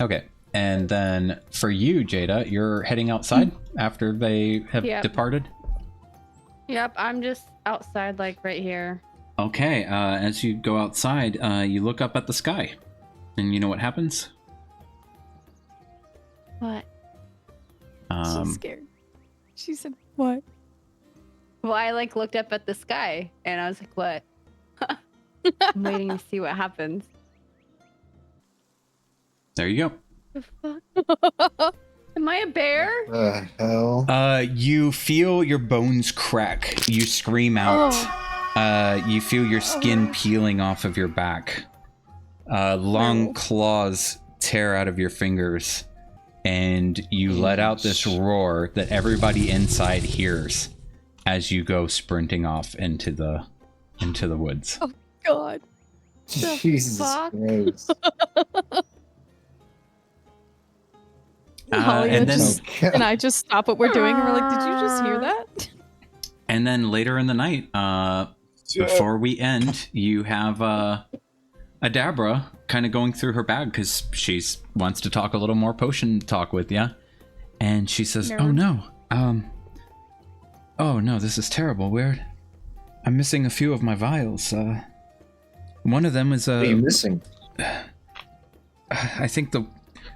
Okay. And then for you, Jada, you're heading outside after they have departed? Yep, I'm just outside, like right here. Okay, as you go outside, you look up at the sky. And you know what happens? What? She's scared. She said, what? Well, I like looked up at the sky and I was like, what? I'm waiting to see what happens. There you go. The fuck? Am I a bear? Hell? You feel your bones crack. You scream out. You feel your skin peeling off of your back. Long claws tear out of your fingers. And you let out this roar that everybody inside hears as you go sprinting off into the woods. Oh, God. Jesus Christ. And I just stop what we're doing and we're like, did you just hear that? And then later in the night, before we end, you have Adabra kind of going through her bag because she wants to talk a little more potion talk with you. And she says, oh no, this is terrible. I'm missing a few of my vials. One of them is what are you missing? I think the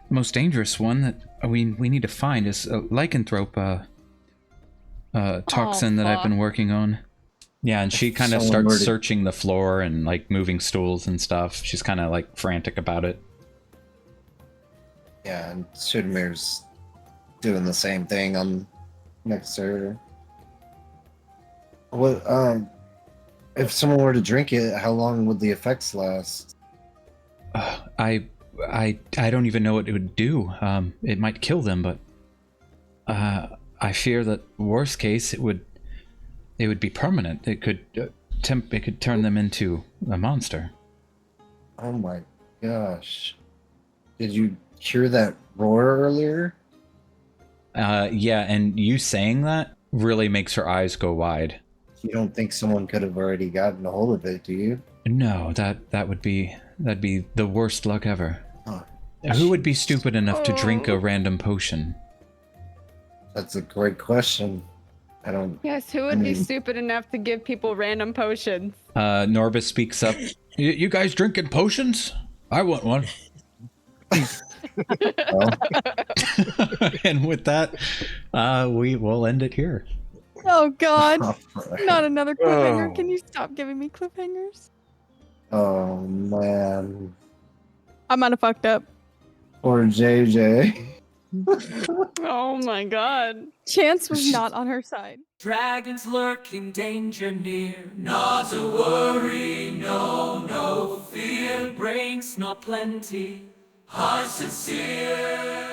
most dangerous one that we need to find is a lycanthrope toxin that I've been working on. Yeah, and she kind of starts searching the floor and like moving stools and stuff. She's kind of like frantic about it. Yeah, and Sudamir's doing the same thing on next to her. What? If someone were to drink it, how long would the effects last? I don't even know what it would do. It might kill them, but I fear that worst case it would be permanent. It could turn them into a monster. Oh my gosh! Did you hear that roar earlier? Yeah, and you saying that really makes her eyes go wide. You don't think someone could have already gotten a hold of it, do you? No, that'd be the worst luck ever. Huh. Who would be stupid enough to drink a random potion? That's a great question. I don't. Yes, who would be stupid enough to give people random potions? Norbus speaks up. You guys drinking potions? I want one. Well, And with that, we will end it here. Oh God! alright. Not another cliffhanger. Oh. Can you stop giving me cliffhangers? Oh man. I'm out of fucked up. Or JJ. Oh my god. Chance was not on her side. Dragons lurking, danger near. Not to worry, no fear. Brings no plenty. Heart sincere.